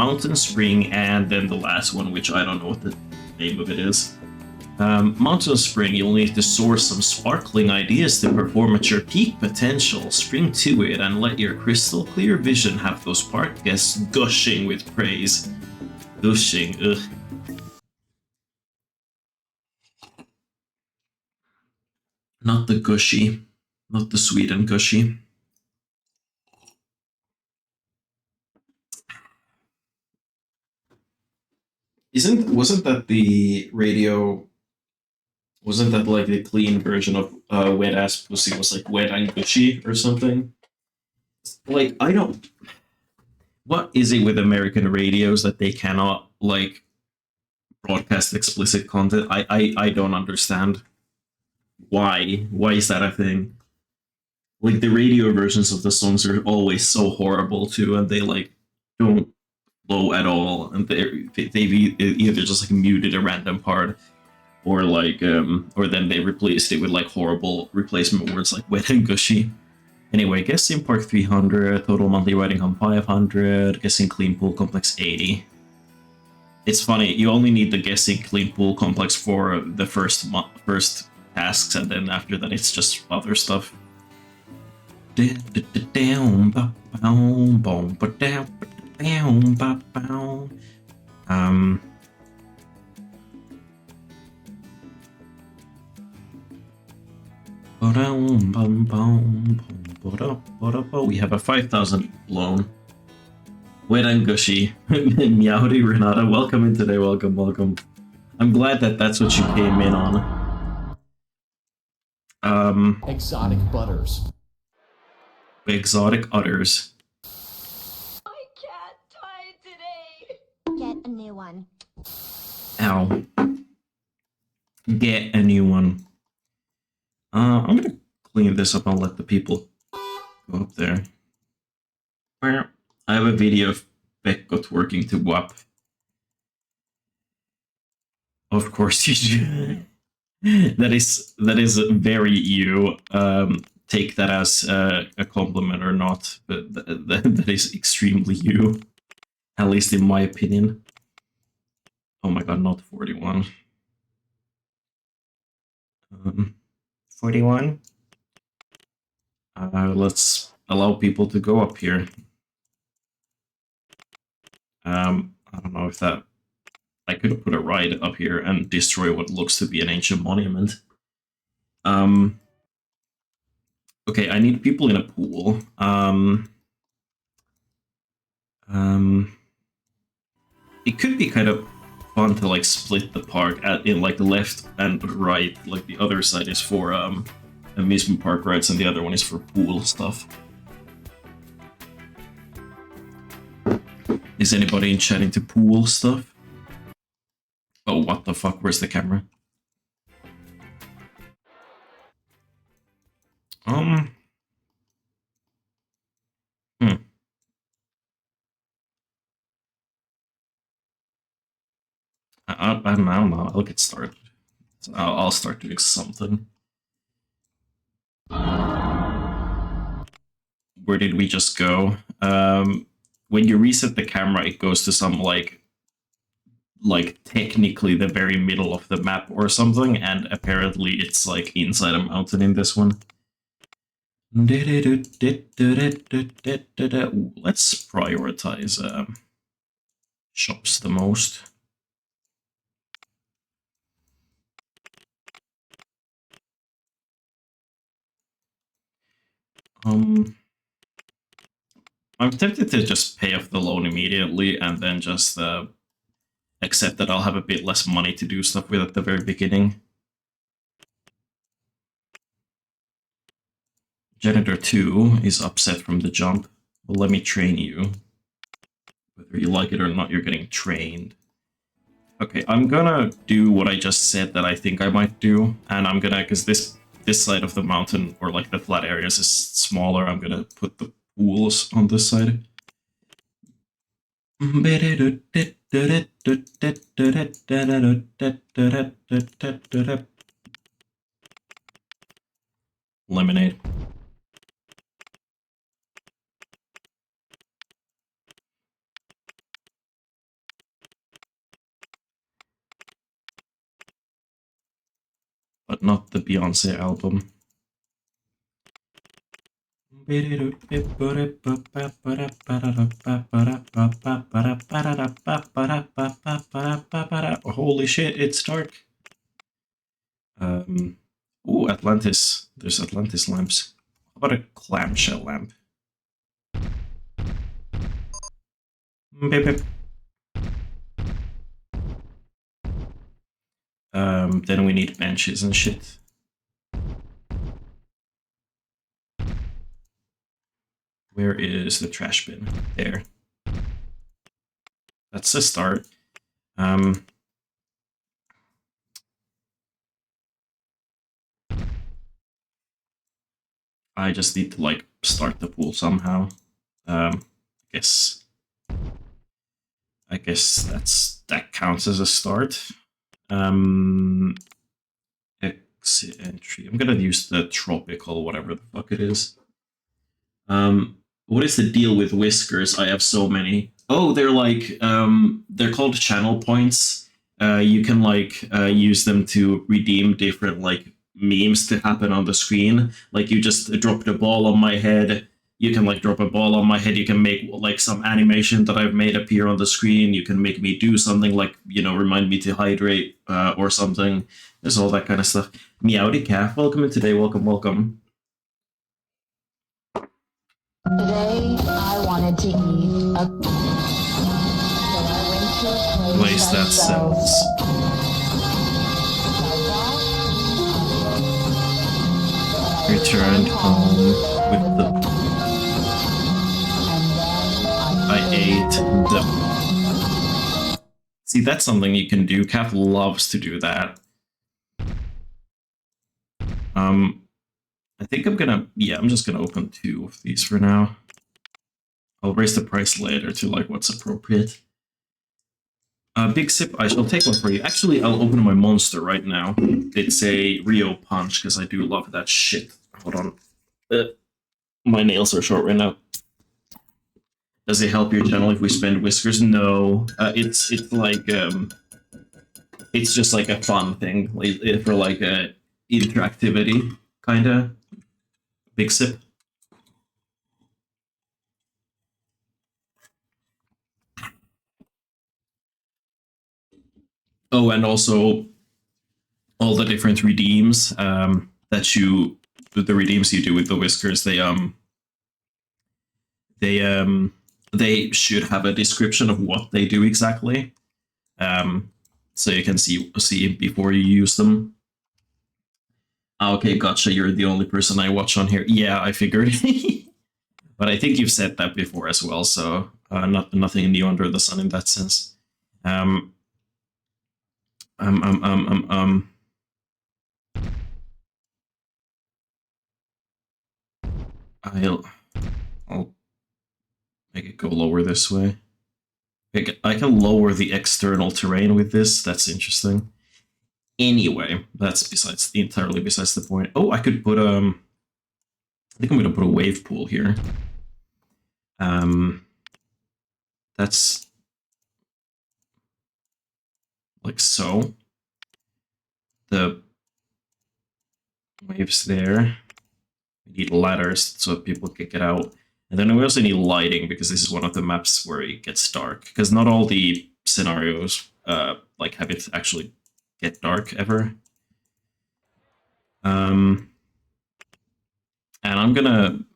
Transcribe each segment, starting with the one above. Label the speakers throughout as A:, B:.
A: Mountain Spring, and then the last one, which I don't know what the name of it is. Mountain Spring, you'll need to source some sparkling ideas to perform at your peak potential. Spring to it and let your crystal clear vision have those park guests gushing with praise. Gushing, ugh. Not the gushy. Not the sweet and gushy. Wasn't that the radio? Wasn't that like the clean version of Wet Ass Pussy was like wet and gushy or something? Like, I don't. What is it with American radios that they cannot like broadcast explicit content? I don't understand. Why? Why is that a thing? Like the radio versions of the songs are always so horrible too, and they like don't flow at all, and they've either just like muted a random part, or like or then they replaced it with like horrible replacement words like wet and gushy. Anyway, guessing park 300, total monthly riding home 500, guessing clean pool complex 80. It's funny, you only need the guessing clean pool complex for the first tasks, and then after that it's just other stuff. We have a 5,000 loan. Wet and gushy. Meowdy, Renata, welcome in today. Welcome, welcome. I'm glad that that's what you came in on.
B: Exotic butters.
A: Exotic utters.
C: I can't tie today. Get a new one.
A: Ow. Get a new one. I'm gonna clean this up and let the people go up there. I have a video of Becca twerking to WAP. Of course you do. that is very you. Take that as a compliment or not, but that is extremely you. At least in my opinion. Oh my god, not 41. 41? Let's allow people to go up here. I don't know if that... I could put a ride up here and destroy what looks to be an ancient monument. Okay, I need people in a pool. It could be kind of fun to like split the park in like left and right. Like the other side is for amusement park rides and the other one is for pool stuff. Is anybody in chat into pool stuff? Oh, what the fuck? Where's the camera? I don't know. I'll get started. I'll start doing something. Where did we just go? When you reset the camera, it goes to some like technically the very middle of the map or something, and apparently it's like inside a mountain in this one. Let's prioritize shops the most. I'm tempted to just pay off the loan immediately and then just accept that I'll have a bit less money to do stuff with at the very beginning. Janitor 2 is upset from the jump. Well, let me train you. Whether you like it or not, you're getting trained. Okay, I'm gonna do what I just said that I think I might do, and I'm gonna, because this side of the mountain, or like the flat areas, is smaller, I'm gonna put the pools on this side. Lemonade. but not the Beyonce album. Holy shit, it's dark. Ooh, Atlantis. There's Atlantis lamps. How about a clamshell lamp? Beep, beep. Then we need benches and shit. Where is the trash bin? There. That's a start. I just need to like start the pool somehow. I guess that counts as a start. Exit entry. I'm gonna use the tropical, whatever the fuck it is. What is the deal with whiskers? I have so many. Oh, they're like they're called channel points. You can like use them to redeem different like memes to happen on the screen. Like you just dropped a ball on my head. You can like drop a ball on my head. You can make like some animation that I've made appear on the screen. You can make me do something like, you know, remind me to hydrate or something. There's all that kind of stuff. Meowdy calf, welcome in today. Welcome, welcome.
C: Today, I wanted to eat a... So I went to a
A: Place that sells. Returned home with the... I ate the... See, that's something you can do. Cat loves to do that. I think I'm gonna... Yeah, I'm just gonna open 2 of these for now. I'll raise the price later to like what's appropriate. Big sip, I shall take one for you. Actually, I'll open my monster right now. It's a Rio Punch, because I do love that shit. Hold on. My nails are short right now. Does it help your channel if we spend whiskers? No. It's like it's just like a fun thing like, for like a interactivity kinda. Big sip. Oh, and also all the different redeems that you, the redeems you do with the whiskers, they should have a description of what they do exactly, so you can see before you use them. Okay, gotcha. You're the only person I watch on here. Yeah, I figured. But I think you've said that before as well, so nothing new under the sun in that sense. I'll make it go lower this way. I can lower the external terrain with this. That's interesting. Anyway, that's entirely besides the point. Oh, I could put I think I'm gonna put a wave pool here. That's like so. The waves there. We need ladders so that people can get out. And then we also need lighting because this is one of the maps where it gets dark. Because not all the scenarios like have it actually get dark ever. And I'm gonna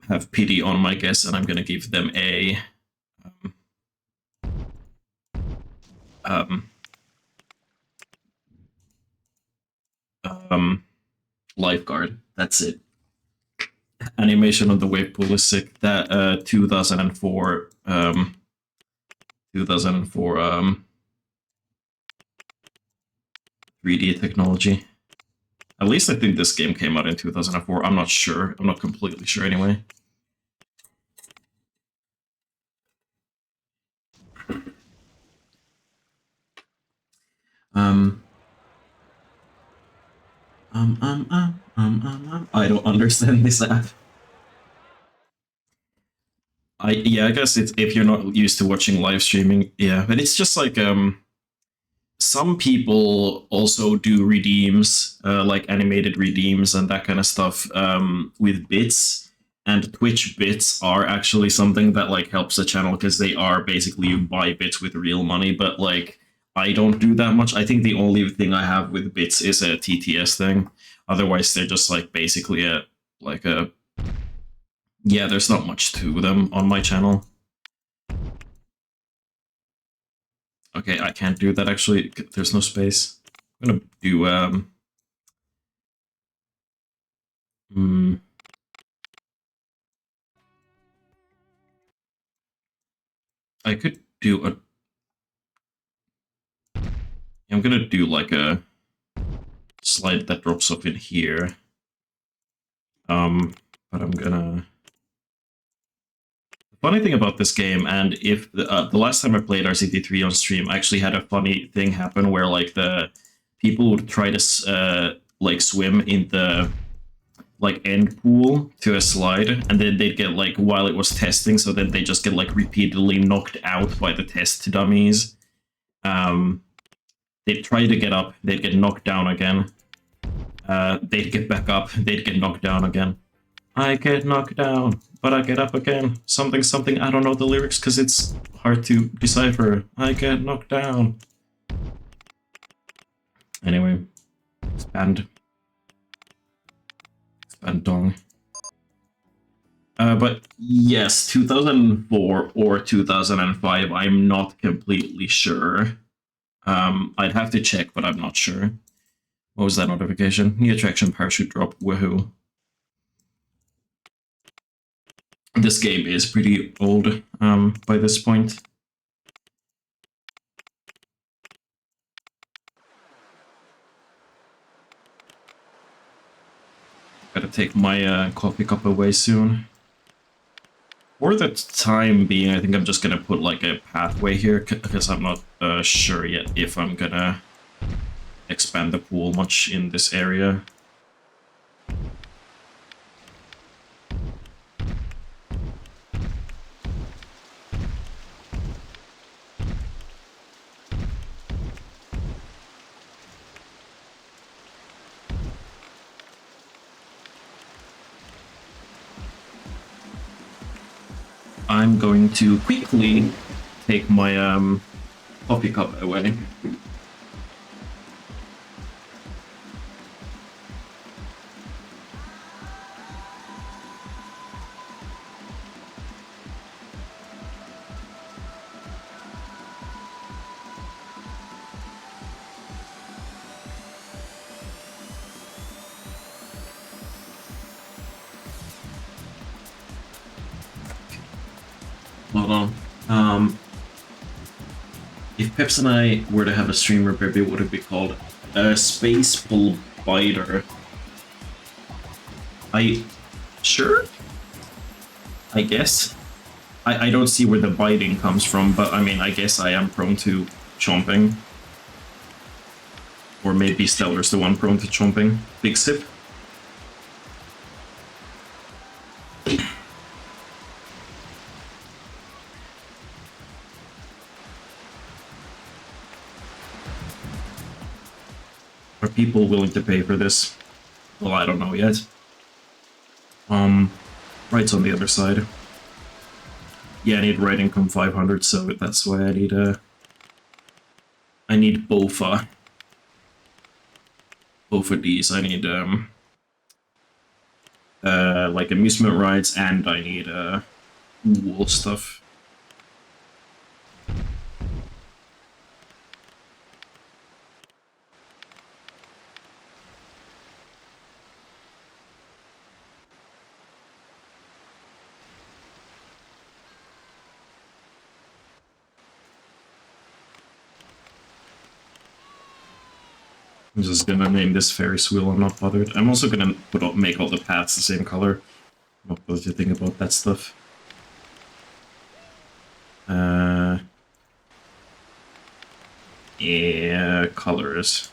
A: have pity on my guess, and I'm gonna give them a lifeguard. That's it. Animation on the wave pool is sick. That 2004 3D technology. At least I think this game came out in 2004. I'm not sure. I'm not completely sure anyway. I don't understand this app. I guess it's if you're not used to watching live streaming, yeah, but it's just like some people also do redeems, like animated redeems and that kind of stuff, with bits. And Twitch bits are actually something that like helps the channel because they are basically you buy bits with real money. But like I don't do that much. I think the only thing I have with bits is a TTS thing. Otherwise, they're just like basically a like a yeah. There's not much to them on my channel. Okay, I can't do that actually. There's no space. I'm gonna do I could do a. I'm gonna do like a slide that drops off in here. But I'm gonna. The funny thing about this game, and if the last time I played RCT3 on stream, I actually had a funny thing happen where like the people would try to like swim in the like end pool to a slide, and then they'd get like while it was testing, so then they just get like repeatedly knocked out by the test dummies. They'd try to get up, they'd get knocked down again. They'd get back up, they'd get knocked down again. I get knocked down, but I get up again. Something, something, I don't know the lyrics because it's hard to decipher. I get knocked down. Anyway, expand. Expand dong. But yes, 2004 or 2005, I'm not completely sure. I'd have to check, but I'm not sure. What was that notification? New attraction parachute drop, woohoo. This game is pretty old by this point. Gotta take my coffee cup away soon. For the time being, I think I'm just gonna put like a pathway here because I'm not sure yet if I'm gonna expand the pool much in this area. I'm going to quickly take my coffee cup away. Hold on. If Peps and I were to have a streamer, baby, what would it be called? A space bull biter. Sure? I guess. I don't see where the biting comes from, but I mean, I guess I am prone to chomping. Or maybe Stellar's the one prone to chomping. Big sip. Are people willing to pay for this? Well, I don't know yet. Right's on the other side. Yeah, I need right income 500, so that's why I need BOFA. Both of these. I need like amusement rides, and I need wool stuff. I'm just gonna name this Ferris wheel, I'm not bothered. I'm also gonna make all the paths the same color. I'm not bothered to think about that stuff. Yeah, colors.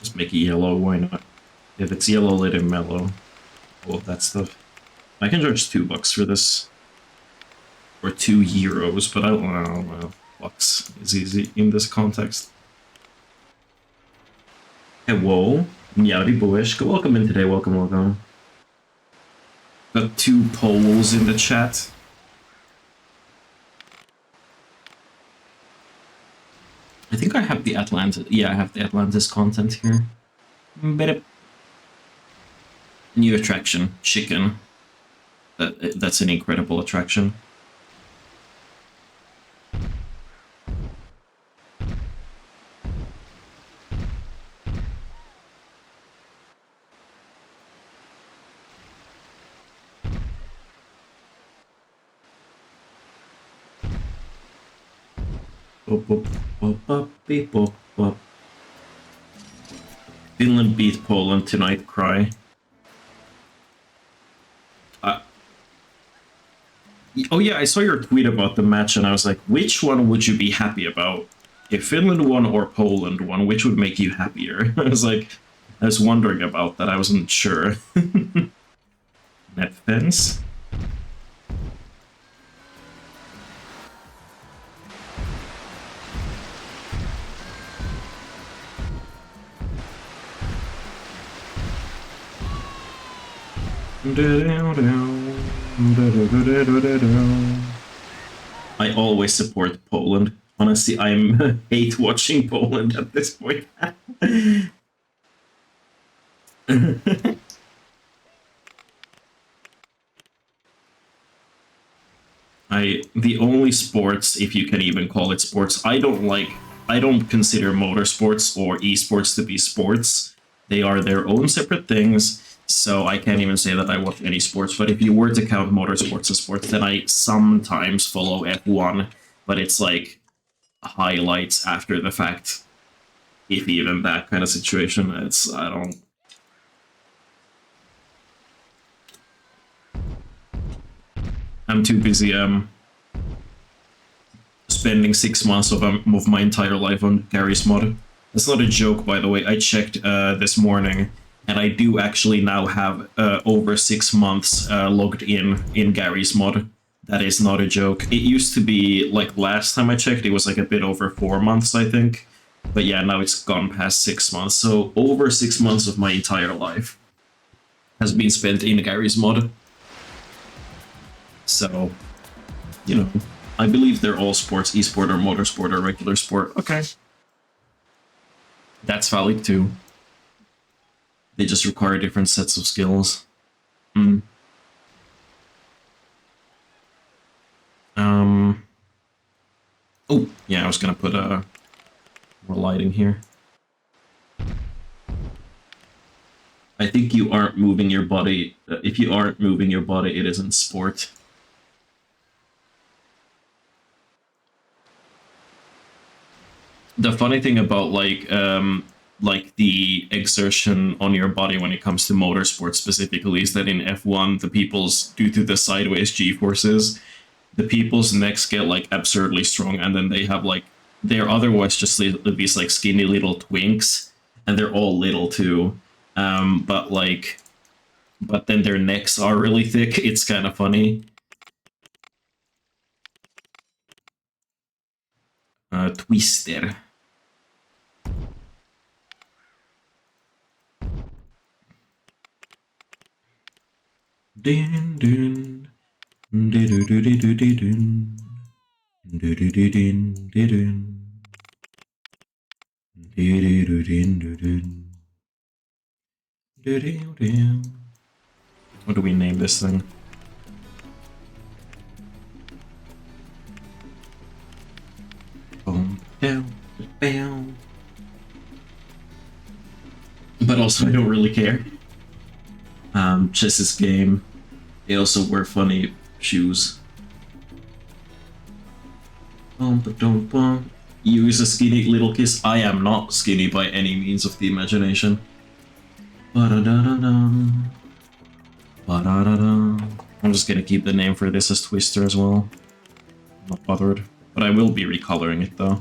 A: Just make it yellow, why not? If it's yellow, let it mellow. All of that stuff. I can charge $2 for this. Or €2, but I don't know, well, bucks is easy in this context. Hello, Meowdy Bush. Welcome in today. Welcome, welcome. Got 2 polls in the chat. I think I have the Atlantis. Yeah, I have the Atlantis content here. New attraction, chicken. That's an incredible attraction. Finland beat Poland tonight, cry. Oh yeah, I saw your tweet about the match and I was like, which one would you be happy about? If Finland won or Poland won, which would make you happier? I was wondering about that, I wasn't sure. Net fence? I always support Poland. Honestly, I'm hate watching Poland at this point. The only sports, if you can even call it sports, I don't consider motorsports or esports to be sports. They are their own separate things. So I can't even say that I watch any sports, but if you were to count motorsports as sports, then I sometimes follow F1, but it's like highlights after the fact, if even that kind of situation. I'm too busy spending 6 months of my entire life on Gary's mod. That's not a joke, by the way. I checked this morning. And I do actually now have over 6 months logged in Gary's mod. That is not a joke. It used to be, like last time I checked, it was like a bit over 4 months, I think. But yeah, now it's gone past 6 months. So over 6 months of my entire life has been spent in Gary's mod. So, you know, I believe they're all sports, esport or motorsport or regular sport. Okay. That's valid too. They just require different sets of skills. Oh, yeah, I was gonna put more lighting here. I think you aren't moving your body. If you aren't moving your body, it isn't sport. The funny thing about like the exertion on your body when it comes to motorsports specifically is that in F1, the people's, due to the sideways G-forces, the people's necks get like absurdly strong, and then they have like, they're otherwise just these like skinny little twinks, and they're all little too. But then their necks are really thick. It's kind of funny. Twister. Dun, dun, dun, dun, dun, dun, dun, dun. Dun, dun, dun, dun, dun, dun. What do we name this thing? But also, I don't really care. Just this game. They also wear funny shoes. You is a skinny little kiss. I am not skinny by any means of the imagination. I'm just gonna keep the name for this as Twister as well. I'm not bothered. But I will be recoloring it though.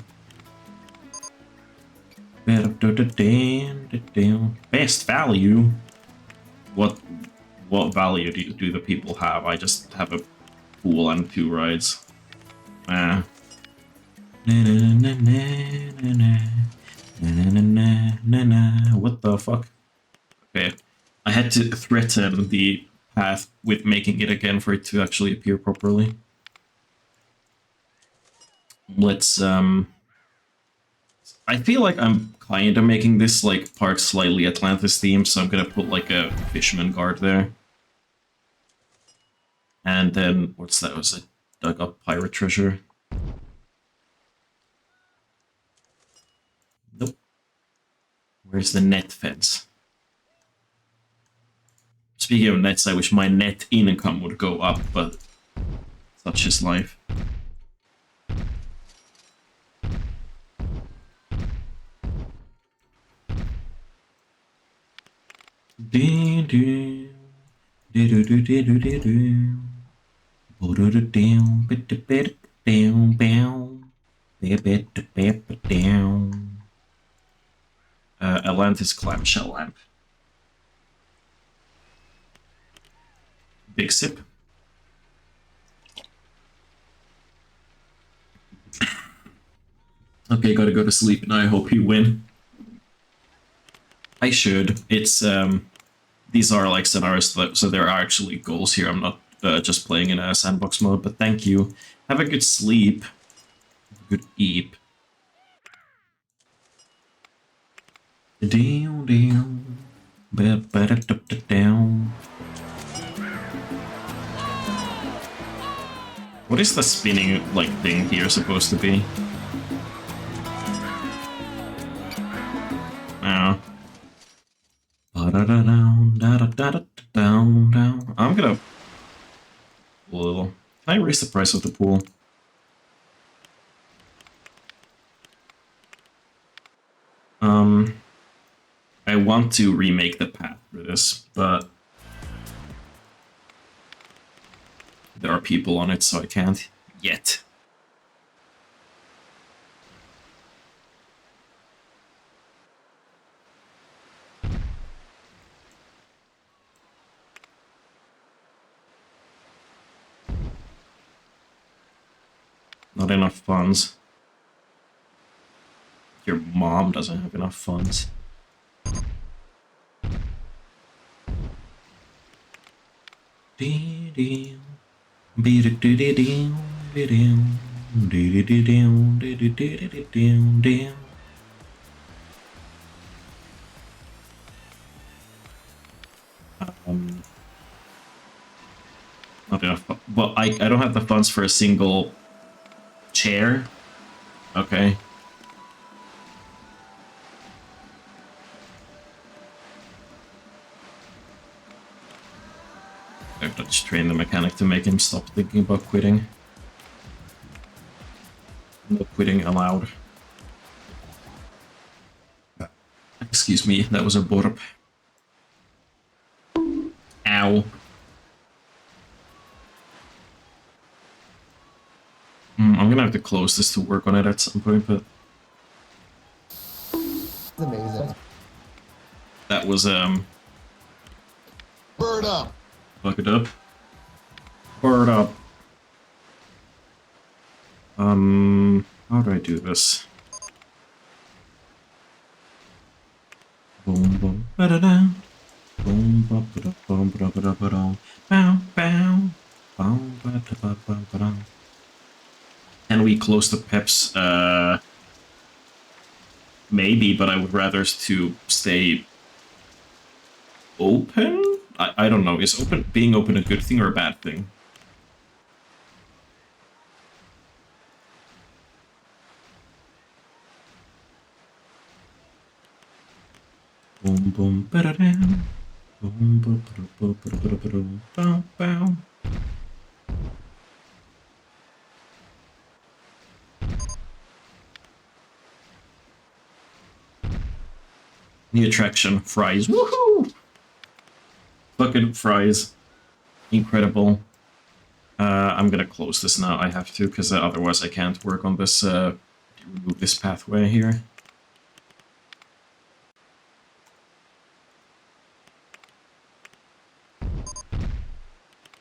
A: Best value? What value do the people have? I just have a pool and 2 rides. What the to threaten the path with making it again for it to actually appear properly. Let's I feel like I'm kind of making this like park slightly Atlantis themed, so I'm gonna put like a fisherman guard there. And then what's that? Was it dug up pirate treasure? Nope. Where's the net fence? Speaking of nets, I wish my net income would go up, but such is life. Atlantis clamshell lamp. Big sip. Okay, gotta go to sleep now. I hope you win. I should. It's these are like scenarios, so there are actually goals here. I'm not just playing in a sandbox mode. But thank you. Have a good sleep. Good eep. Down, down, down. What is the spinning like thing here supposed to be? Oh. I'm gonna. Little. Can I raise the price of the pool? I want to remake the path for this, but there are people on it, so I can't yet. Not enough funds. Your mom doesn't have enough funds. Not enough. Well, I don't have the funds for a single chair. Okay. I have to just train the mechanic to make him stop thinking about quitting. No quitting allowed. Excuse me, that was a burp. Ow. I'm gonna have to close this to work on it at some point, but...
B: It's amazing.
A: That was,
B: Bird up!
A: Fuck it up. Bird up. How do I do this? Boom, boom, ba-da-da. Boom, ba-da-da, boom, ba-da-da, ba-da. Bow, bow. Boom, ba-da-da, ba-da. Can we close the peps? Maybe, but I would rather to stay open? I don't know. Is being open a good thing or a bad thing? Boom, boom, ba-da-da. Boom, ba-da-da, bow, bow. New attraction, fries. Woohoo! Fucking fries. Incredible. I'm gonna close this now. I have to, because otherwise I can't work on this, remove this pathway here.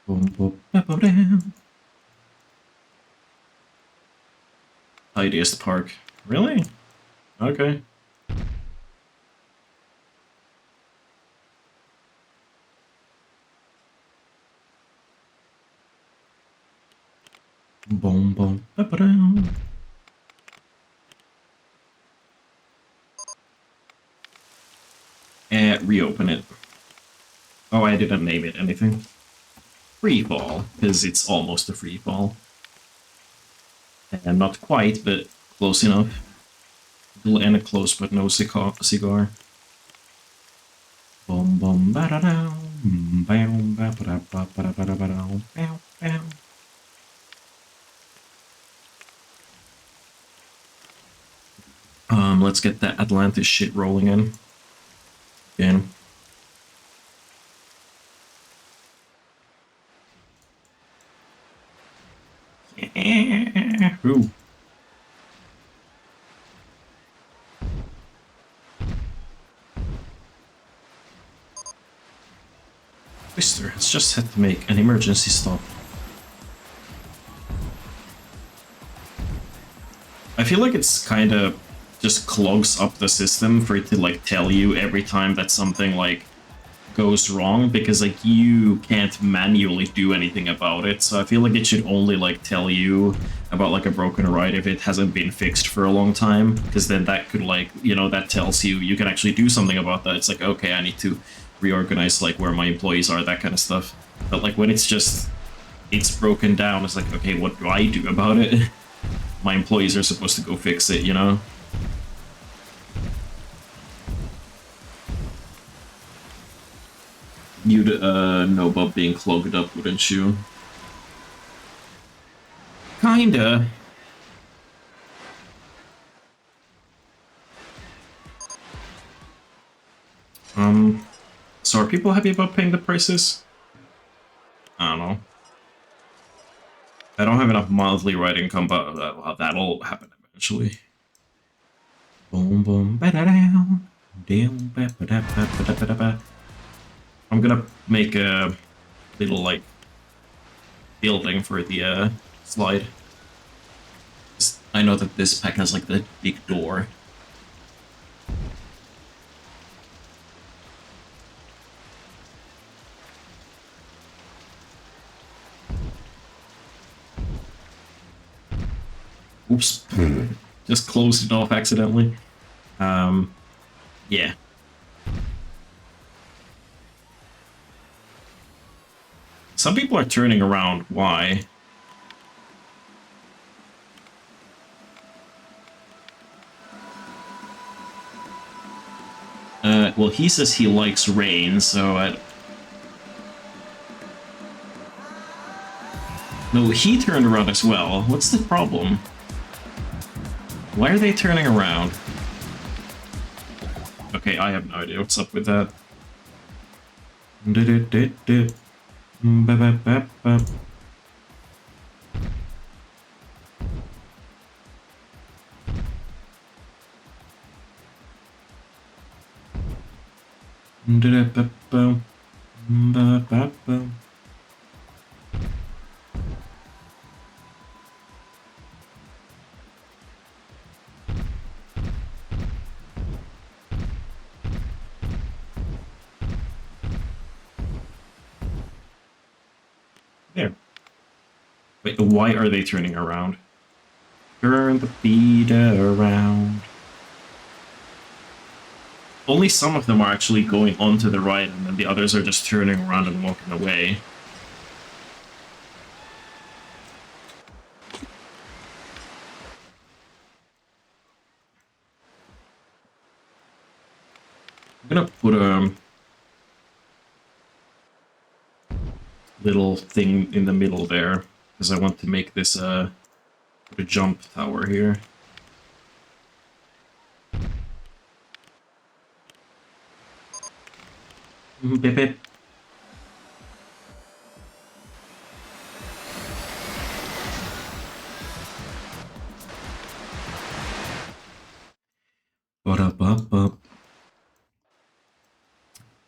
A: Boom, boom, ba-ba-dam. Tidiest park. Really? Okay. Boom, boom, ba-ba-dum. Reopen it. Oh, I didn't name it anything. Free fall, because it's almost a free fall. And not quite, but close enough. And a close but no cigar. Boom, boom, ba-da-dum. Bam, ba-ba-da-ba-ba-da-ba-da-ba-dum. Bow, bow. Let's get that Atlantis shit rolling in. Again. Yeah. Ooh. Twister has just had to make an emergency stop. I feel like it's kind of just clogs up the system for it to like tell you every time that something like goes wrong, because like you can't manually do anything about it. So I feel like it should only like tell you about like a broken ride if it hasn't been fixed for a long time, because then that could like, you know, that tells you you can actually do something about that. It's like, okay, I need to reorganize like where my employees are, that kind of stuff. But like when it's just it's broken down, it's like, okay, what do I do about it? My employees are supposed to go fix it, you know? You'd know about being clogged up, wouldn't you? Kinda. So are people happy about paying the prices? I don't know. I don't have enough monthly ride income, but that'll happen eventually. Boom, boom, ba-da-down. Down, ba-ba-da-ba-ba-da-ba-da-ba. I'm gonna make a little, like, building for the slide. I know that this pack has, like, the big door. Oops. Just closed it off accidentally. Yeah. Some people are turning around. Why? Well, he says he likes rain, so No, he turned around as well. What's the problem? Why are they turning around? Okay, I have no idea what's up with that. There. Wait, why are they turning around? Turn the beat around. Only some of them are actually going onto the right, and then the others are just turning around and walking away. I'm gonna put a little thing in the middle there, because I want to make this a jump tower here. Beep, beep. Ba-da-ba-ba.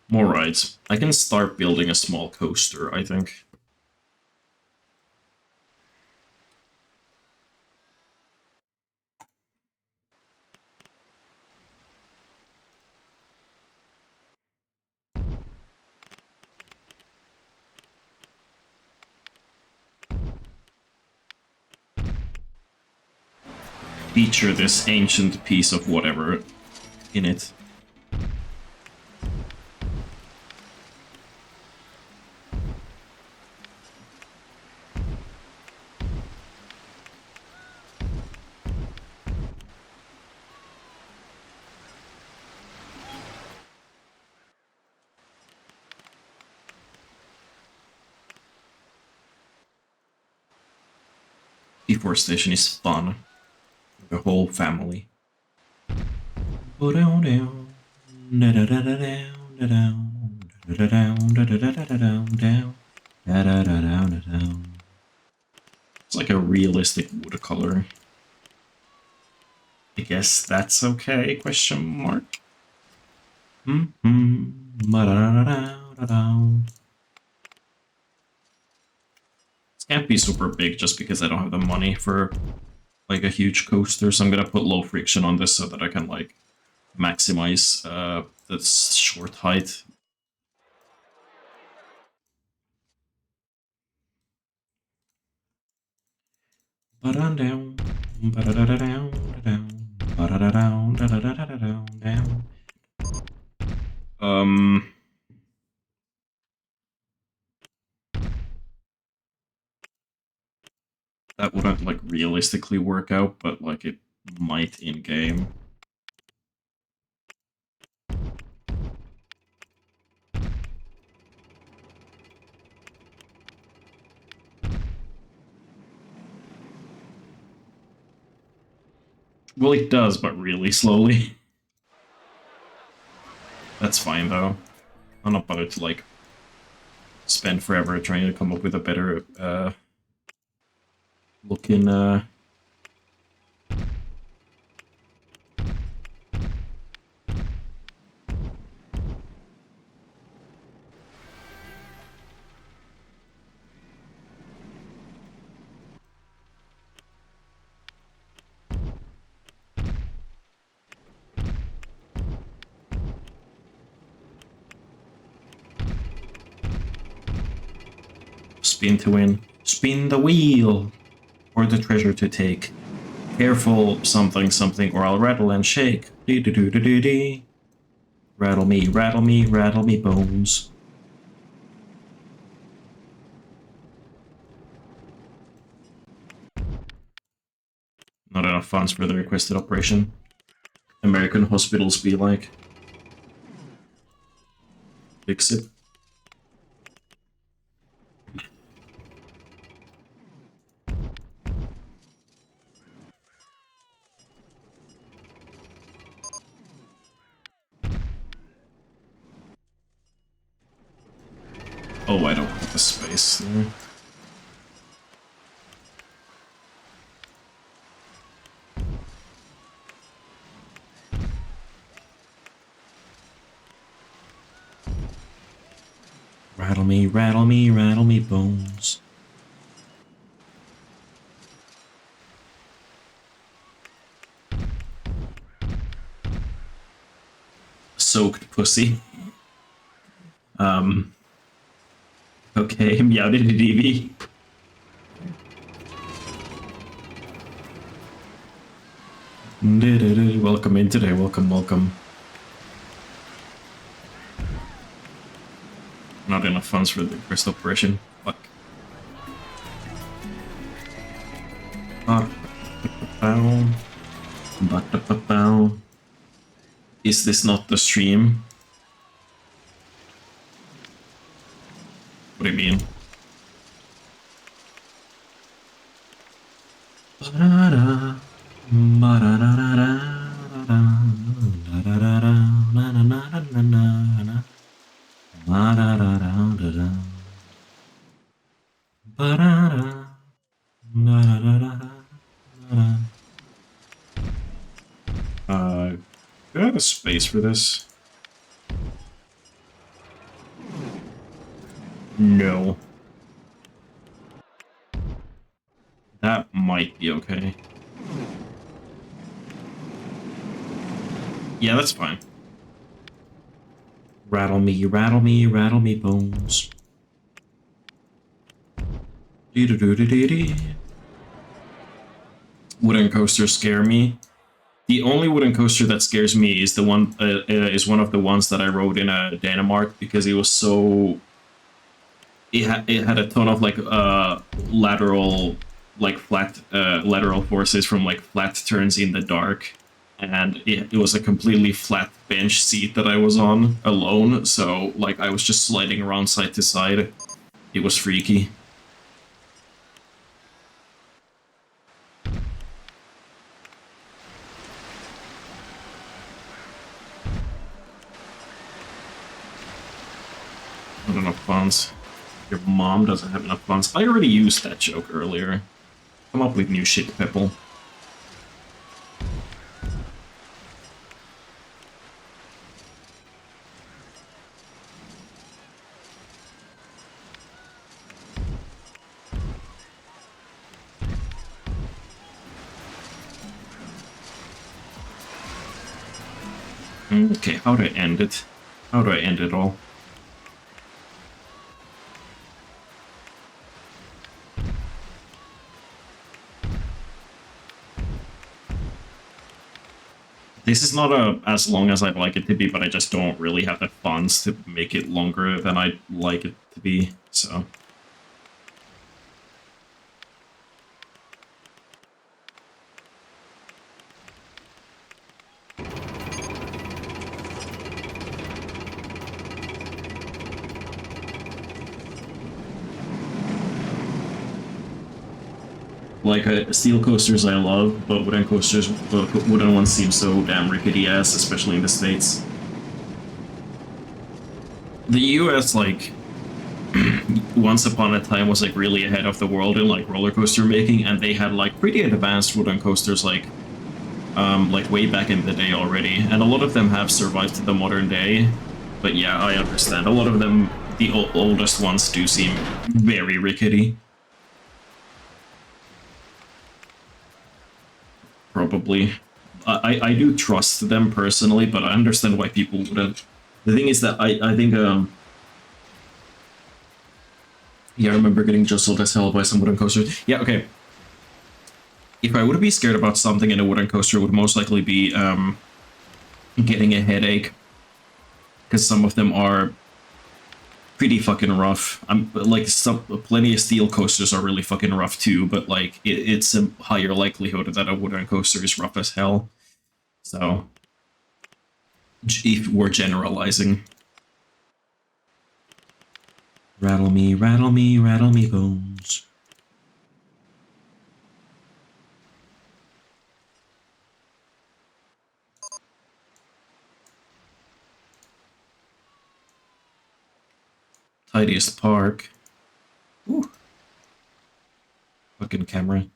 A: More rides. I can start building a small coaster, I think. feature this ancient piece of whatever in it. Deforestation is fun. The whole family. It's like a realistic watercolor. I guess that's okay? Question mark. This can't be super big just because I don't have the money for like a huge coaster, so I'm gonna put low friction on this so that I can like maximize the short height. That wouldn't like realistically work out, but like it might in game. Well, it does, but really slowly. That's fine though. I'm not bothered to like spend forever trying to come up with a better looking spin to win. Spin the wheel! Or the treasure to take. Careful, something, something, or I'll rattle and shake. Dee dee dee dee dee dee. Rattle me, rattle me, rattle me bones. Not enough funds for the requested operation. American hospitals be like. Fix it. Oh, I don't have the space there. Rattle me, rattle me, rattle me bones. Soaked pussy. Okay, Meowdy DB. Welcome in today, welcome, welcome. Not enough funds for the first operation. Fuck. Is this not the stream? What do you mean? Do I have a space for this? No. That might be okay. Yeah, that's fine. Rattle me, rattle me, rattle me bones. Dee doo doo doo dee dee. wooden coasters scare me. The only wooden coaster that scares me is the one is one of the ones that I rode in Denmark, because it was so it had a ton of like lateral like flat lateral forces from like flat turns in the dark, and it was a completely flat bench seat that I was on alone, so like I was just sliding around side to side. It was freaky. Not enough funds. Your mom doesn't have enough funds. I already used that joke earlier. Come up with new shit, Pepple. Okay, how do I end it? How do I end it all? This is not as long as I'd like it to be, but I just don't really have the funds to make it longer than I'd like it to be, so... Like, steel coasters I love, but wooden coasters, wooden ones seem so damn rickety ass, especially in the States. The US, like, once upon a time was like really ahead of the world in like roller coaster making, and they had like pretty advanced wooden coasters like way back in the day already, and a lot of them have survived to the modern day. But yeah, I understand. A lot of them, the oldest ones, do seem very rickety. Probably. I do trust them personally, but I understand why people wouldn't. The thing is that I think yeah, I remember getting jostled as hell by some wooden coasters. Yeah, okay. If I would be scared about something in a wooden coaster, it would most likely be getting a headache, because some of them are pretty fucking rough. I'm like plenty of steel coasters are really fucking rough too, but like it's a higher likelihood that a wooden coaster is rough as hell. So if we're generalizing. Rattle me, rattle me, rattle me bones. Tidiest park. Ooh. Fucking camera.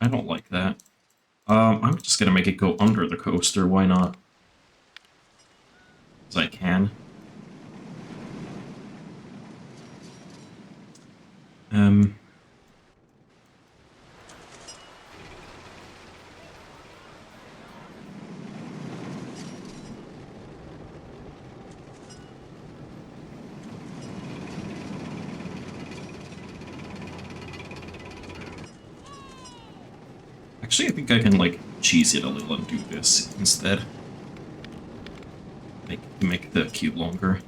A: I don't like that. I'm just gonna make it go under the coaster, why not? As I can. Actually, I think I can, like, cheese it a little and do this instead. Make the cube longer.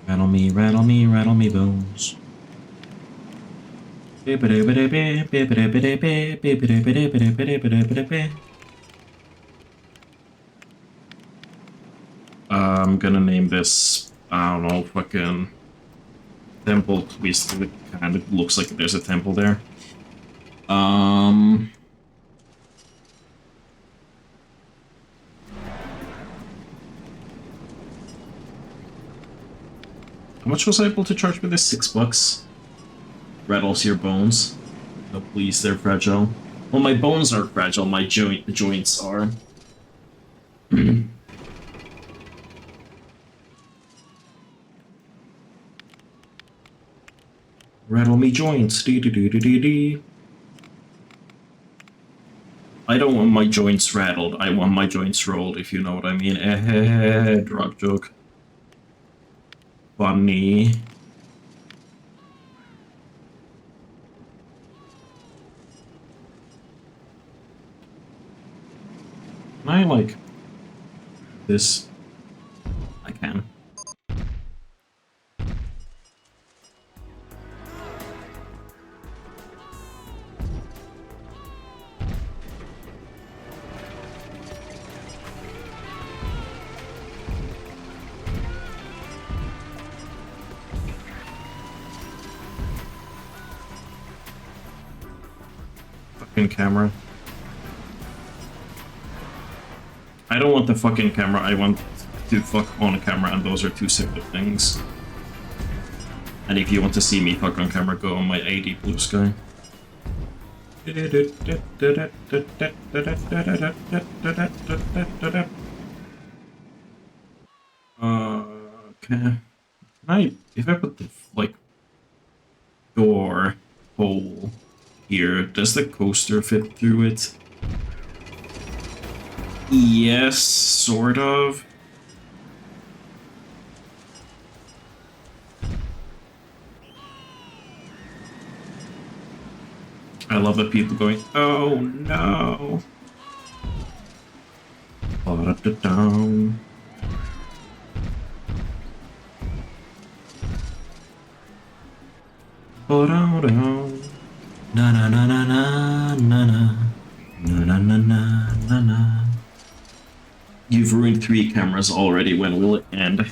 A: Rattle me, rattle me, rattle me bones. I'm gonna name this, I don't know, fucking temple twist. It kind of looks like there's a temple there. How much was I able to charge for this? $6. Rattles your bones. Oh please, they're fragile. Well, my bones are fragile, my joints are. Rattle me joints. Dee -dee -dee -dee -dee -dee. I don't want my joints rattled. I want my joints rolled, if you know what I mean. Drug joke. funny. Can I, like, this? I can. Fucking camera. I don't want the fucking camera, I want to fuck on camera, and those are two separate things. And if you want to see me fuck on camera, go on my AD Blue Sky. Okay. If I put the, like, door hole here, does the coaster fit through it? Yes, sort of. I love the people going, oh no. Ba-da-da-dum. Ba-da-dum. Na na na na na na na na na na na na. You've ruined 3 cameras already. When will it end?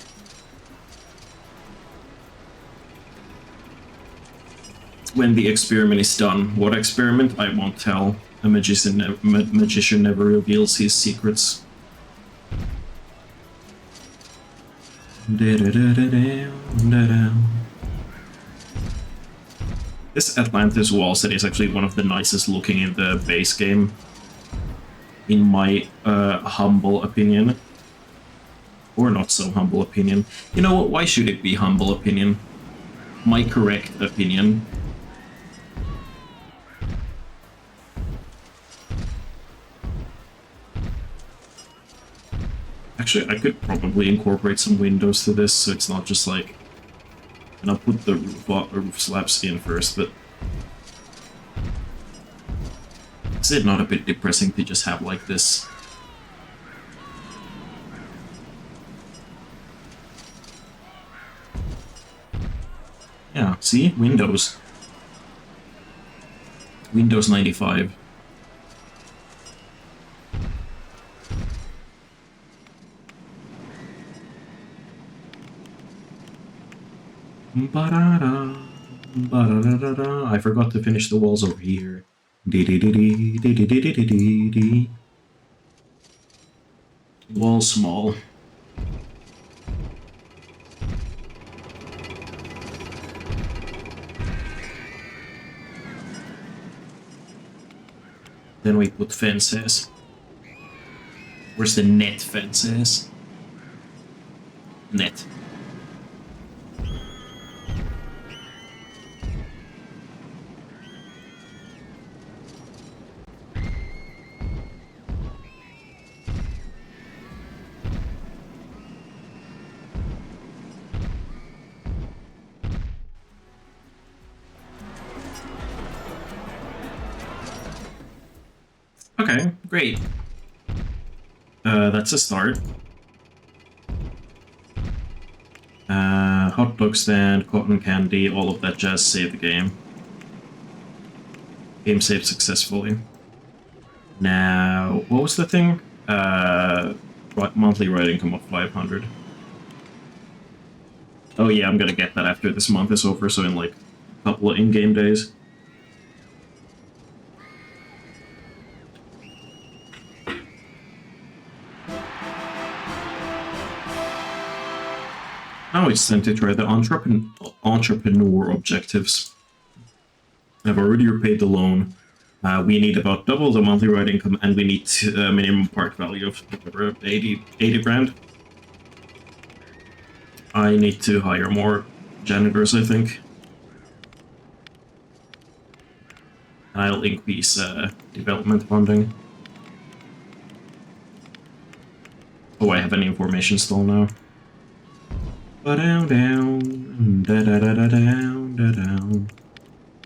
A: When the experiment is done. What experiment? I won't tell. A magician never reveals his secrets. This Atlantis wall set is actually one of the nicest looking in the base game, in my humble opinion. Or not so humble opinion. You know what, why should it be humble opinion? My correct opinion. Actually, I could probably incorporate some windows to this, so it's not just like... And I'll put the roof slabs in first, but... Is it not a bit depressing to just have like this? Yeah, see? Windows. Windows 95. Ba-da-da, ba-da-da-da-da. I forgot to finish the walls over here. Dee-dee-dee-dee-dee-dee-dee-dee-dee. Wall small. Then we put fences. Where's the net fences? Net. Okay, great. That's a start. Hot dog stand, cotton candy, all of that jazz saved the game. Game saved successfully. Now, what was the thing? Monthly ride income of 500. Oh yeah, I'm gonna get that after this month is over, so in like a couple of in-game days. Now it's time to try the entrepreneur objectives. I've already repaid the loan. We need about double the monthly ride income, and we need a minimum park value of whatever, 80 grand. I need to hire more janitors, I think. I'll increase development funding. Oh, I have an information stall now. Ba-down down, da da da da down, da down,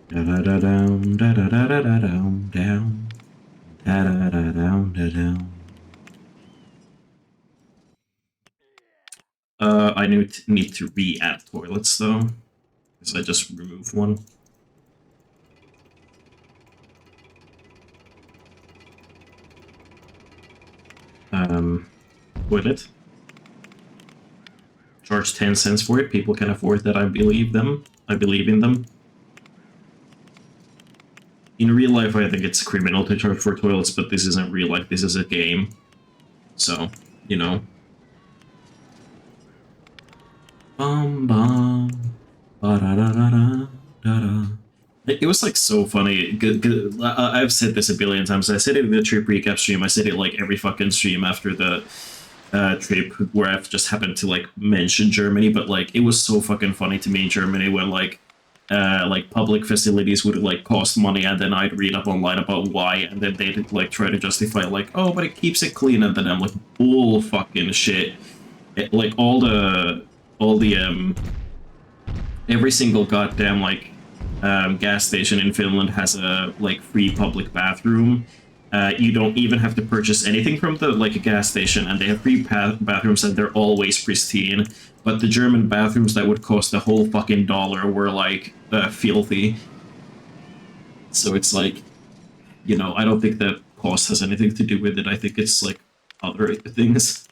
A: da da da down, da da da da da down, down, da da da down, da down. I need to re-add toilets though, because I just removed one. Toilet. Charge 10 cents for it. People can afford that. I believe them. I believe in them. In real life, I think it's criminal to charge for toilets, but this isn't real life. This is a game. So, you know. Bum bum. Ba-da-da-da-da-da-da. It was like so funny. I've said this a billion times. I said it in the trip recap stream. I said it like every fucking stream after the trip where I've just happened to like mention Germany, but like it was so fucking funny to me in Germany when like public facilities would like cost money, and then I'd read up online about why, and then they'd like try to justify like, oh, but it keeps it clean, and then I'm like, bull fucking shit. Like all the every single goddamn like gas station in Finland has a like free public bathroom. You don't even have to purchase anything from the like a gas station, and they have free bathrooms, and they're always pristine. But the German bathrooms that would cost a whole fucking dollar were like filthy. So it's like, you know, I don't think that cost has anything to do with it. I think it's like other things.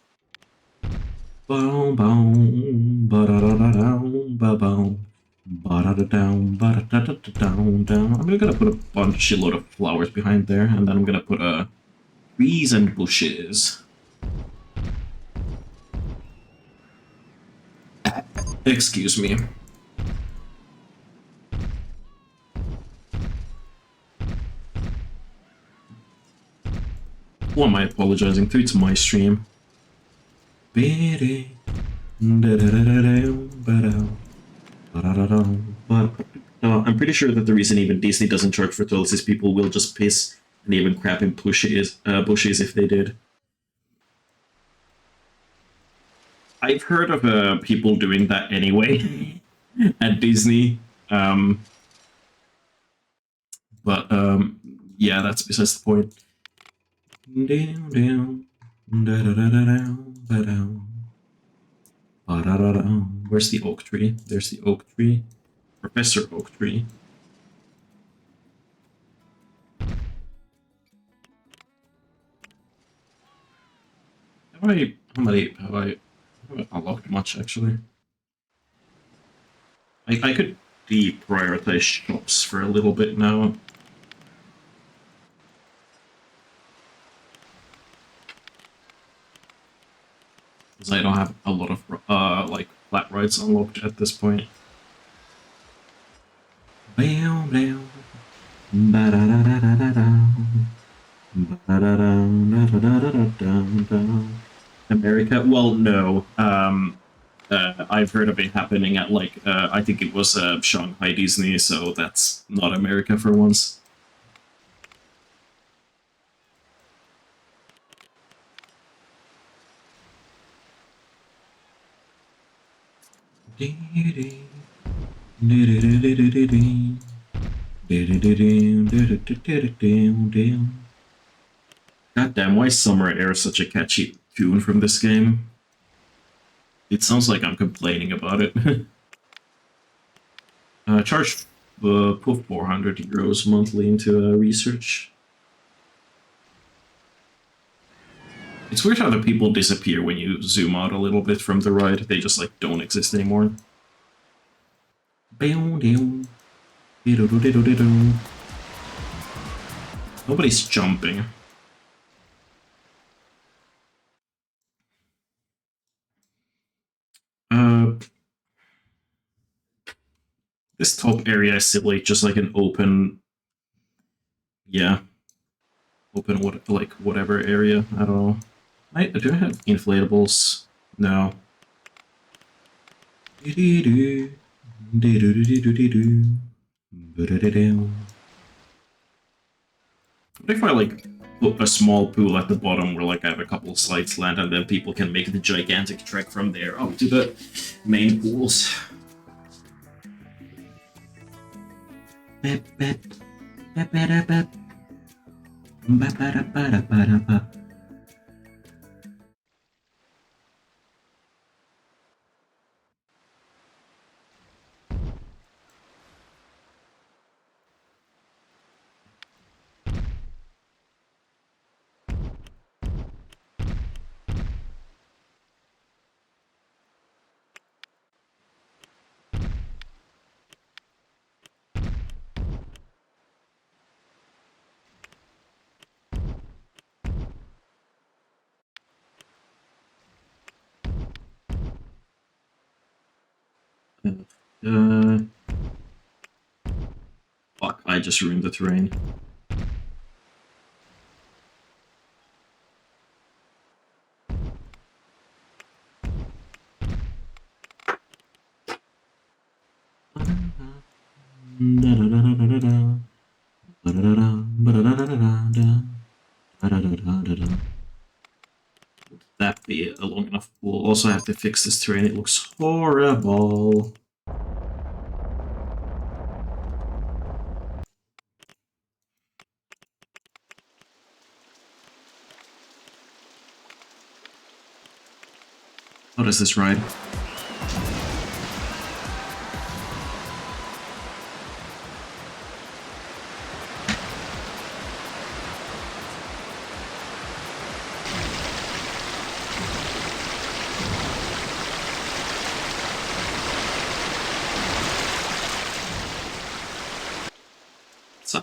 A: Boom, boom, ba-da-da-da-down, ba-boom. Ba-da-da-down, ba-da-da-da-down, down. I'm gonna put a bunch load of flowers behind there, and then I'm gonna put trees and bushes. Excuse me. Who am I apologizing to? It's my stream. I'm pretty sure that the reason even Disney doesn't charge for toilets is people will just piss and even crap in bushes if they did. I've heard of people doing that anyway at Disney. But yeah, that's besides the point. Where's the oak tree? There's the oak tree. Professor Oak Tree. Have I unlocked much actually? I could deprioritize shops for a little bit now. Because I don't have a lot of like flat rides unlocked at this point. Bam, bam. America? Well, no. I've heard of it happening at like I think it was Shanghai Disney, so that's not America for once. Goddamn, why is Summer Air such a catchy tune from this game? It sounds like I'm complaining about it. Charge put 400 euros monthly into research. It's weird how the people disappear when you zoom out a little bit from the ride. They just like don't exist anymore. Nobody's jumping. This top area is simply just like an open, yeah, open whatever area. I don't know. Do I have inflatables? No. What if I like put a small pool at the bottom where like I have a couple of slides land, and then people can make the gigantic trek from there up to the main pools. Bep, bep. Bep, bep, bep. Bep, bep, bep, bep, bep. Fuck, I just ruined the terrain. That be a long enough pool. Also, I have to fix this terrain. It looks horrible. How does this ride?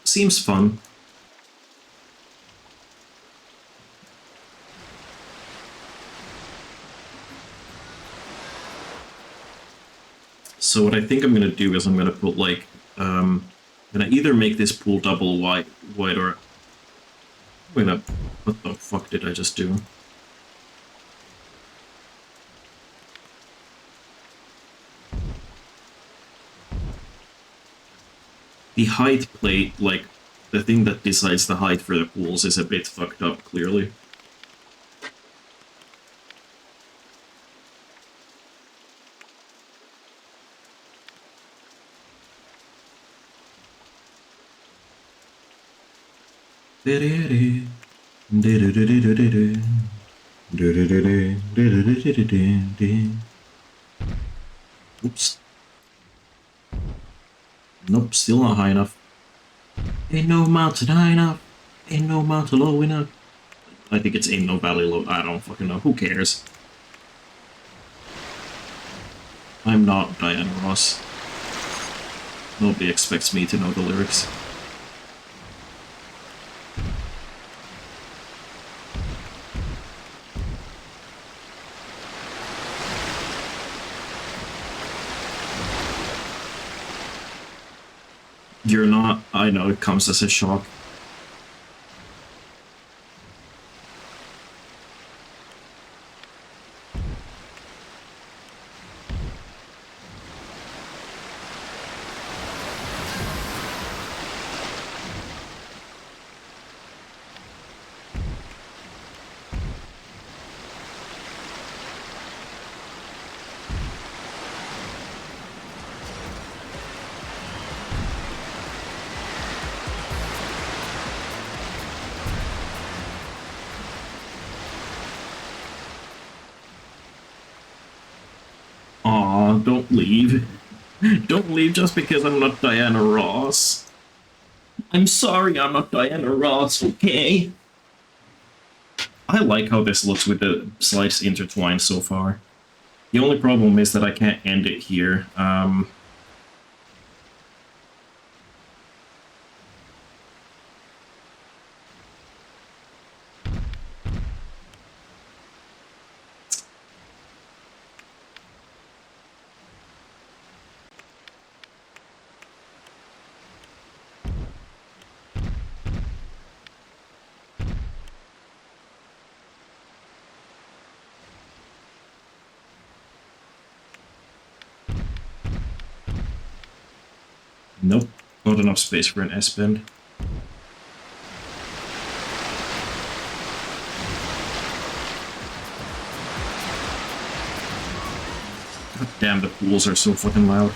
A: Seems fun. So what I think I'm gonna do is I'm gonna put like I'm gonna either make this pool double wide or wait up. What the fuck did I just do? The height plate, like the thing that decides the height for the pools, is a bit fucked up, clearly. Oops. Nope, still not high enough. Ain't no mountain high enough. Ain't no mountain low enough. I think it's ain't no valley low. I don't fucking know. Who cares? I'm not Diana Ross. Nobody expects me to know the lyrics. You're not. I know, it comes as a shock. Aw, don't leave. Don't leave just because I'm not Diana Ross. I'm sorry I'm not Diana Ross, okay? I like how this looks with the slides intertwined so far. The only problem is that I can't end it here. Nope, not enough space for an S-bend. Damn, the pools are so fucking loud.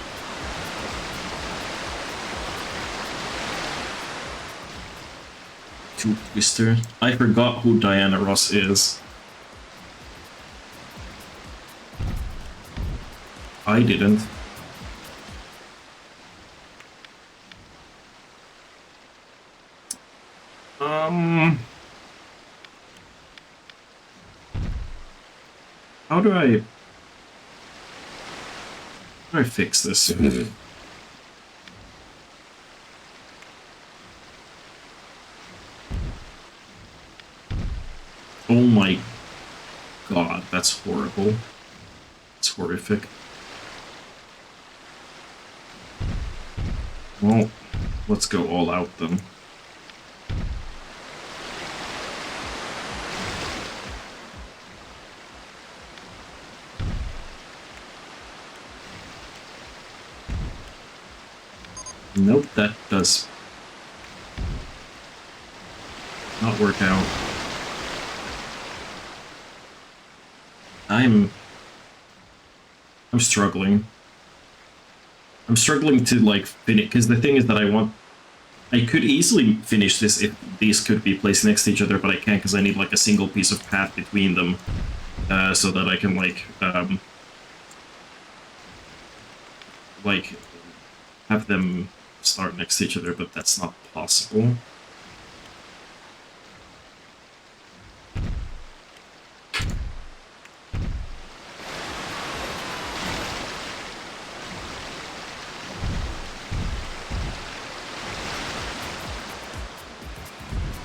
A: Twister. I forgot who Diana Ross is. I didn't. How do I fix this? Oh my god, that's horrible. It's horrific. Well, let's go all out then. Nope, that does not work out. I'm struggling. I'm struggling to, like, finish, because the thing is that I could easily finish this if these could be placed next to each other, but I can't because I need, like, a single piece of path between them, so that I can, like, have them start next to each other, but that's not possible.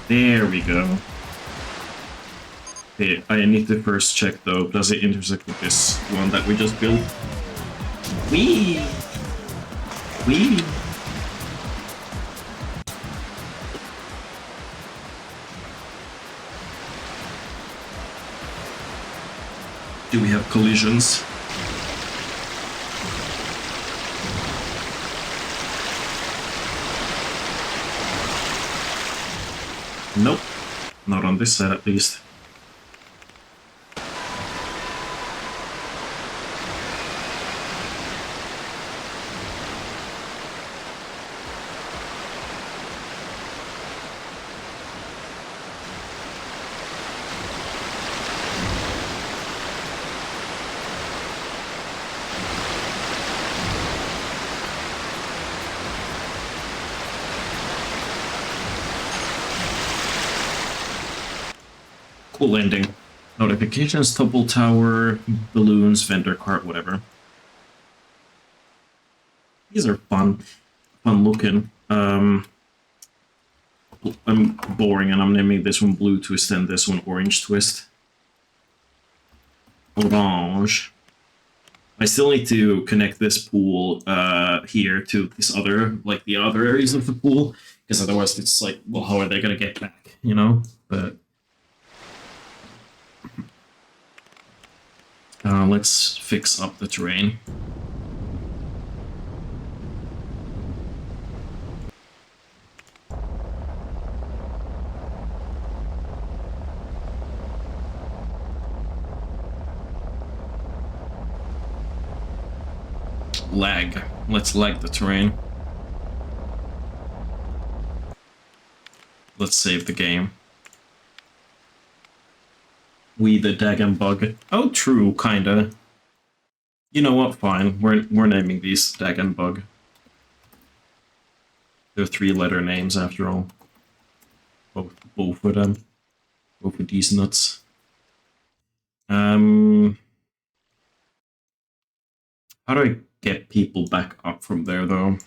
A: There we go. Okay, I need to first check though, does it intersect with this one that we just built? Whee! Whee! Do we have collisions? Nope. Not on this side at least. Cool ending. Notifications, topple tower, balloons, vendor cart, whatever. These are fun looking. I'm boring, and I'm naming this one Blue Twist and this one Orange Twist. Orange. I still need to connect this pool here to this other, like the other areas of the pool, because otherwise it's like, well, how are they gonna get back, you know? But let's fix up the terrain. Lag. Let's lag the terrain. Let's save the game. We the Dagon Bug. Oh, true, kinda. You know what? Fine. We're naming these Dagon Bug. They're 3-letter names after all. Both of them. Both of these nuts. How do I get people back up from there though?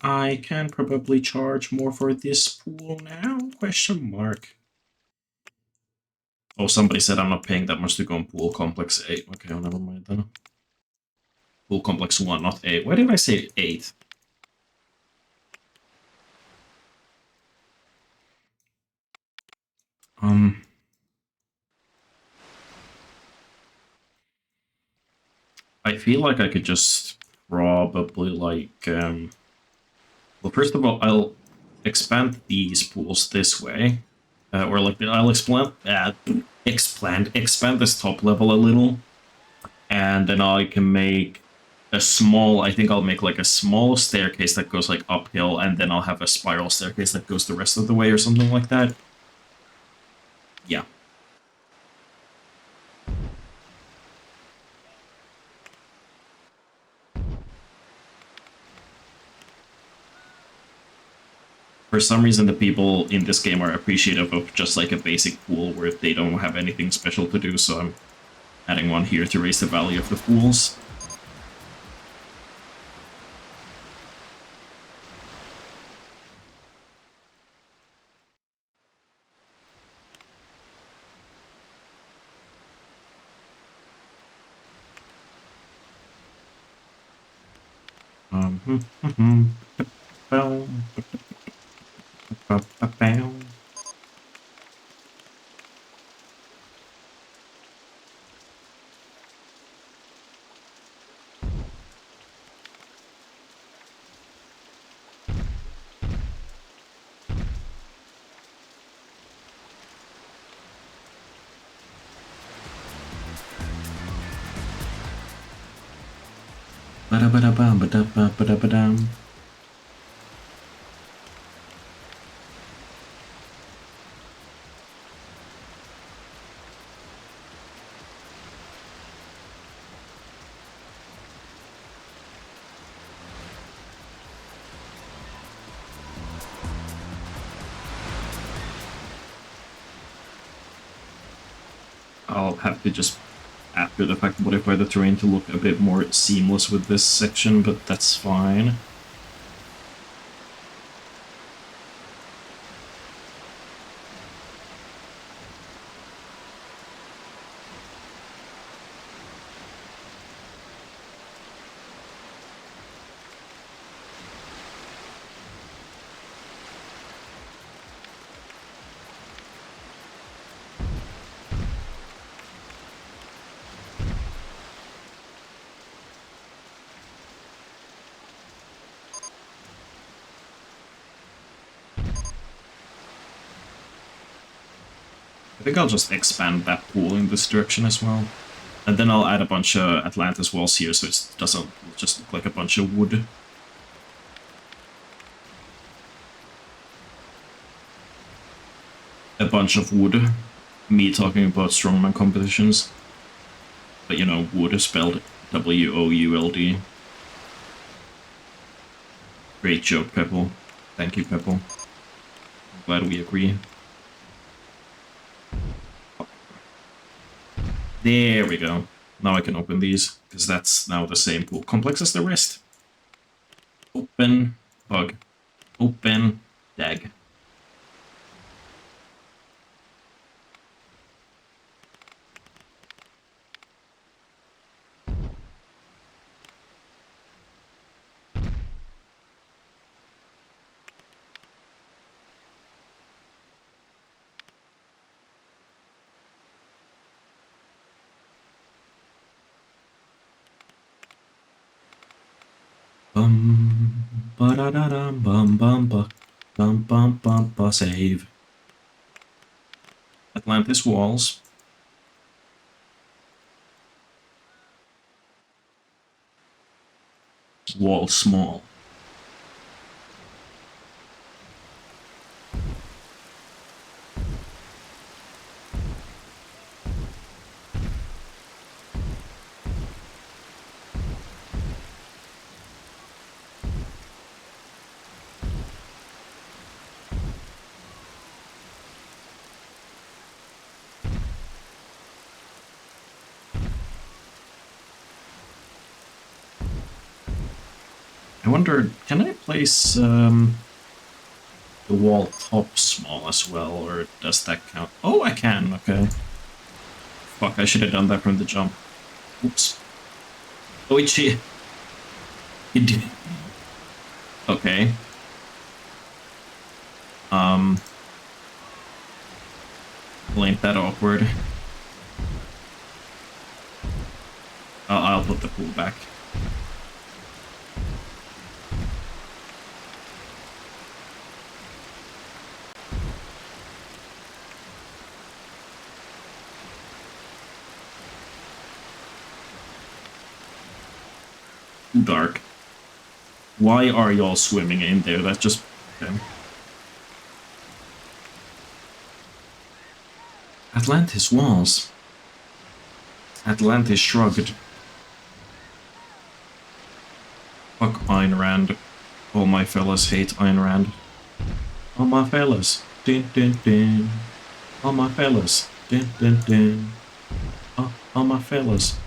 A: I can probably charge more for this pool now? Question mark. Oh, somebody said I'm not paying that much to go on Pool Complex 8. Okay, well, never mind then. Pool complex 1, not 8. Why did I say 8? I feel like I could just probably like well, first of all, I'll expand these pools this way, or like I'll expand this top level a little, and then I can make a small. I think I'll make like a small staircase that goes like uphill, and then I'll have a spiral staircase that goes the rest of the way, or something like that. Yeah. For some reason, the people in this game are appreciative of just like a basic pool where they don't have anything special to do, so I'm adding one here to raise the value of the pools. Ba-da-ba-da-bam. I'll have to just, after the fact, modify the terrain to look a bit more seamless with this section, but that's fine. I think I'll just expand that pool in this direction as well. And then I'll add a bunch of Atlantis walls here so it doesn't just look like a bunch of wood. A bunch of wood. Me talking about strongman competitions. But you know, wood is spelled W-O-U-L-D. Great joke, Pepple. Thank you, Pepple. I'm glad we agree. There we go. Now I can open these, because that's now the same pool complex as the rest. Open, bug. Open, dag. Ba-da-da-dum, bum, save. Atlantis walls. Wall small. I wonder, can I place the wall top small as well, or does that count? Oh, I can, okay. Fuck, I should have done that from the jump. Oops. Oichi! Okay. Well, ain't that awkward. I'll put the pool back. Too dark. Why are y'all swimming in there? That's just... Okay. Atlantis walls. Atlantis shrugged. Fuck Ayn Rand. All my fellas hate Ayn Rand. All my fellas. Din din din. All my fellas. Din din din. All my fellas.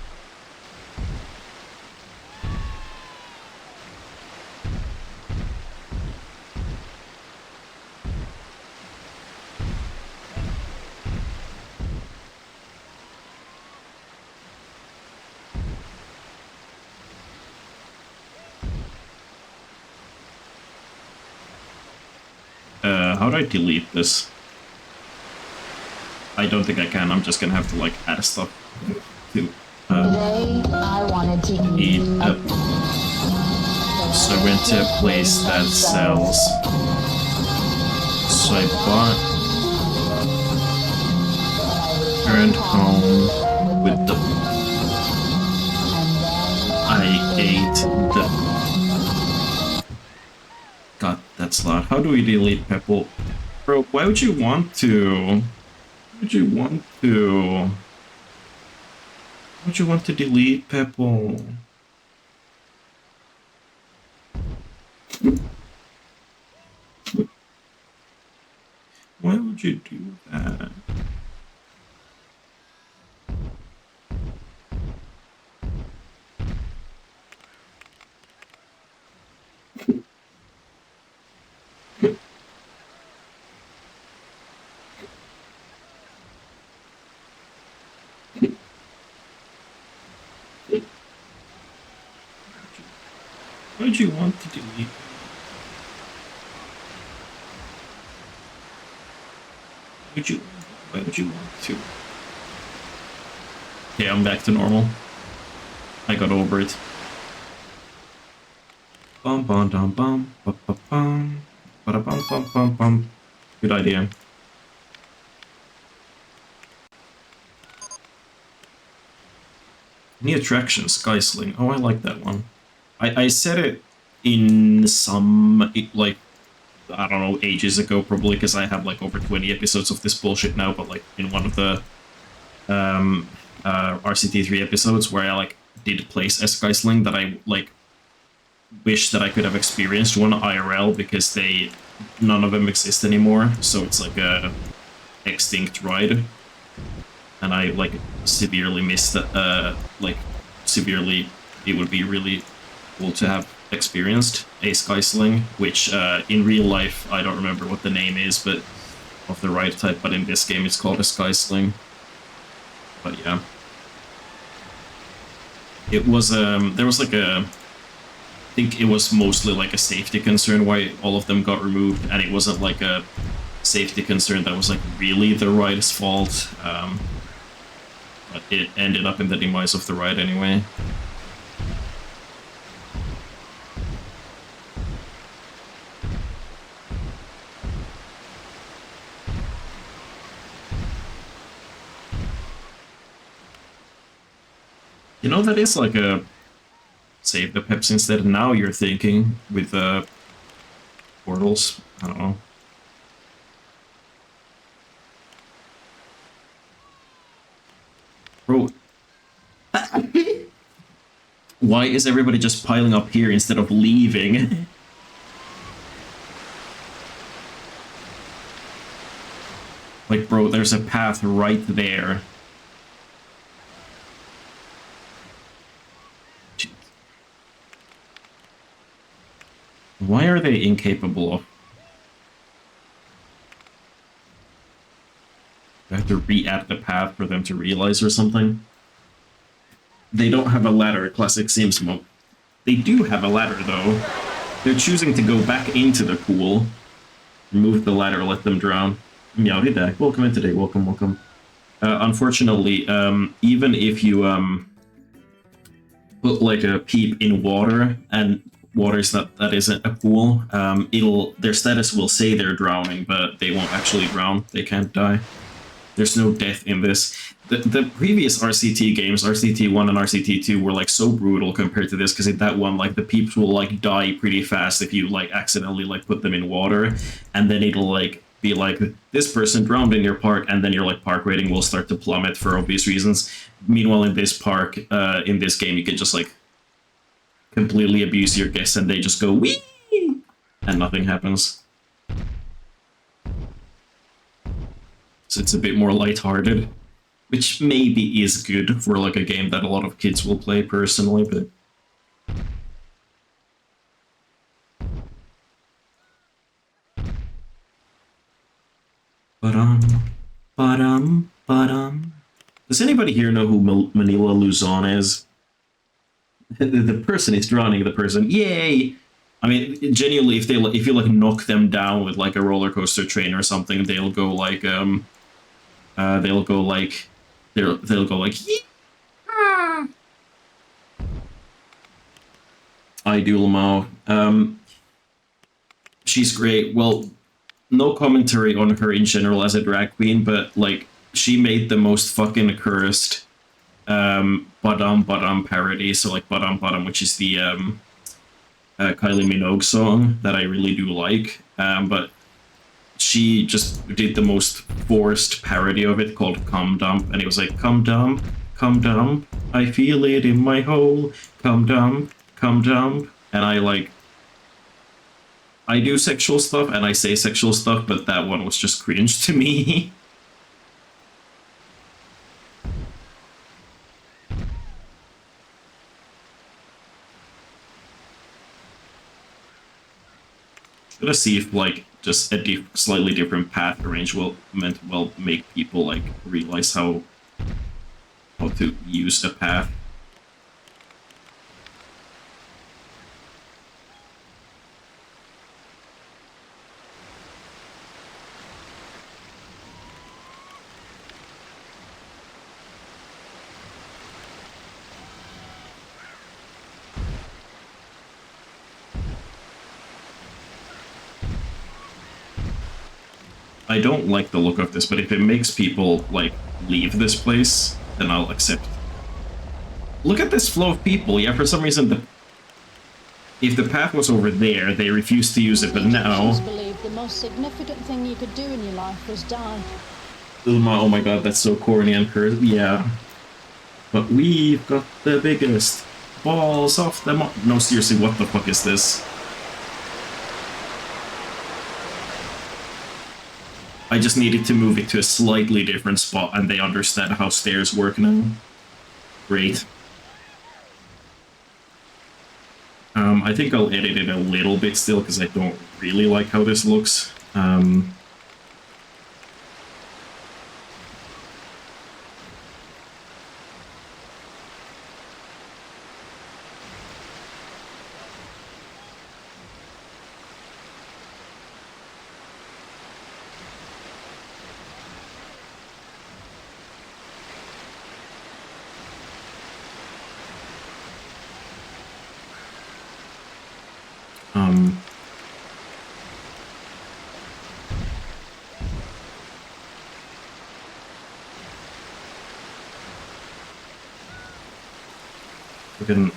A: How do I delete this? I don't think I can. I'm just gonna have to like add stuff to
C: Today, I wanted to eat
A: eat. So I went to a place that sells. So I bought, turned home with the. I ate the. God, that's loud. How do we delete Pebble? Bro, why would you want to? Why would you want to? Why would you want to delete Pebble? Why would you do that? Why would you want to delete? Why would you want to? Okay, I'm back to normal. I got over it. Bum bum dum bum bum bum bum bum bum bum bum bum. Good idea. New attraction, Skysling. Oh, I like that one. I said it in some, like, I don't know, ages ago, probably, because I have, like, over 20 episodes of this bullshit now, but, like, in one of the RCT3 episodes where I, like, did place a Skysling that I, like, wish that I could have experienced one IRL, because none of them exist anymore, so it's, like, a extinct ride. And I, like, severely miss that, like, severely, it would be really cool to have experienced a Skysling, which, in real life, I don't remember what the name is, but, of the ride type, but in this game it's called a Skysling. But yeah. It was, there was, like, I think it was mostly, like, a safety concern why all of them got removed, and it wasn't, like, a safety concern that was, like, really the ride's fault. But it ended up in the demise of the ride anyway. You know, that is like a save the peps instead. Now you're thinking with portals. I don't know. Bro. Why is everybody just piling up here instead of leaving? Like, bro, there's a path right there. Why are they incapable of... I have to re-add the path for them to realize or something? They don't have a ladder, classic Sims mode. They do have a ladder, though. They're choosing to go back into the pool. Remove the ladder, let them drown. Meowdy back. Welcome in today. Welcome, welcome. Unfortunately, even if you put like a peep in water and waters that isn't a pool, their status will say they're drowning, but they won't actually drown. They can't die. There's no death in this. The previous RCT games, RCT 1 and RCT 2, were like so brutal compared to this, because in that one, like the peeps will like die pretty fast if you like accidentally like put them in water, and then it'll like be like, this person drowned in your park, and then your like park rating will start to plummet for obvious reasons. Meanwhile, in this park, in this game, you can just like completely abuse your guests and they just go wee, and nothing happens. So it's a bit more lighthearted, which maybe is good for like a game that a lot of kids will play personally, but Does anybody here know who Manila Luzon is? The person is drowning the person. Yay! I mean, genuinely, if you like knock them down with like a roller coaster train or something, they'll go like they'll go like yeah! Ideal Mao. She's great. Well, no commentary on her in general as a drag queen, but like she made the most fucking cursed Badam Badam parody. So like Badam Badam, which is the Kylie Minogue song that I really do like, but she just did the most forced parody of it called Cum Dump, and it was like, come dump, I feel it in my hole, come dump, and I do sexual stuff and I say sexual stuff, but that one was just cringe to me. Gonna see if like just a slightly different path arrangement will make people like realize how to use a path. I don't like the look of this, but if it makes people, like, leave this place, then I'll accept. Look at this flow of people. Yeah, for some reason, if the path was over there, they refused to use it, but now...
B: I believe the most significant thing you could do in your life was die.
A: Oh my god, that's so corny and cursed. Yeah. But we've got the biggest balls off them. No, seriously, what the fuck is this? I just needed to move it to a slightly different spot and they understand how stairs work now. Great. I think I'll edit it a little bit still because I don't really like how this looks. Fucking...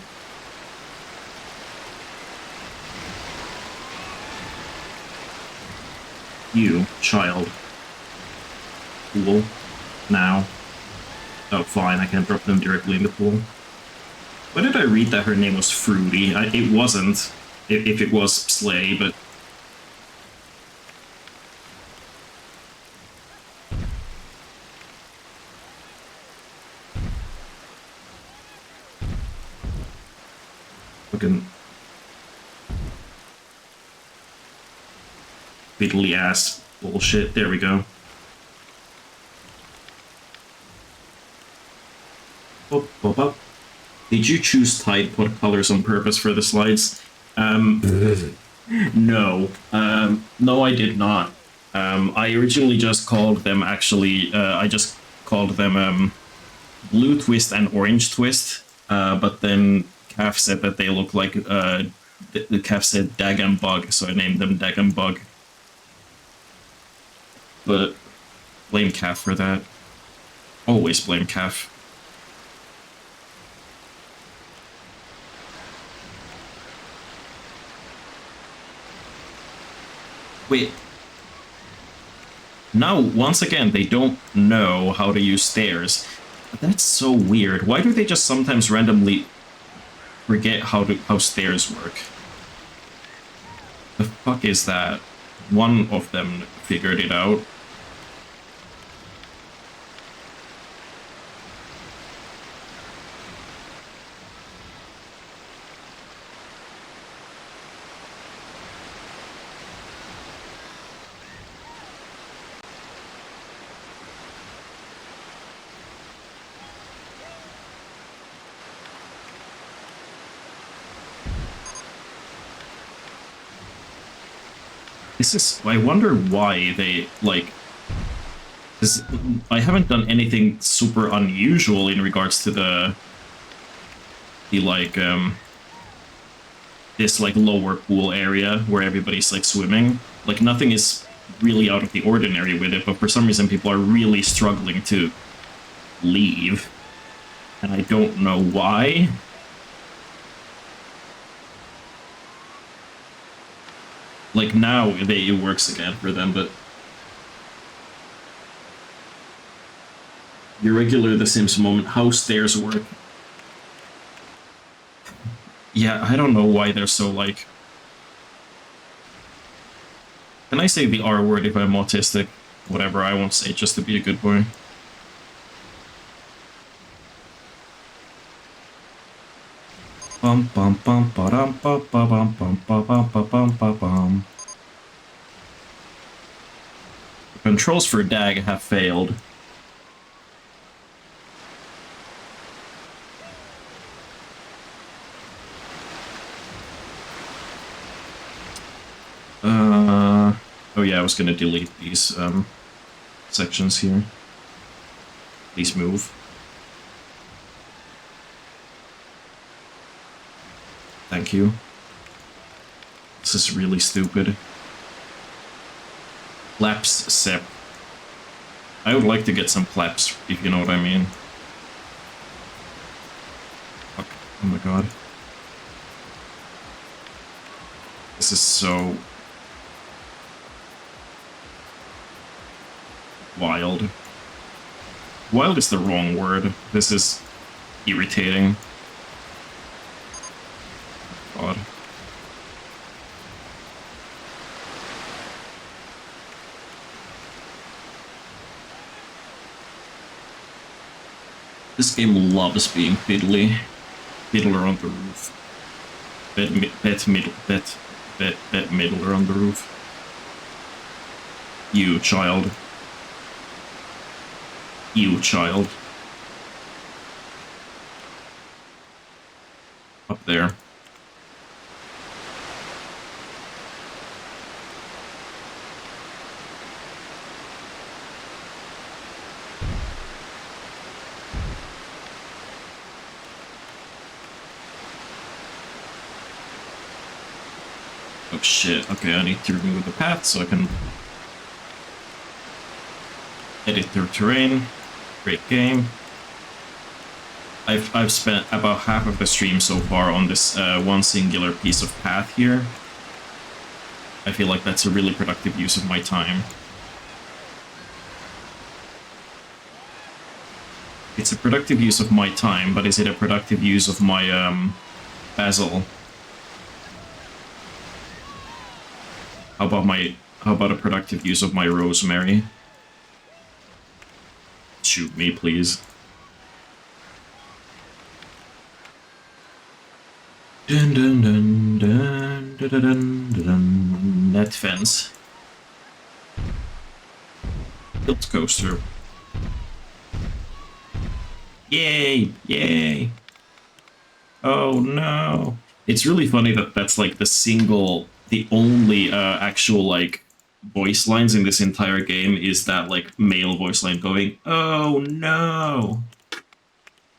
A: You, child. Pool. Now. Oh, fine, I can drop them directly in the pool. Why did I read that her name was Fruity? It wasn't, if it was Slay, but... Fucking... fiddly ass bullshit. There we go. Up, up, up. Did you choose Tide Pod colors on purpose for the slides? No. No, I did not. I originally just called them, actually, I just called them Blue Twist and Orange Twist, but then Calf said that they look like, the Calf said Dag and Bug, so I named them Dag and Bug. But blame Calf for that. Always blame Calf. Wait. Now, once again, they don't know how to use stairs. That's so weird. Why do they just sometimes randomly forget how stairs work? The fuck is that? One of them figured it out. This is, I wonder why they, like, this, I haven't done anything super unusual in regards to the like, this, like, lower pool area where everybody's, like, swimming. Like, nothing is really out of the ordinary with it, but for some reason people are really struggling to leave. And I don't know why. Like, now it works again for them, but your regular The Sims moment, how stairs work. Yeah, I don't know why they're so, like... Can I say the R word if I'm autistic? Whatever, I won't say it just to be a good boy. Bum bum bum ba dum ba ba bum bum ba bum ba bum ba bum. Controls for Dag have failed. Oh yeah, I was gonna delete these sections here. Please move. Thank you. This is really stupid. Claps Sep. I would like to get some claps, if you know what I mean. Fuck. Oh my god. This is so... wild. Wild is the wrong word. This is irritating. God. This game loves being fiddly. Fiddler on the roof. Bet middler on the roof. You child. You child. Up there. Oh shit, okay, I need to remove the path so I can edit through terrain. Great game. I've spent about half of the stream so far on this one singular piece of path here. I feel like that's a really productive use of my time. It's a productive use of my time, but is it a productive use of my basil? How about a productive use of my rosemary? Shoot me, please. Dun dun dun dun dun dun dun dun. Net fence. Tilt coaster. Yay! Yay! Oh no. It's really funny that that's like the only actual like voice lines in this entire game is that like male voice line going, oh no.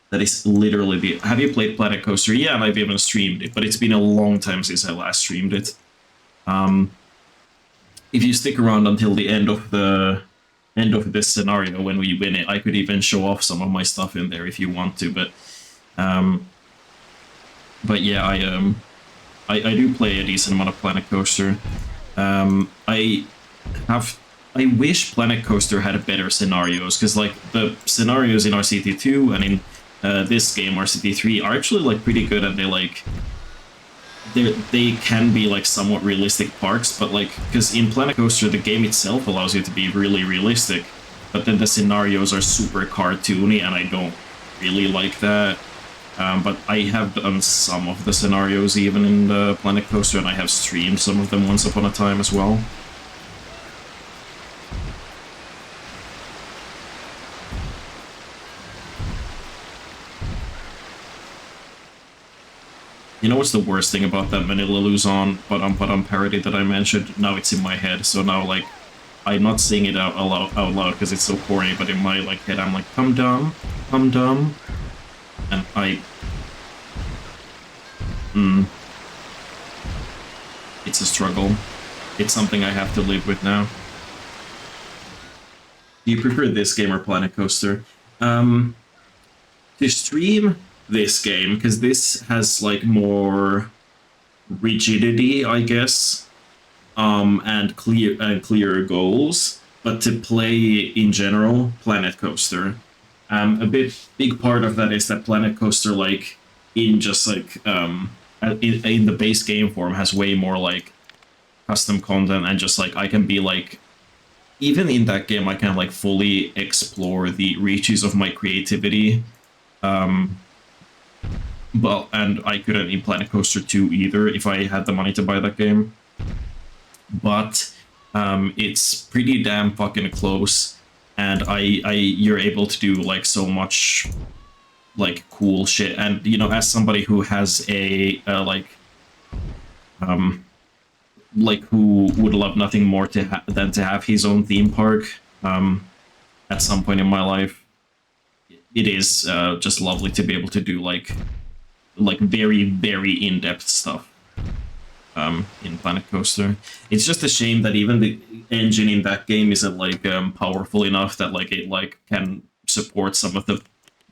A: That is literally the. Have you played Planet Coaster? Yeah, and I've even streamed it, but it's been a long time since I last streamed it. Um, if you stick around until the end of this scenario when we win it, I could even show off some of my stuff in there if you want to. Um, but yeah, I do play a decent amount of Planet Coaster. I have I wish Planet Coaster had better scenarios because like the scenarios in RCT2 and in this game RCT3 are actually like pretty good and they can be like somewhat realistic parks, but like because in Planet Coaster the game itself allows you to be really realistic, but then the scenarios are super cartoony and I don't really like that. But I have done some of the scenarios even in the Planet Coaster, and I have streamed some of them once upon a time as well. You know what's the worst thing about that Manila Luzon but parody that I mentioned? Now it's in my head, so now like I'm not saying it out loud because it's so corny, but in my like head I'm like, I'm dumb, and it's a struggle. It's something I have to live with now. Do you prefer this game or Planet Coaster? To stream this game, because this has like more rigidity, I guess, and clearer goals. But to play in general, Planet Coaster. Big part of that is that Planet Coaster, like in just like in the base game form, has way more like custom content and just like I can be like even in that game I can like fully explore the reaches of my creativity. Well, and I couldn't in Planet Coaster 2 either if I had the money to buy that game. But it's pretty damn fucking close, and you're able to do like so much like cool shit. And you know, as somebody who has a like who would love nothing more than to have his own theme park at some point in my life, it is just lovely to be able to do like very very in-depth stuff in Planet Coaster. It's just a shame that even the engine in that game isn't like powerful enough that like it like can support some of the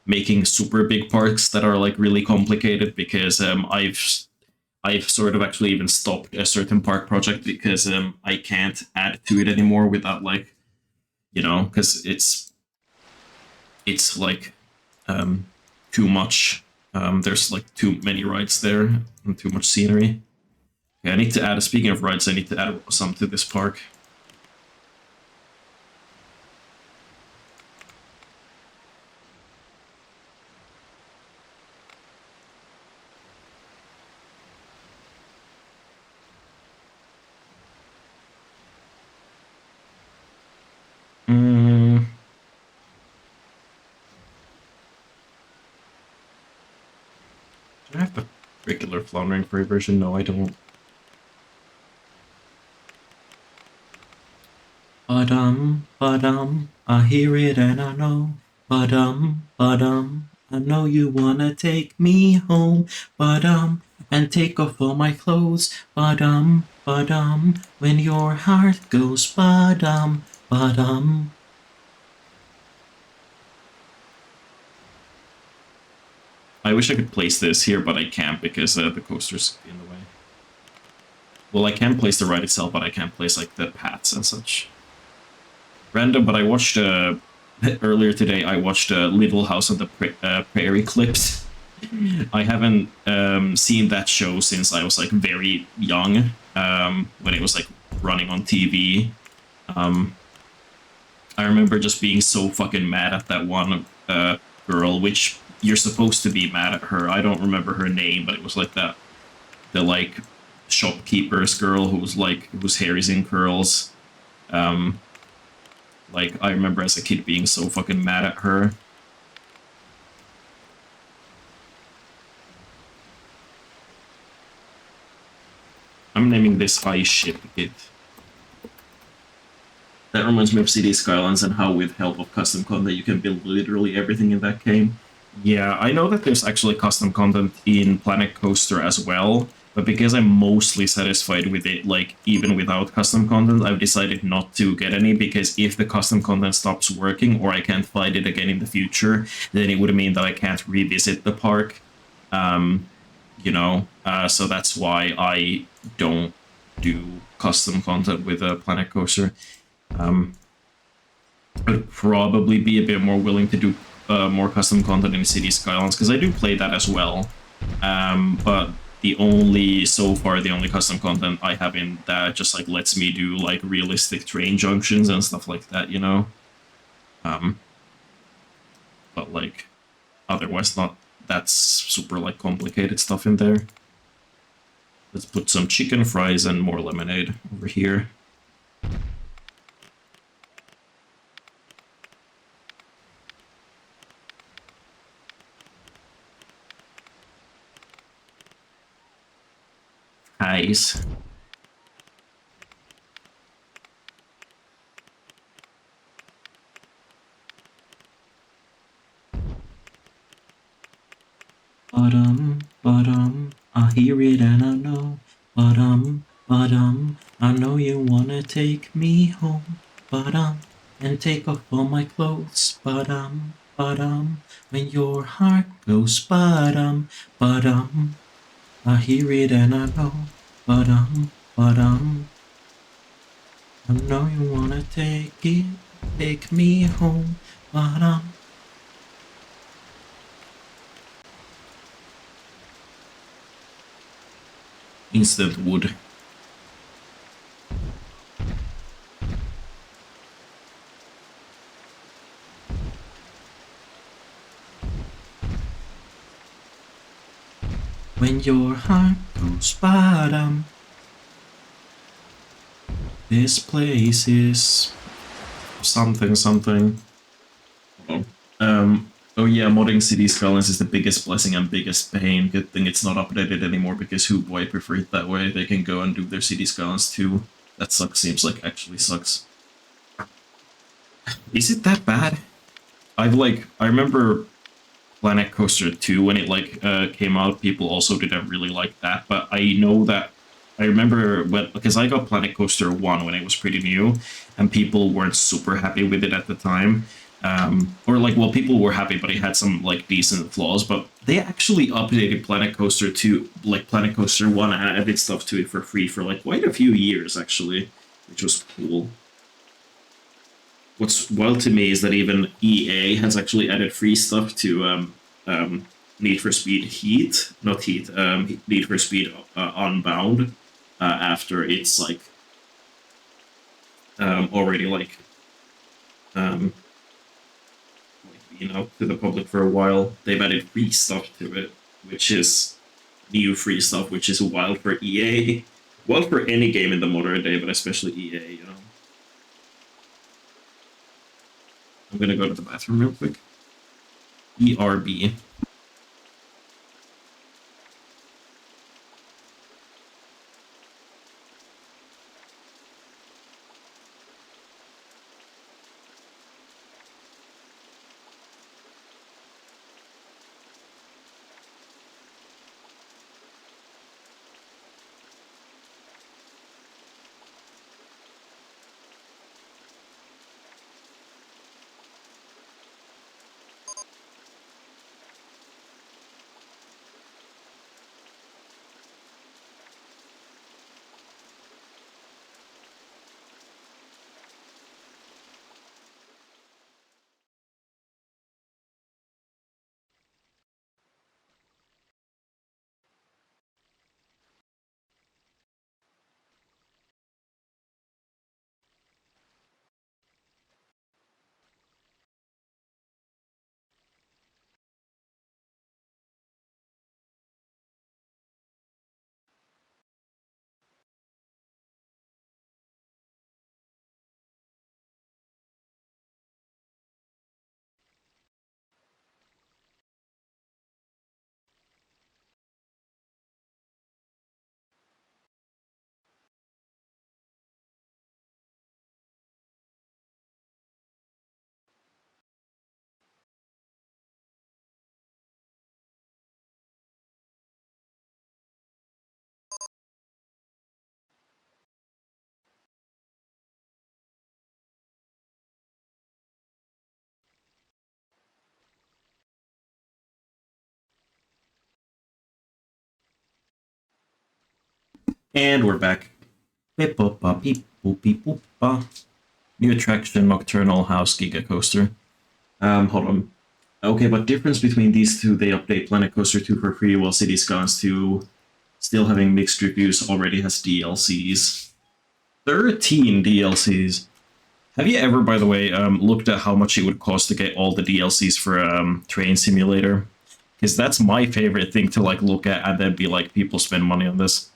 A: making super big parks that are like really complicated, because I've sort of actually even stopped a certain park project because I can't add to it anymore without like, you know, because it's like too much. There's like too many rides there and too much scenery. Okay, I need to add. Speaking of rides, I need to add some to this park. Do I have the regular floundering furry version? No, I don't. I hear it and I know. I know you wanna take me home. And take off all my clothes. When your heart goes I wish I could place this here, but I can't because the coaster's in the way. Well, I can place the ride itself, but I can't place like the paths and such. Random, but I watched earlier today. I watched Little House on the Prairie clips. I haven't seen that show since I was like very young, when it was like running on TV. I remember just being so fucking mad at that one girl, which you're supposed to be mad at her. I don't remember her name, but it was like the like shopkeeper's girl whose hair is in curls. Like I remember as a kid being so fucking mad at her. I'm naming this I Ship It. That reminds me of City Skylines and how with help of custom content you can build literally everything in that game. Yeah, I know that there's actually custom content in Planet Coaster as well, but because I'm mostly satisfied with it, like, even without custom content, I've decided not to get any, because if the custom content stops working or I can't find it again in the future, then it would mean that I can't revisit the park. So that's why I don't do custom content with a Planet Coaster. I'd probably be a bit more willing to do more custom content in City Skylines, because I do play that as well. But the only custom content I have in that just like lets me do like realistic train junctions and stuff like that, you know. But like otherwise not that's super like complicated stuff in there. Let's put some chicken fries and more lemonade over here. Nice. I hear it and I know. I know you wanna take me home. And take off all my clothes. When your heart goes I hear it and I know. I know you wanna take me home. Instant wood. When your heart goes bottom, this place is something. Oh yeah, modding City Skylines is the biggest blessing and biggest pain. Good thing it's not updated anymore, because who boy prefer it that way. They can go and do their City Skylines too. That sucks, seems like actually sucks. Is it that bad? I remember Planet Coaster 2 when it came out, people also didn't really like that, but I know that I remember because I got Planet Coaster 1 when it was pretty new, and people weren't super happy with it at the time. People were happy, but it had some like decent flaws. But they actually updated Planet Coaster 2, like Planet Coaster 1, and added stuff to it for free for like quite a few years actually, which was cool. What's wild to me is that even EA has actually added free stuff to Need for Speed Heat, not Heat, Need for Speed Unbound, after it's like already um, been out to the public for a while. They've added free stuff to it, which is new free stuff, which is wild for EA, wild for any game in the modern day, but especially EA, you know. I'm gonna go to the bathroom real quick. ERB. And we're back. Beep, boop, ba, beep, boop, beep, boop, ba. New attraction, Nocturnal House Giga Coaster. Hold on. Okay, but difference between these two, they update Planet Coaster 2 for free, while City Skylines 2, still having mixed reviews, already has DLCs. 13 DLCs. Have you ever, by the way, looked at how much it would cost to get all the DLCs for Train Simulator? Because that's my favorite thing to like look at and then be like, people spend money on this.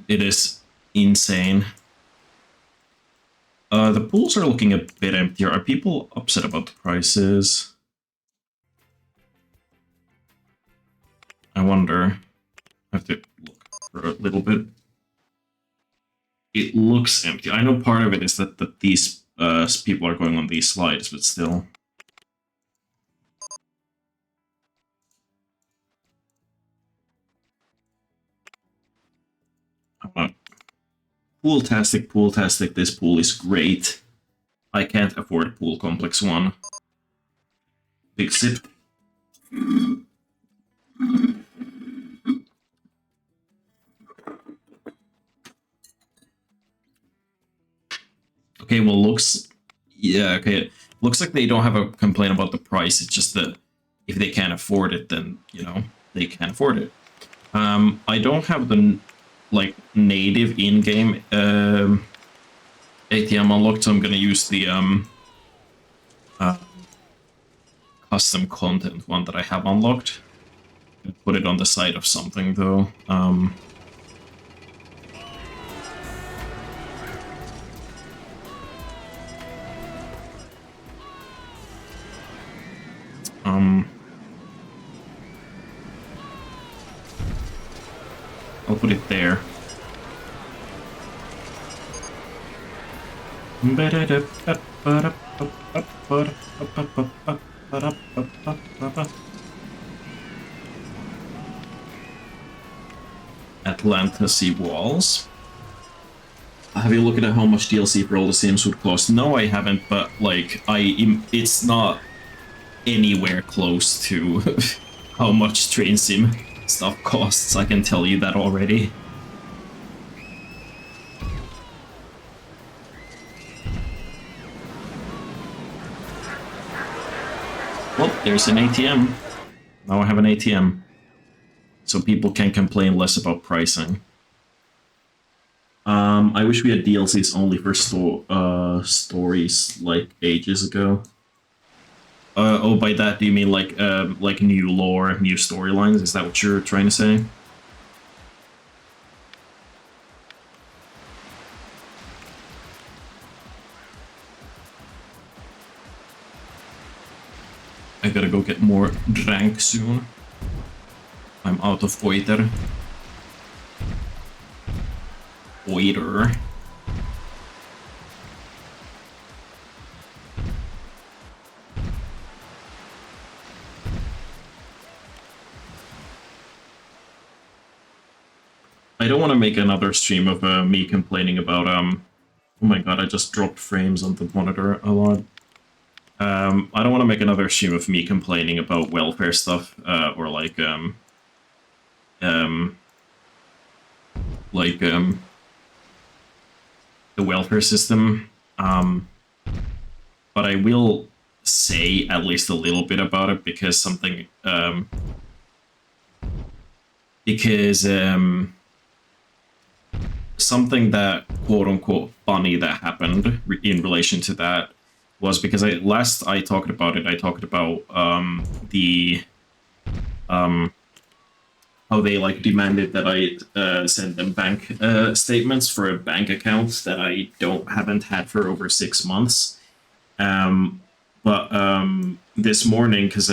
A: It is insane. The pools are looking a bit emptier. Are people upset about the prices? I wonder. I have to look for a little bit. It looks empty. I know part of it is that these people are going on these slides, but still. Pool-tastic, pool-tastic. This pool is great. I can't afford Pool Complex 1. Big sip. Okay, well, looks... Yeah, okay. Looks like they don't have a complaint about the price. It's just that if they can't afford it, then, you know, they can't afford it. I don't have the, like, native in-game ATM unlocked, so I'm gonna use the custom content one that I have unlocked. Put it on the side of something, though. I'll put it there. Atlanta Sea Walls. Have you looked at how much DLC for all the Sims would cost? No, I haven't, but like it's not anywhere close to how much Train Sim stuff costs. I can tell you that already. Well, there's an ATM. Now I have an ATM. So people can complain less about pricing. I wish we had DLCs only for stories like ages ago. Oh, by that do you mean like new lore, new storylines? Is that what you're trying to say? I gotta go get more drank soon. I'm out of oiter. Oiter. I don't want to make another stream of me complaining about oh my god, I just dropped frames on the monitor a lot. I don't want to make another stream of me complaining about welfare stuff or like the welfare system. But I will say at least a little bit about it because something something that quote unquote funny that happened in relation to that was because last I talked about it, I talked about the how they like demanded that I send them bank statements for a bank account that I haven't had for over 6 months. But this morning, because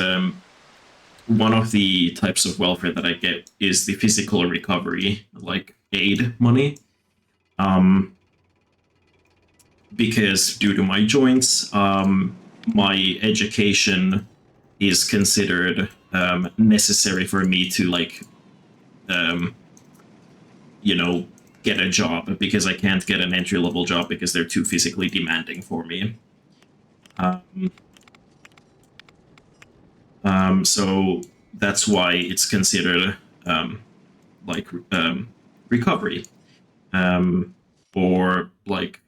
A: one of the types of welfare that I get is the physical recovery, like aid money. Because due to my joints, my education is considered necessary for me to like, you know, get a job because I can't get an entry-level job because they're too physically demanding for me. So that's why it's considered like recovery, or like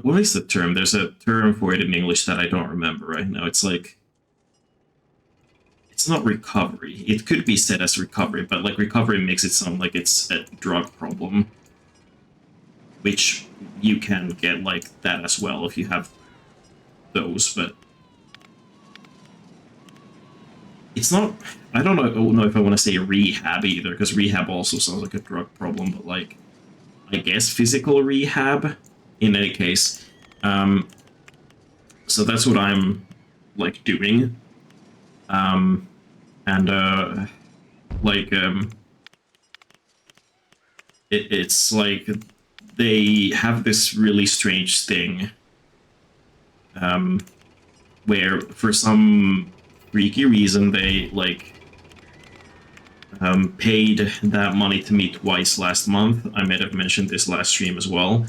A: what is the term? There's a term for it in English that I don't remember right now. It's like, it's not recovery. It could be said as recovery, but like recovery makes it sound like it's a drug problem, which you can get like that as well if you have those, but it's not. I don't know if I want to say rehab either, because rehab also sounds like a drug problem, but like, I guess physical rehab in any case. So that's what I'm like doing. And like it's like they have this really strange thing where for some freaky reason they like paid that money to me twice last month. I might have mentioned this last stream as well,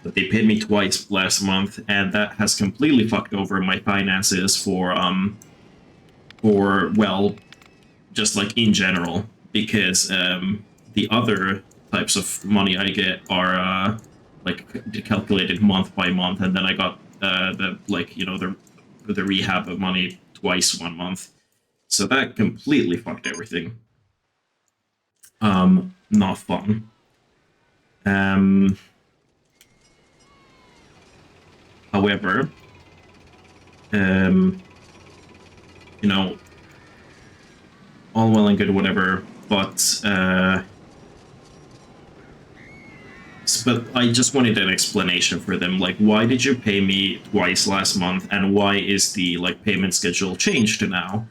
A: but they paid me twice last month, and that has completely fucked over my finances for well, just like in general, because the other types of money I get are like calculated month by month, and then I got the like, you know, the rehab money twice 1 month, so that completely fucked everything. Not fun. However, you know, all well and good, whatever, but I just wanted an explanation for them. Like, why did you pay me twice last month, and why is the like payment schedule changed now?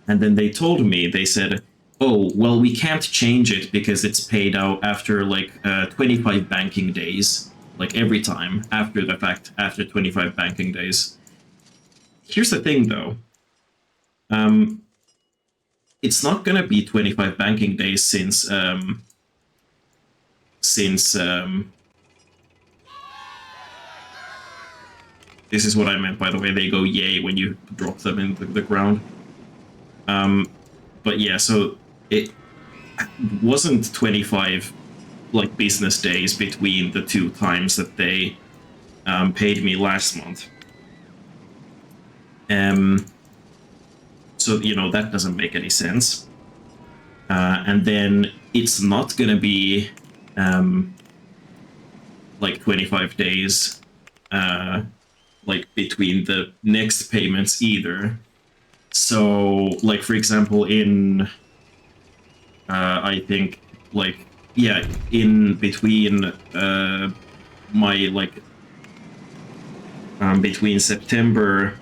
A: And then they told me, they said, oh, well, we can't change it because it's paid out after like 25 banking days, like every time after the fact, after 25 banking days. Here's the thing, though. It's not gonna be 25 banking days since this is what I meant, by the way. They go yay when you drop them in the ground. But yeah, so it wasn't 25 like business days between the two times that they paid me last month. So, you know, that doesn't make any sense. And then it's not gonna be like 25 days like between the next payments either. So, like, for example, in I think, like, yeah, in between my like between September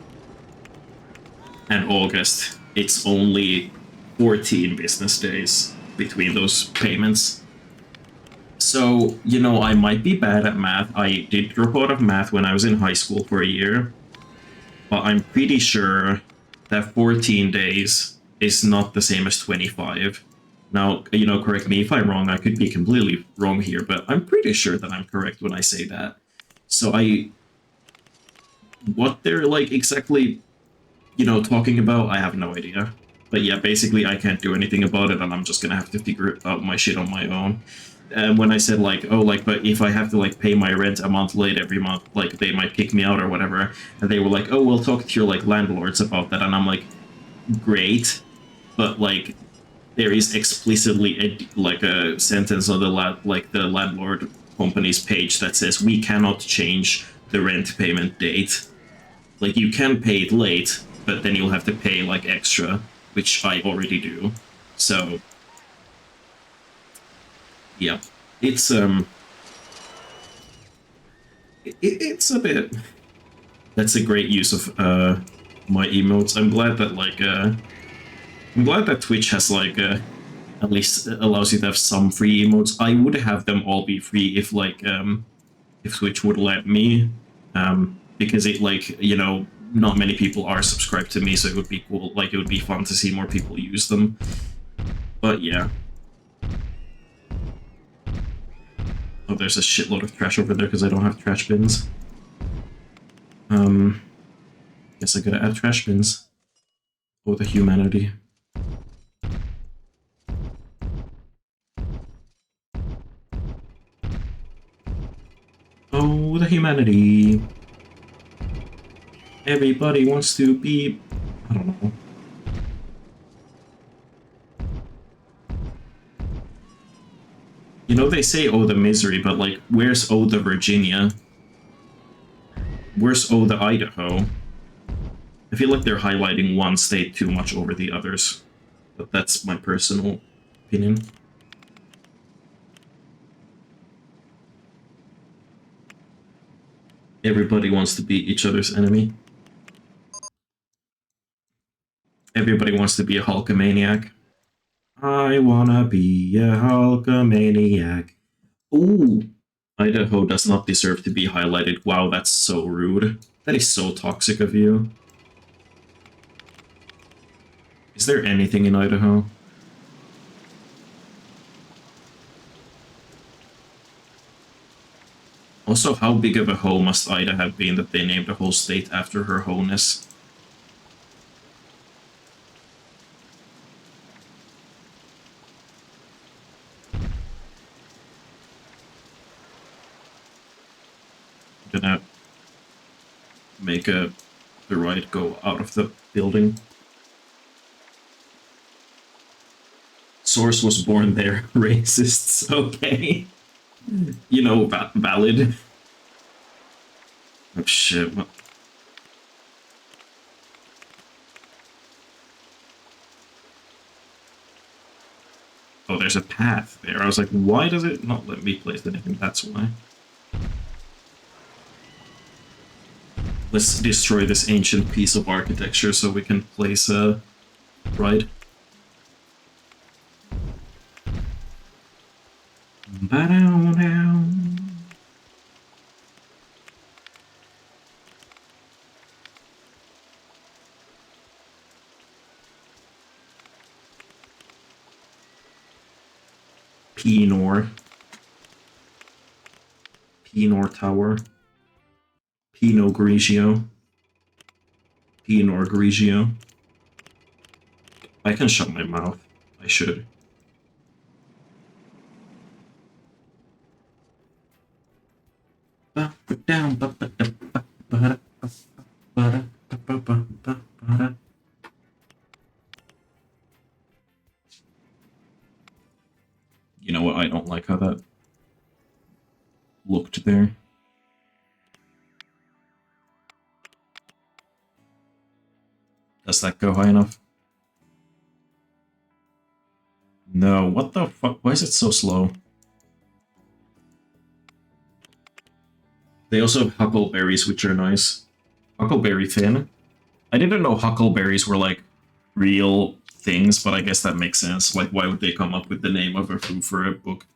A: and August, it's only 14 business days between those payments. So, you know, I might be bad at math. I did drop out of math when I was in high school for a year, but I'm pretty sure that 14 days is not the same as 25. Now, you know, correct me if I'm wrong. I could be completely wrong here, but I'm pretty sure that I'm correct when I say that. So what they're like exactly, you know, talking about, I have no idea. But yeah, basically I can't do anything about it, and I'm just gonna have to figure out my shit on my own. And when I said like, oh, like, but if I have to like pay my rent a month late every month, like they might kick me out or whatever, and they were like, oh, we'll talk to your like landlords about that, and I'm like, great, but like there is explicitly a sentence on the landlord company's page that says we cannot change the rent payment date. Like, you can pay it late, but then you'll have to pay like extra, which I already do. So yeah, it's it's a bit. That's a great use of my emotes. I'm glad that like I'm glad that Twitch has like at least allows you to have some free emotes. I would have them all be free if like if Twitch would let me, because it, like, you know, not many people are subscribed to me, so it would be cool. Like, it would be fun to see more people use them. But yeah. Oh, there's a shitload of trash over there because I don't have trash bins. Guess I gotta add trash bins. Oh, the humanity. Oh, the humanity. Everybody wants to be... I don't know. You know, they say, oh, the misery, but, like, where's oh, the Virginia? Where's oh, the Idaho? I feel like they're highlighting one state too much over the others. But that's my personal opinion. Everybody wants to be each other's enemy. Everybody wants to be a Hulkamaniac. I wanna be a Hulkamaniac. Ooh! Idaho does not deserve to be highlighted. Wow, that's so rude. That is so toxic of you. Is there anything in Idaho? Also, how big of a hoe must Ida have been that they named a whole state after her wholeness? I'm gonna make the ride go out of the building. Source was born there. Racists. Okay. You know, valid. Oh shit. What? Oh, there's a path there. I was like, why does it not let me place anything? That's why. Let's destroy this ancient piece of architecture so we can place a ride. Pinor Tower. Pinot Grigio. Pinot Grigio. I can shut my mouth. I should. You know what? I don't like how that looked there. Does that go high enough? No, what the fuck? Why is it so slow? They also have huckleberries, which are nice. Huckleberry Finn. I didn't know huckleberries were like real things, but I guess that makes sense. Like, why would they come up with the name of a food for a book?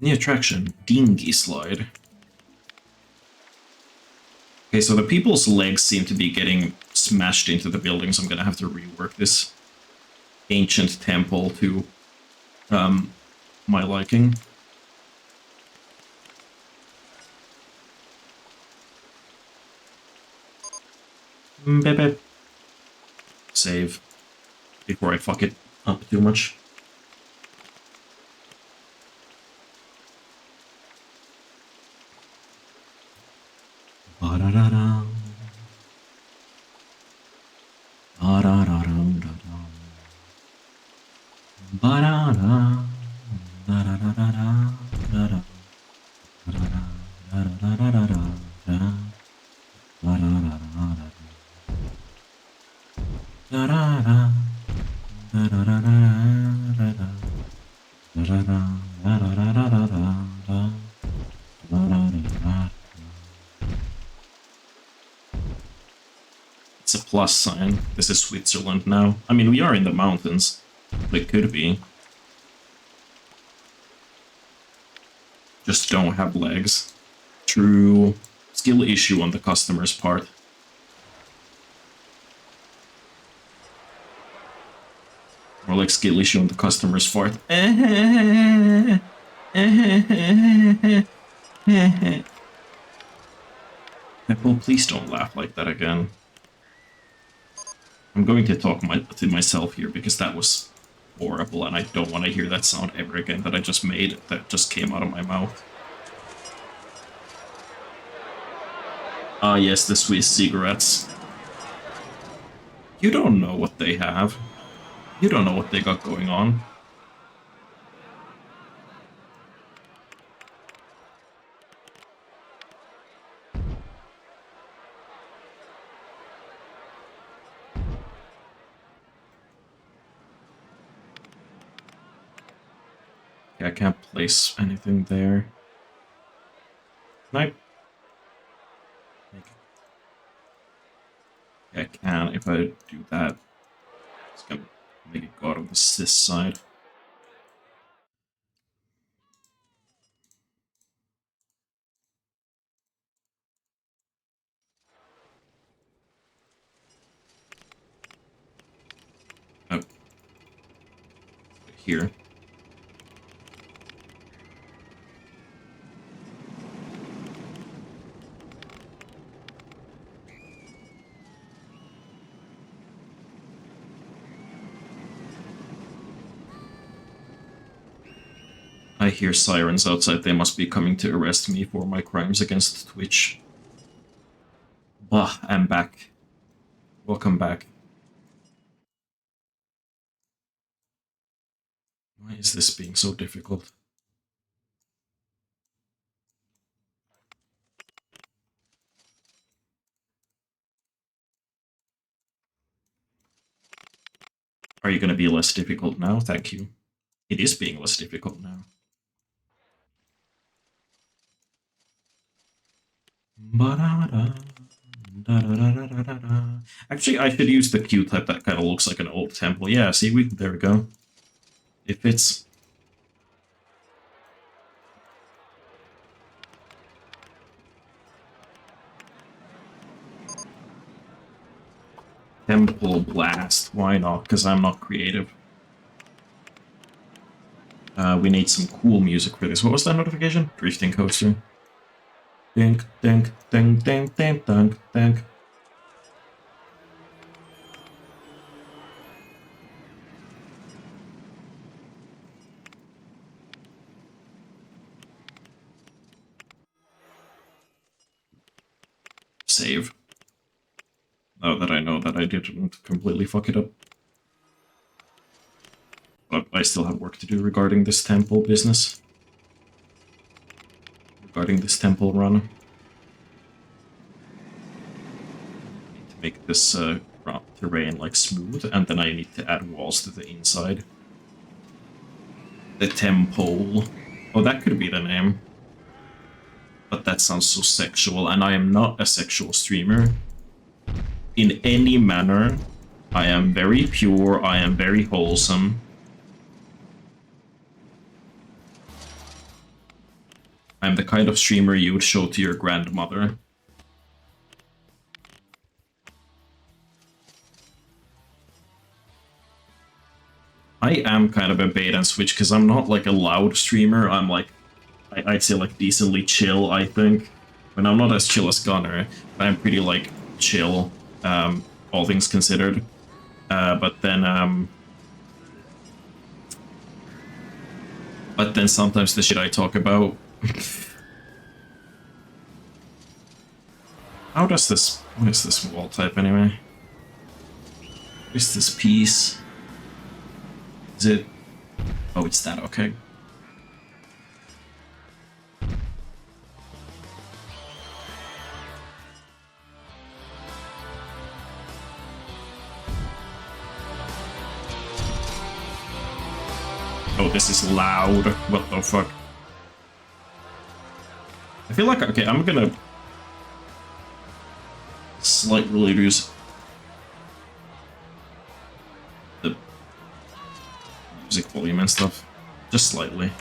A: New attraction, Dinghy Slide. Okay, so the people's legs seem to be getting smashed into the building, so I'm gonna have to rework this ancient temple to my liking. Bebe. Save before I fuck it up too much. Ba-da-da-da. Ba-da-da-da-da-da. Ba-da-da. Da-da-da-da-da-da. Da-da-da-da-da-da-da. Da-da-da-da-da-da. Da-da-da. Da-da-da-da-da-da. Da-da-da-da-da-da-da. It's a plus sign. This is Switzerland now. I mean, we are in the mountains. It could be. Just don't have legs. True skill issue on the customer's part. Or like Skilly showing the customers fart. Pebble, please don't laugh like that again. I'm going to talk to myself here because that was horrible and I don't want to hear that sound ever again that I just made, that just came out of my mouth. Ah yes, the Swiss cigarettes. You don't know what they have. You don't know what they got going on. Okay, I can't place anything there. Can I? Yeah, I can. If I do that, it's gonna make it go out of this side. Oh. Here. I hear sirens outside. They must be coming to arrest me for my crimes against Twitch. Bah, I'm back. Welcome back. Why is this being so difficult? Are you going to be less difficult now? Thank you. It is being less difficult now. Actually, I should use the Q-type that kind of looks like an old temple. Yeah, see, there we go. It fits. Temple Blast. Why not? Because I'm not creative. We need some cool music for this. What was that notification? Drifting coaster. Dink, dink, dink, dink, dink, dink, dink. Save. Now that I know that I didn't completely fuck it up. But I still have work to do regarding this temple business. Regarding this temple run. I need to make this terrain like smooth, and then I need to add walls to the inside. The temple. Oh, that could be the name. But that sounds so sexual, and I am not a sexual streamer. In any manner. I am very pure, I am very wholesome. I'm the kind of streamer you would show to your grandmother. I am kind of a bait and switch because I'm not like a loud streamer. I'm like, I'd say like decently chill, I think. When I'm not as chill as Gunner, but I'm pretty like chill, all things considered. But then sometimes the shit I talk about. How does this? What is this wall type anyway? What is this piece? Is it? Oh, it's that. Okay. Oh, this is loud. What the fuck? I feel like, okay, I'm gonna slightly reduce the music volume and stuff. Just slightly.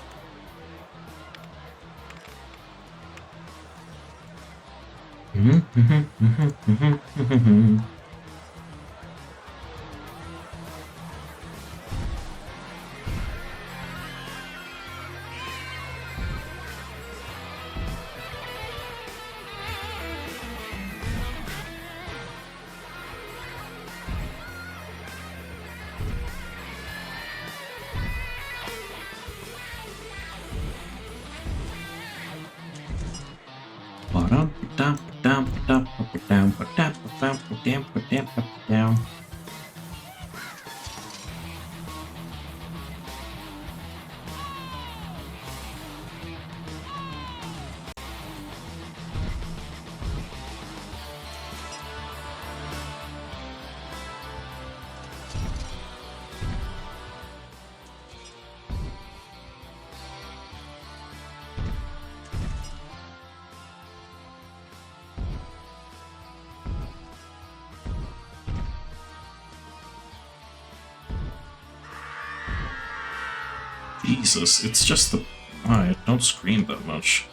A: Jesus, it's just the... I don't scream that much.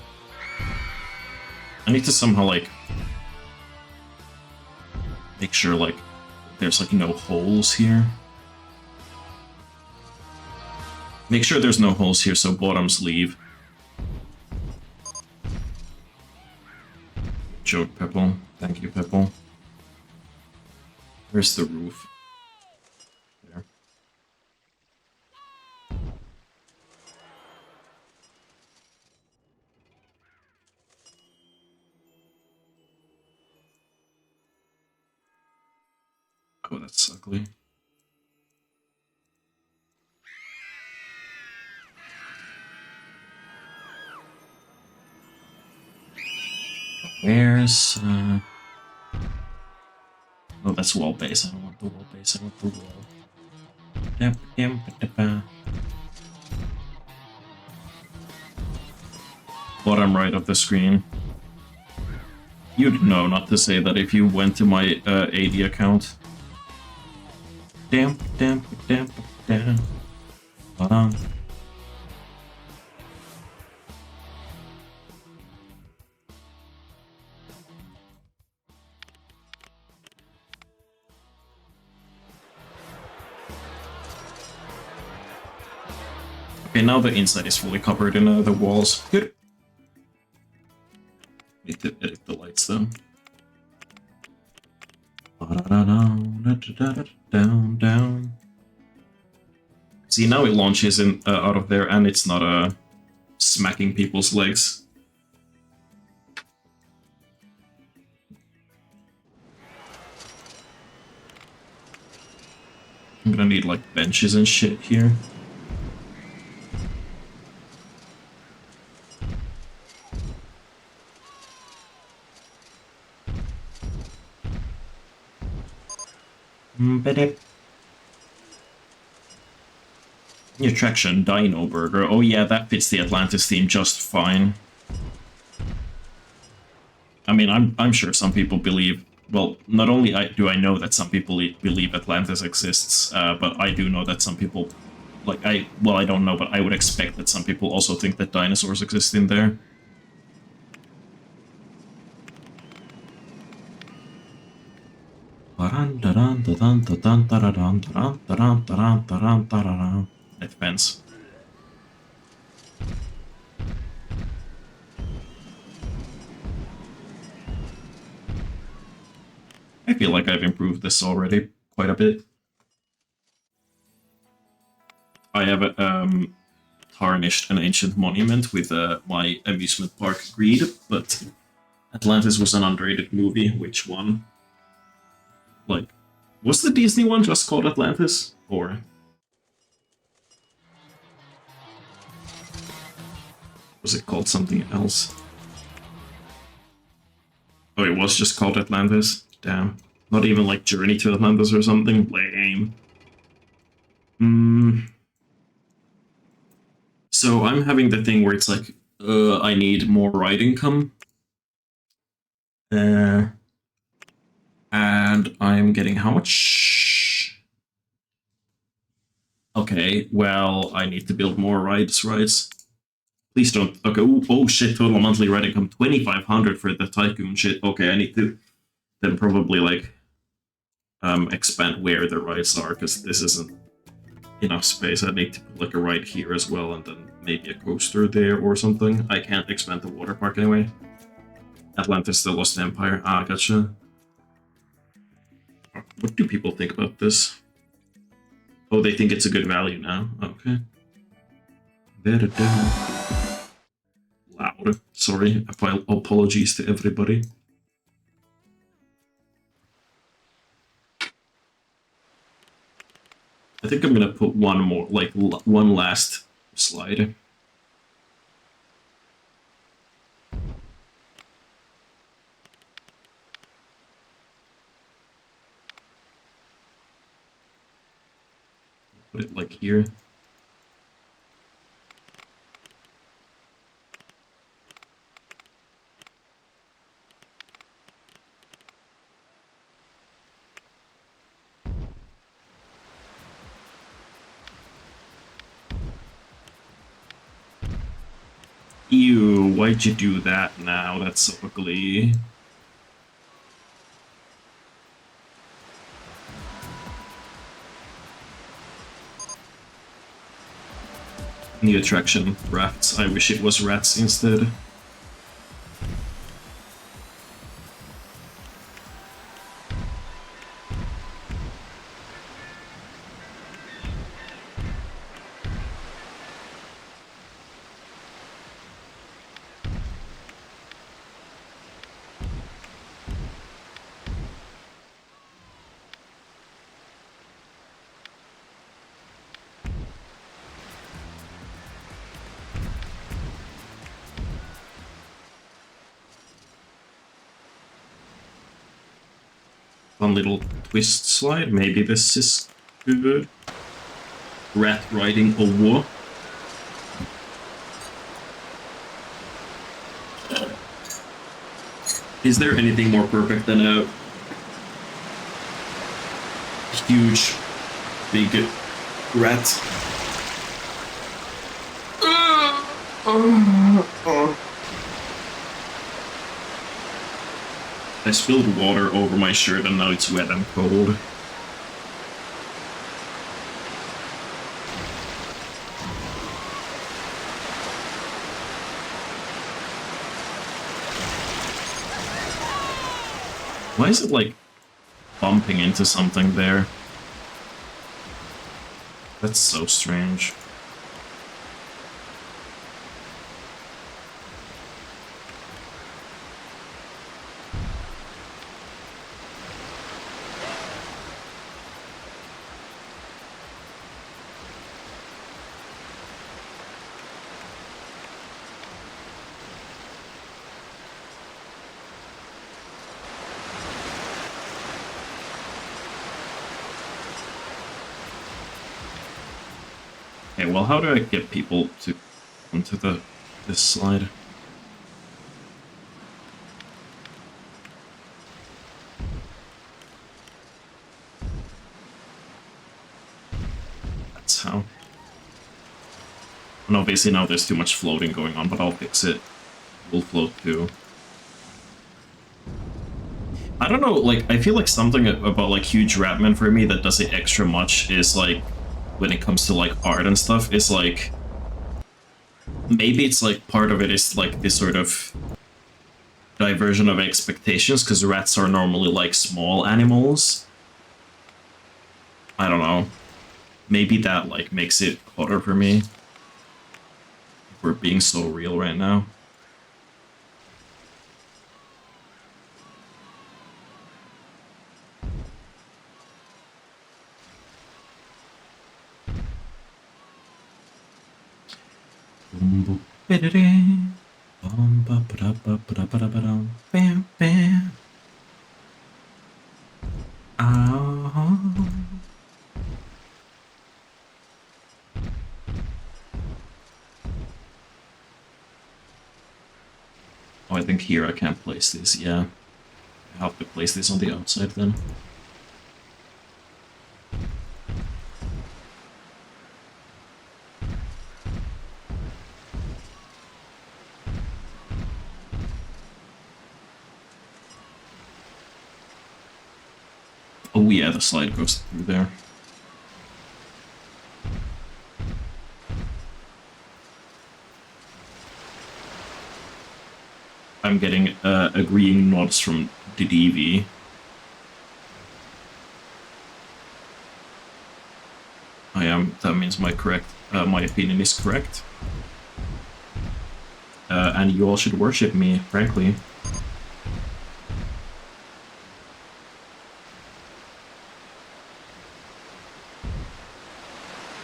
A: I need to somehow, like... make sure, like, there's, like, no holes here. Make sure there's no holes here so bottoms leave. Joke, Pepple. Thank you, Pepple. Where's the roof? There. Oh, that's ugly. Where's, oh, that's wall base. I don't want the wall base. I want the wall. Bottom right of the screen. You'd know not to say that if you went to my AD account. Damp. Bottom. Okay, now the inside is fully covered in the walls. Good. Need to edit the lights though. Down. See, now it launches in out of there, and it's not smacking people's legs. I'm gonna need like benches and shit here. New attraction, Dino Burger. Oh yeah, that fits the Atlantis theme just fine. I mean, I'm sure some people believe. Well, not only do I know that some people believe Atlantis exists, but I do know that some people, like I don't know, but I would expect that some people also think that dinosaurs exist in there. It depends. I feel like I've improved this already quite a bit. I have tarnished an ancient monument with my amusement park greed, but Atlantis was an underrated movie. Which one? Like, was the Disney one just called Atlantis? Or was it called something else? Oh, it was just called Atlantis? Damn. Not even like Journey to Atlantis or something? Lame. So I'm having the thing where it's like, I need more ride income. And I'm getting how much? Okay, well, I need to build more rides. Please don't. Okay, oh shit, total monthly ride income 2,500 for the Tycoon shit. Okay, I need to then probably like expand where the rides are, because this isn't enough space. I need to put like a ride here as well, and then maybe a coaster there or something. I can't expand the water park anyway. Atlantis, the Lost Empire. Ah, gotcha. What do people think about this? Oh, they think it's a good value now. Okay. Loud. Sorry. Apologies to everybody. I think I'm gonna put one more, like one last slide. Put it like here. Ew, why'd you do that now? That's so ugly. New attraction, rats. I wish it was rats instead. One little twist slide. Maybe this is good. Rat riding a war. Is there anything more perfect than a huge, big rat? I spilled water over my shirt and now it's wet and cold. Why is it like bumping into something there? That's so strange. Okay, well, how do I get people to come to this slide? That's how. And obviously now there's too much floating going on, but I'll fix it. We'll float too. I don't know, like, I feel like something about, like, huge Ratman for me that does it extra much is, like, when it comes to, like, art and stuff, is, like, maybe it's, like, part of it is, like, this sort of diversion of expectations, because rats are normally, like, small animals. I don't know. Maybe that, like, makes it harder for me. We're being so real right now. Oh, I think here I can't place this, yeah. I have to place this on the outside then. Oh yeah, the slide goes through there. I'm getting agreeing nods from the DV. I am. That means my opinion is correct. And you all should worship me, frankly.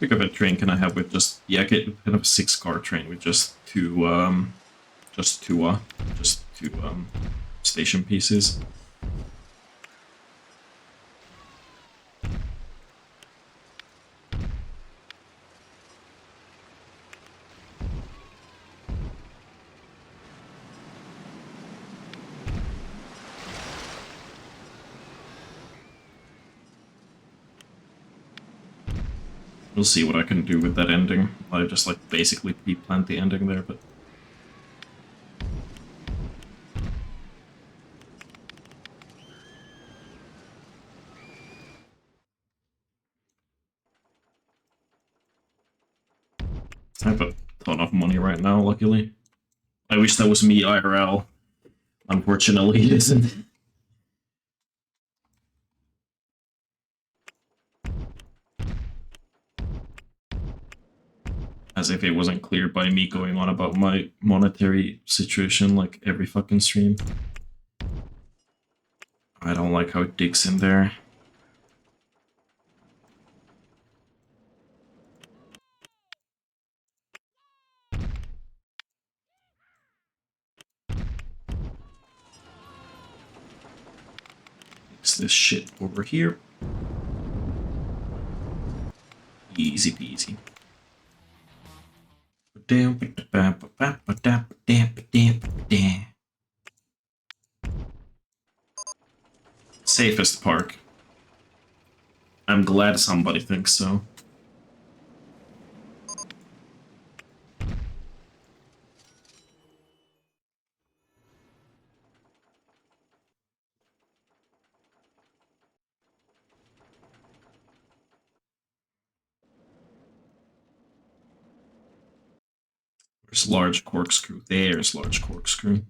A: big of a train can I have with just, yeah, get kind of a 6-car train with just two station pieces. We'll see what I can do with that ending. I just like basically pre-planned the ending there, but I have a ton of money right now, luckily. I wish that was me IRL. Unfortunately, it isn't. As if it wasn't clear by me going on about my monetary situation like every fucking stream. I don't like how it digs in there. Fix this shit over here. Easy peasy. Safest park. I'm glad somebody thinks so. There's large corkscrew. There's large corkscrew.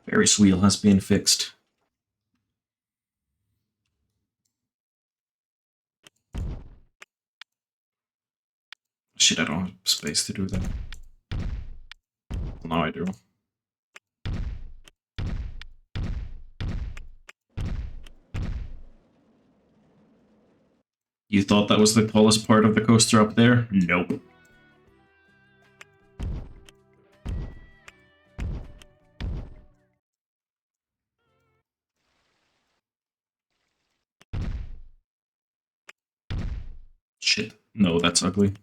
A: Ferris wheel has been fixed. Shit, I don't have space to do that. Now I do. You thought that was the tallest part of the coaster up there? Nope. Shit. No, that's ugly.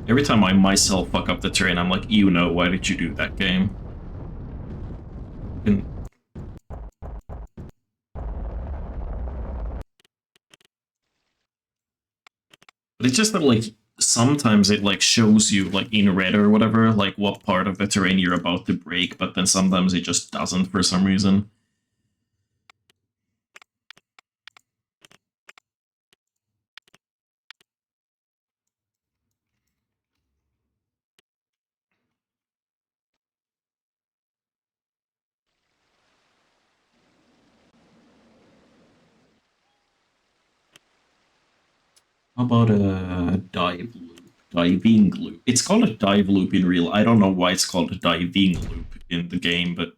A: Every time I myself fuck up the terrain, I'm like, you know, why did you do that game? And but it's just that, like, sometimes it, like, shows you, like, in red or whatever, like, what part of the terrain you're about to break, but then sometimes it just doesn't for some reason. How about a dive loop? Diving loop. It's called a dive loop in real. I don't know why it's called a diving loop in the game, but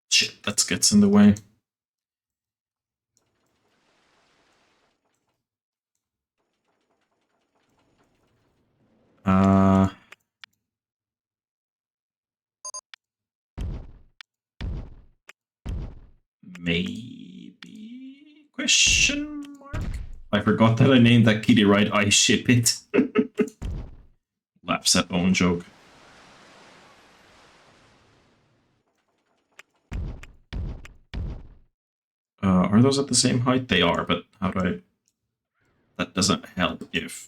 A: Shit, that gets in the way. Maybe? Question mark? I forgot that I named that kitty right. I ship it. Laughs at own joke. Are those at the same height? They are, but how do I... That doesn't help if...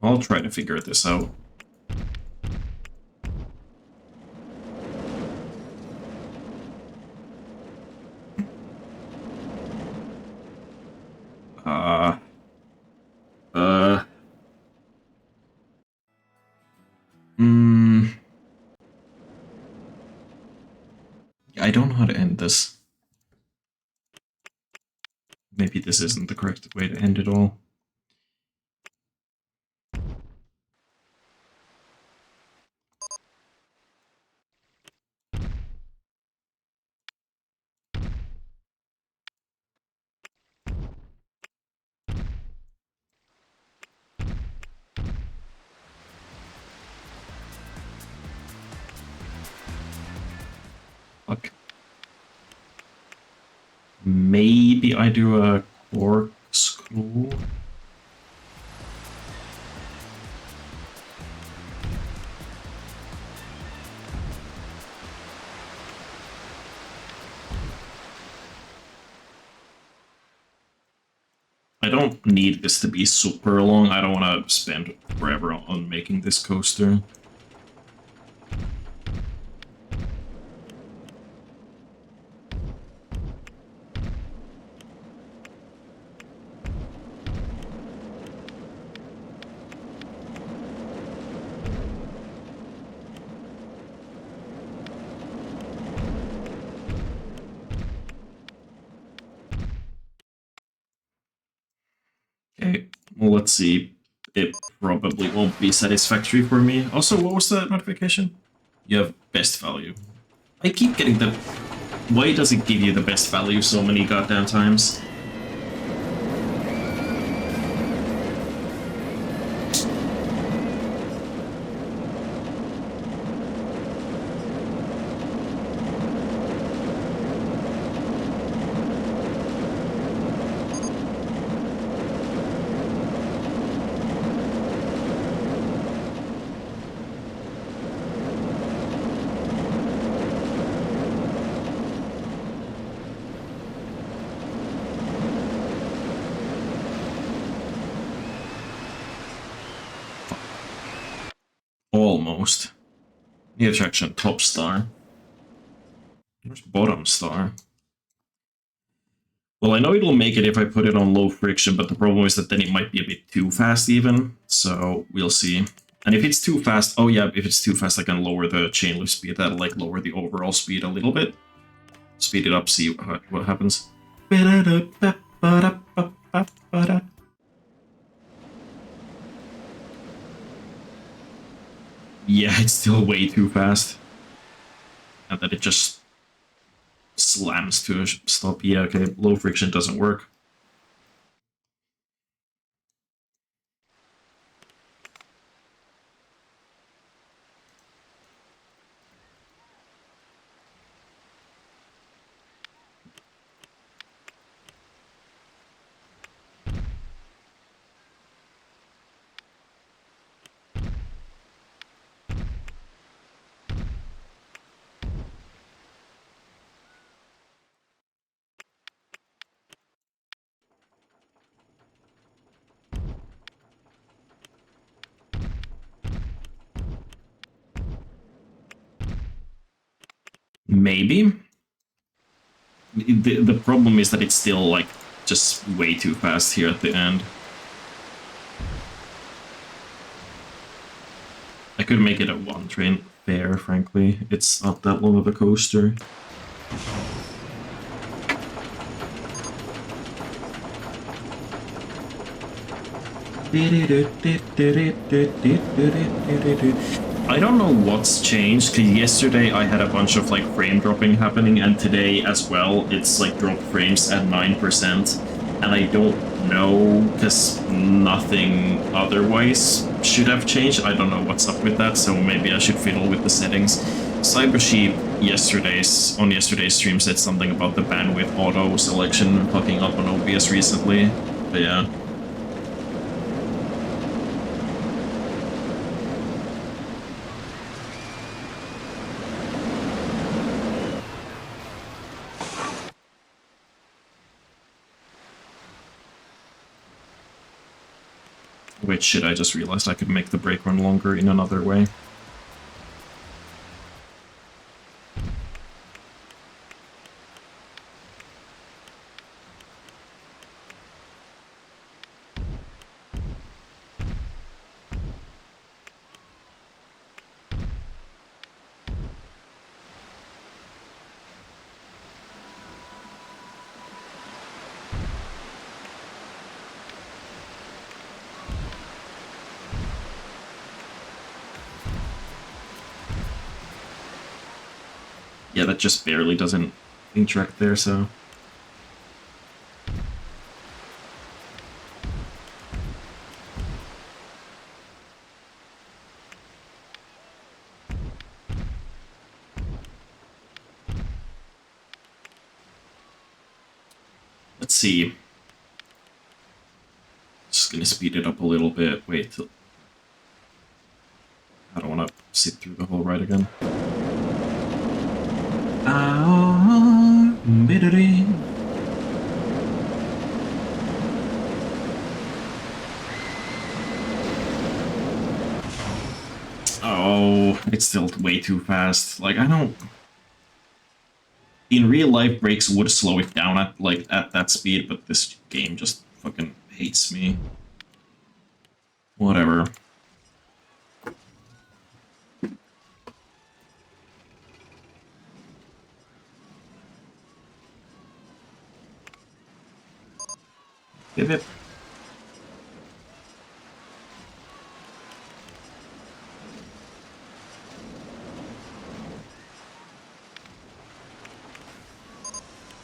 A: I'll try to figure this out. I don't know how to end this. Maybe this isn't the correct way to end it all. Fuck. Maybe I do a corkscrew. I don't need this to be super long. I don't want to spend forever on making this coaster. Okay, well, let's see. It probably won't be satisfactory for me. Also, what was the notification? You have best value. I keep getting the... Why does it give you the best value so many goddamn times? Almost. The attraction top star. Where's bottom star? Well, I know it'll make it if I put it on low friction, but the problem is that then it might be a bit too fast even. So we'll see. And if it's too fast, oh yeah, if it's too fast, I can lower the chain lift speed. That'll like lower the overall speed a little bit. Speed it up, see what happens. Yeah, it's still way too fast. And then it just slams to a stop. Yeah, okay, low friction doesn't work. Maybe. the problem is that it's still like just way too fast here at the end. I could make it a one train fare, frankly. It's not that long of a coaster. I don't know what's changed, because yesterday I had a bunch of like frame dropping happening, and today as well it's like drop frames at 9%, and I don't know, because nothing otherwise should have changed. I don't know what's up with that, so maybe I should fiddle with the settings. Cybersheep on yesterday's stream said something about the bandwidth auto selection fucking up on OBS recently, but yeah. Wait, shit, I just realized I could make the brake run longer in another way. Yeah, that just barely doesn't interact there, so... Let's see. Just gonna speed it up a little bit. Wait till... I don't want to sit through the whole ride again. Oh, it's still way too fast. Like, I don't... In real life, brakes would slow it down at that speed, but this game just fucking hates me. Whatever. Give it.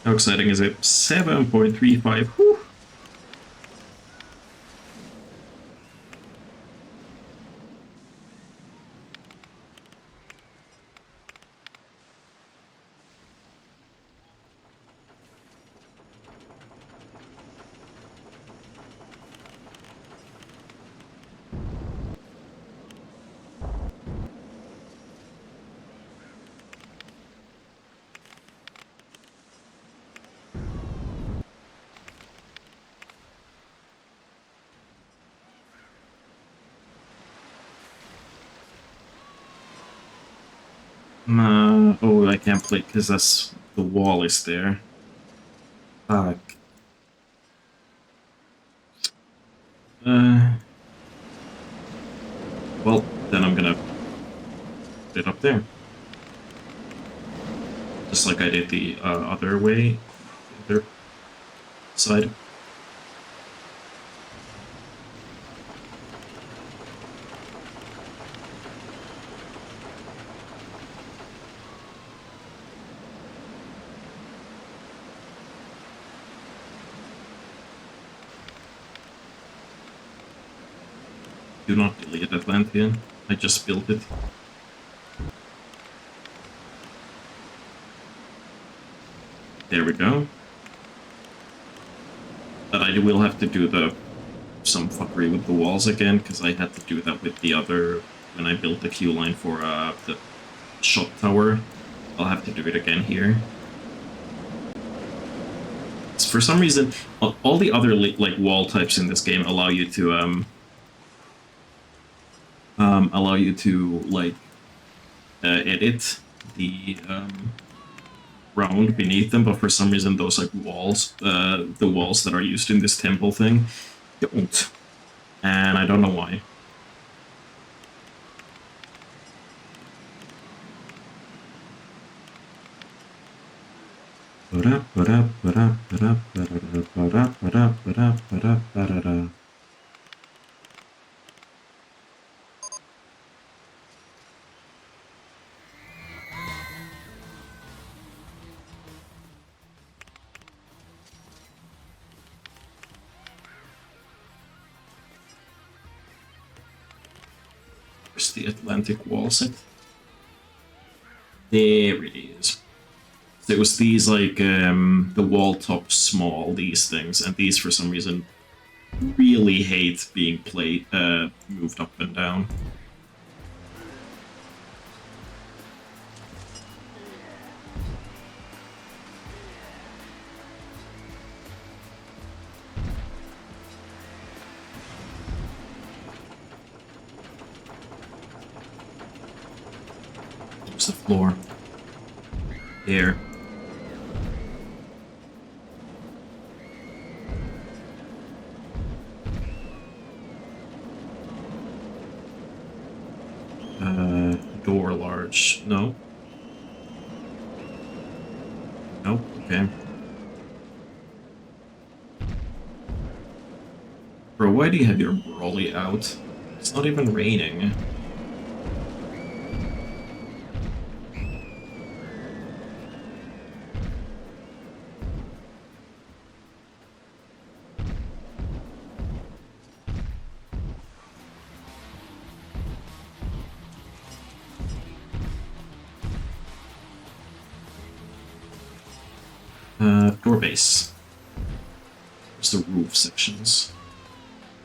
A: How exciting is it? 7.35. Whew. Oh, I can't play because the wall is there. Fuck. Well, then I'm gonna put it up there. Just like I did the other way, the other side. Do not delete Atlantean. I just built it. There we go. But I will have to do some fuckery with the walls again, because I had to do that with the other, when I built the queue line for the shot tower. I'll have to do it again here. For some reason, all the other like wall types in this game allow you to like edit the ground beneath them, but for some reason those like walls, the walls that are used in this temple thing, don't. And I don't know why. Where's the Atlantic wall set? There it is. So it was these like the wall top small, these things, and these for some reason really hate being moved up and down. There's the floor. There. Door large. No. Nope. Okay. Bro, why do you have your brolly out? It's not even raining. Door base. Where's the roof sections?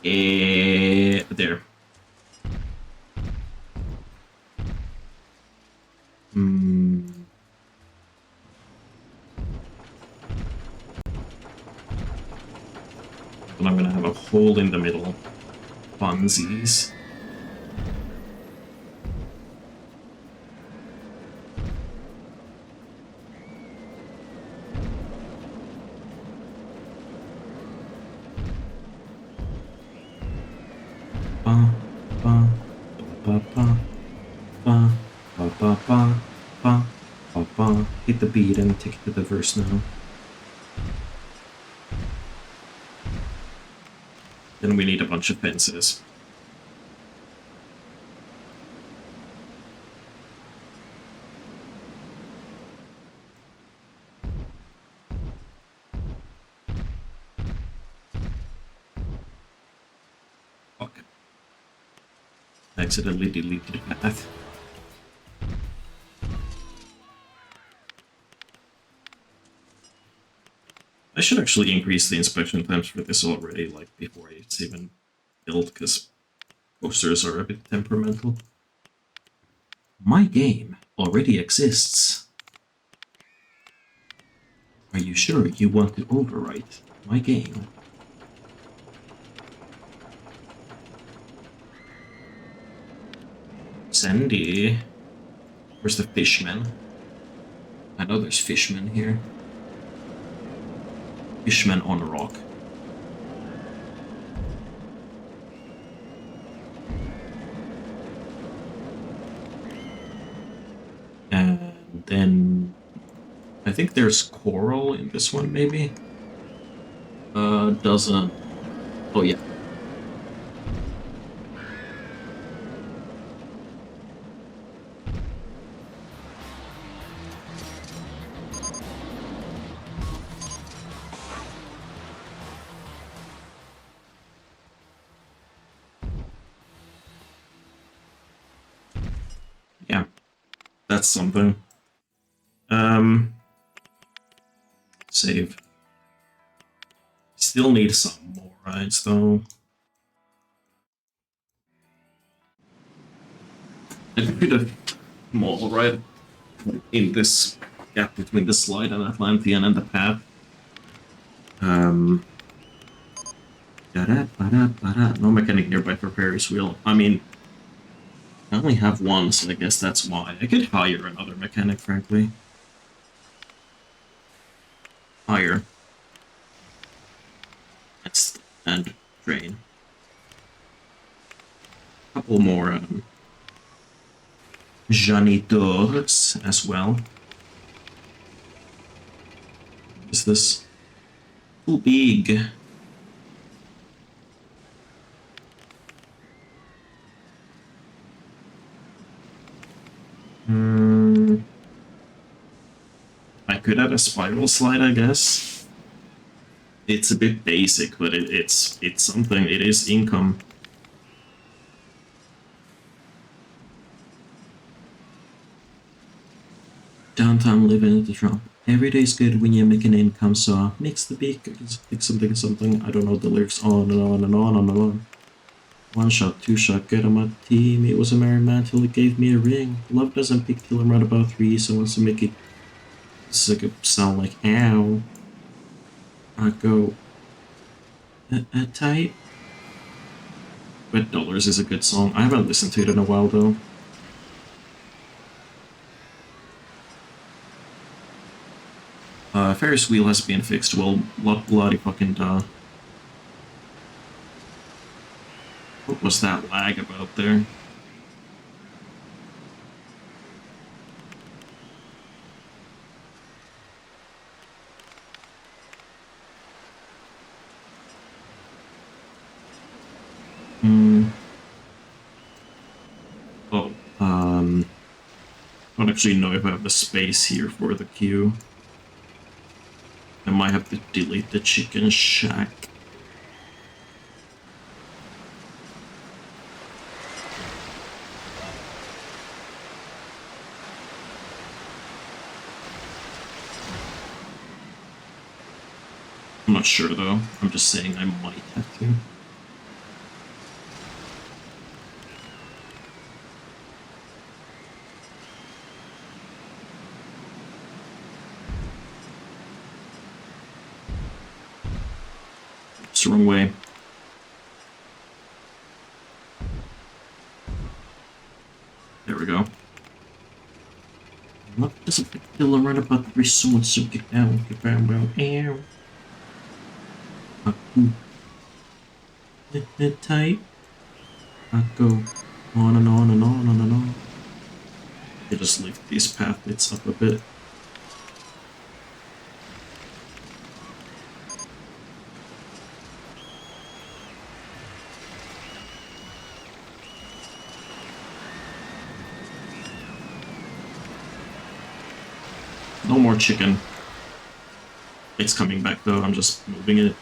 A: There. And I'm gonna have a hole in the middle. Funsies. Hit the beat and take it to the verse now. Then we need a bunch of fences. Okay. Accidentally deleted a path. I should actually increase the inspection times for this already, like before it's even built, because posters are a bit temperamental. My game already exists. Are you sure you want to overwrite my game? Sandy. Where's the fishman? I know there's fishmen here. Fishman on a rock. And then I think there's coral in this one, maybe? Doesn't. Oh, yeah. Yeah, that's something. Save. Still need some more rides, though. I could have more right in this gap between the slide and Atlantean and the path. No mechanic nearby for Ferris wheel. I mean, I only have one, so I guess that's why. I could hire another mechanic, frankly. higher. That's the end train. Couple more janitors as well. Is this too big? I could add a spiral slide, I guess. It's a bit basic, but it's something. It is income. Downtown living at the shop. Every day's good when you make an income, so mix the beak, pick something, something. I don't know the lyrics on and on and on and on. One shot, two shot, get on my team. It was a merry man till he gave me a ring. Love doesn't peak till I'm right about 3, so wants to make it sound like ow. I go tight. But Dollars is a good song. I haven't listened to it in a while though. Ferris wheel has been fixed. Well, bloody fucking duh. What was that lag about there? Oh, I don't actually know if I have the space here for the queue. I might have to delete the chicken shack. I'm not sure though. I'm just saying I might have to. It's the wrong way. There we go. What does a particular run about 3 someone so get down, ow. Tight. I go on and on and on and on. I just lift these path bits up a bit. No more chicken. It's coming back though, I'm just moving it.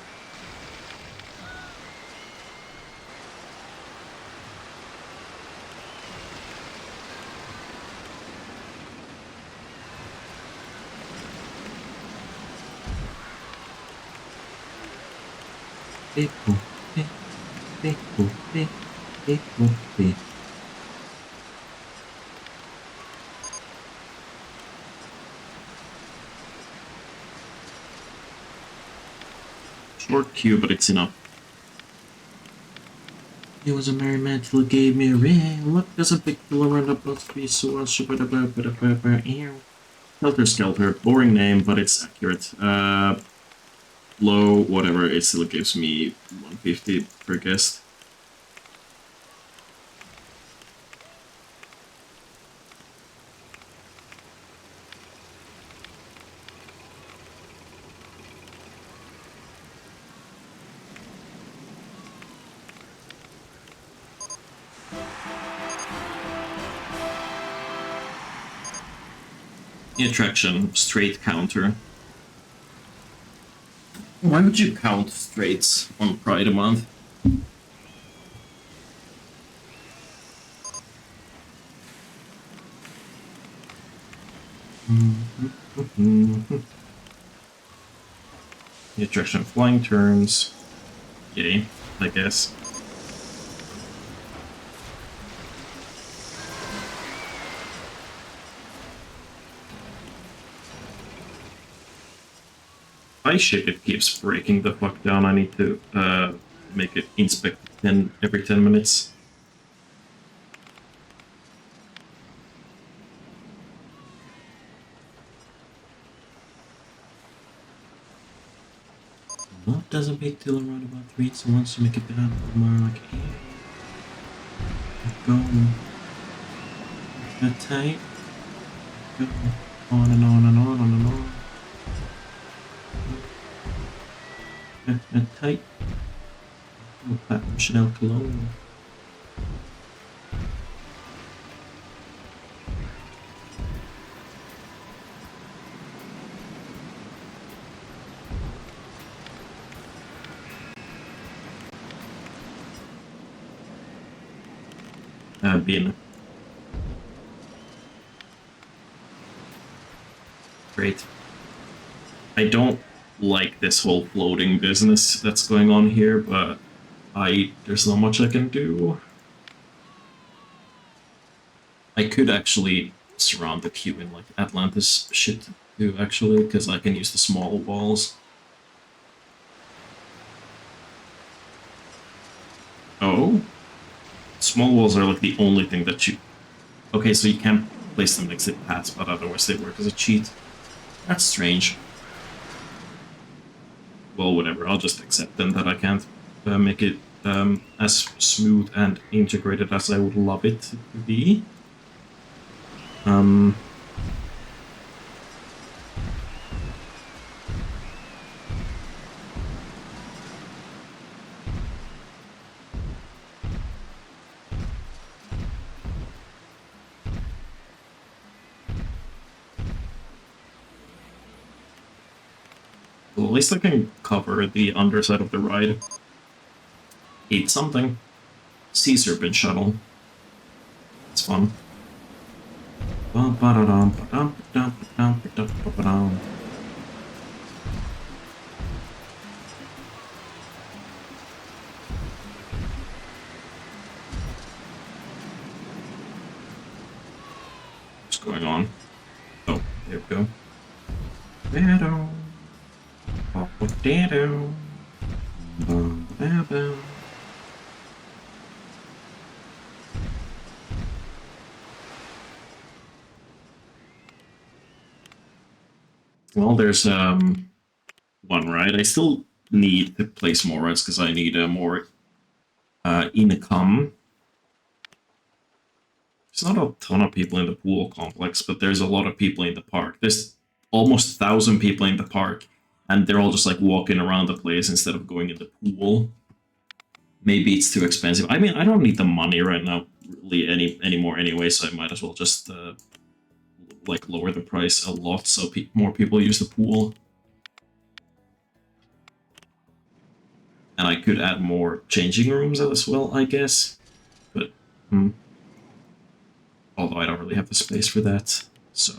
A: Short queue, but it's enough. He was a merry man till he gave me a ring. Look, there's a big pillar around about 3, so I'll shoot it about Helter Skelter, boring name, but it's accurate. Low, whatever, it still gives me 150 per guest. Attraction, straight counter. Why would you count straights on Pride Month? The attraction, flying turns. Yay, I guess. My ship, it keeps breaking the fuck down. I need to make it inspect every 10 minutes. Love doesn't make till around about 3, so once you make it down, more like, go. The tape. Go on and on and on and on. The tape. Oh, Platinum Chanel Cologne. Bin. Great. I don't like this whole floating business that's going on here, but there's not much I can do. I could actually surround the queue in like Atlantis shit too, actually, because I can use the small walls. Oh? Small walls are like the only thing that you... Okay, so you can't place them next to paths, but otherwise they work as a cheat. That's strange. Well, whatever, I'll just accept then that I can't make it as smooth and integrated as I would love it to be. Well, at least I can cover the underside of the ride. Eat something. Sea Serpent Shuttle. It's fun. What's going on? Oh, there we go. Potato. Potato. Well, there's one ride. I still need to place more rides because I need more income. There's not a ton of people in the pool complex, but there's a lot of people in the park. There's almost 1,000 people in the park, and they're all just like walking around the place instead of going in the pool. Maybe it's too expensive. I mean, I don't need the money right now really anymore anyway, so I might as well just like lower the price a lot so more people use the pool. And I could add more changing rooms as well, I guess. But although I don't really have the space for that, so.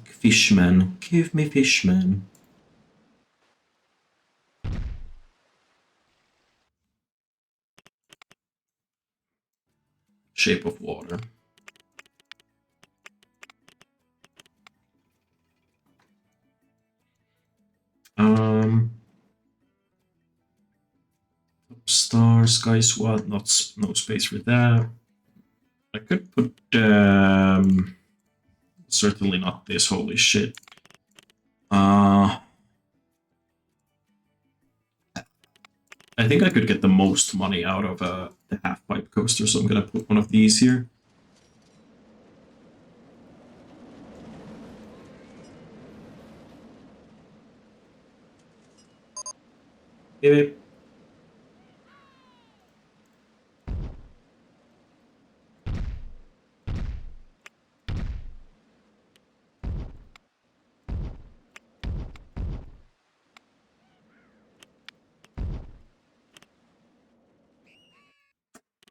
A: Fishman, give me Fishman. Shape of Water. Star, Sky SWAT, no space for that. I could put certainly not this, holy shit. I think I could get the most money out of the half pipe coaster, so I'm gonna put one of these here. Beep.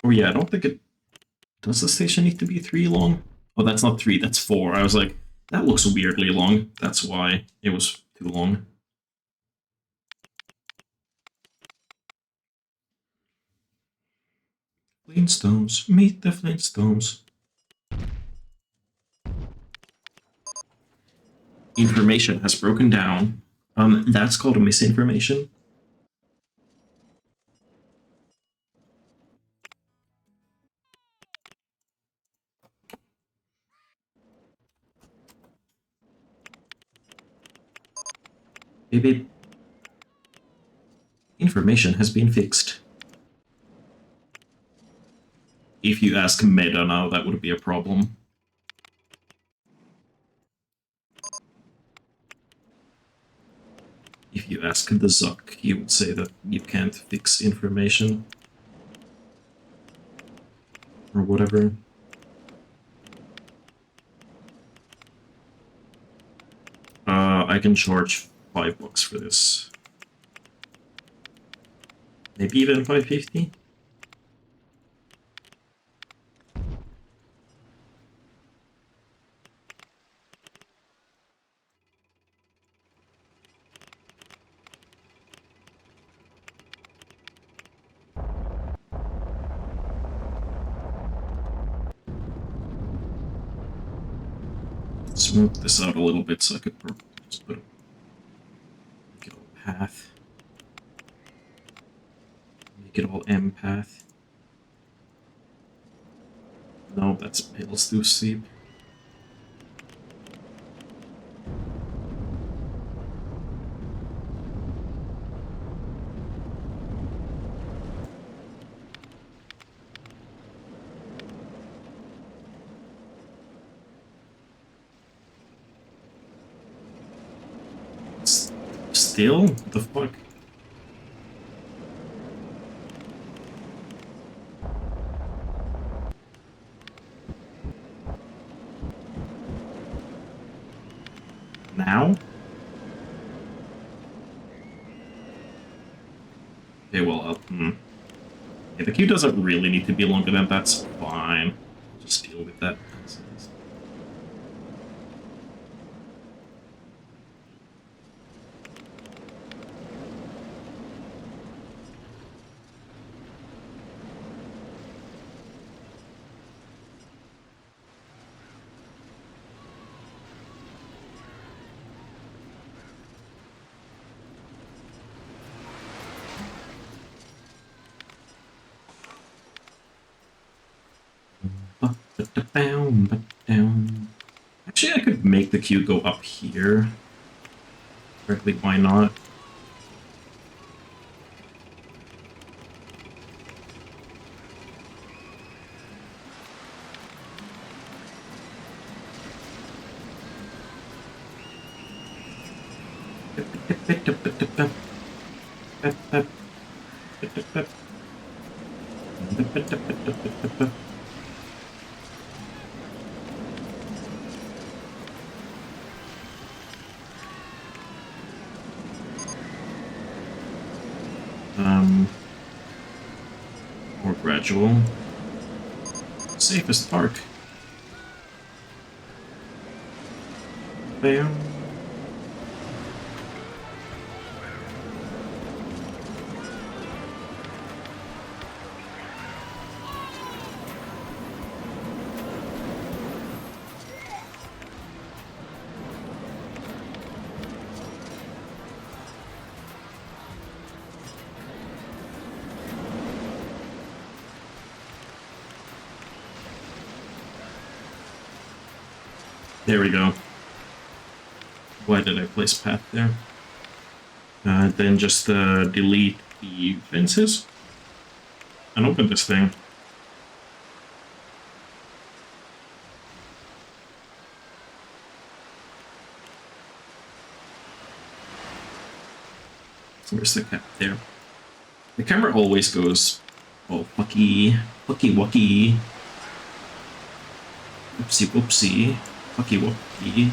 A: Oh yeah, I don't think it... Does the station need to be 3 long? Oh, that's not 3, that's 4. I was like, that looks weirdly long. That's why it was too long. Flintstones, meet the Flintstones. Information has broken down. That's called a misinformation. Beep beep. Information has been fixed. If you ask Meta now, that would be a problem. If you ask the Zuck, he would say that you can't fix information. Or whatever. I can charge $5 for this. Maybe even 550? Smooth this out a little bit so I could just put make it all path. Make it all M path. No, that's hills too steep. Still? What the fuck? Now? Okay, well, yeah, the queue doesn't really need to be longer than that's fine. I'll just deal with that. Actually, I could make the queue go up here. Frankly, why not? More gradual. Safest park. Bam. There we go. Why did I place path there? Then just delete the fences and open this thing. So where's the cap there? The camera always goes, oh, fucky, fucky wucky. Whoopsie whoopsie. Fucky wucky.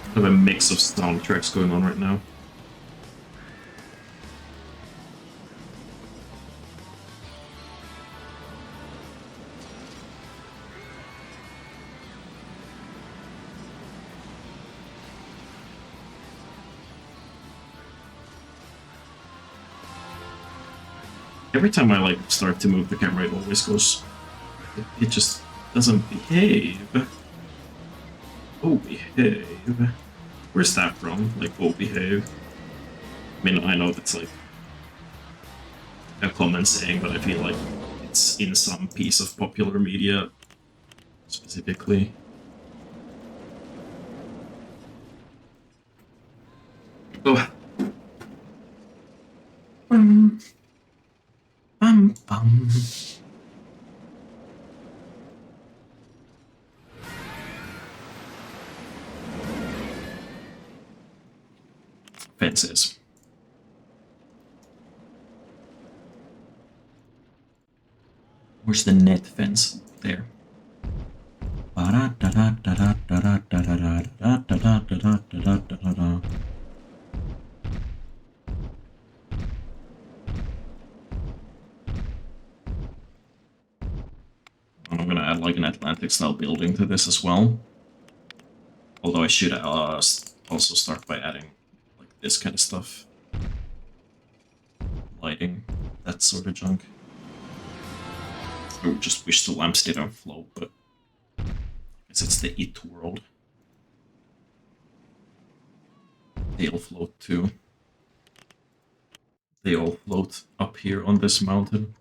A: I have a mix of soundtracks going on right now. Every time I start to move the camera, it always goes It just doesn't behave. Oh, behave. Where's that from? Like, oh, behave. I mean, I know that's like a common saying, but I feel like it's in some piece of popular media specifically. Oh. Bum, bum. Fences. Where's the net fence? There. I'm gonna add like an Atlantic style building to this as well. Although I should also start by adding like this kind of stuff. Lighting, that sort of junk. I just wish the lamps didn't float, but I guess it's the it world. They'll float too. They all float up here on this mountain.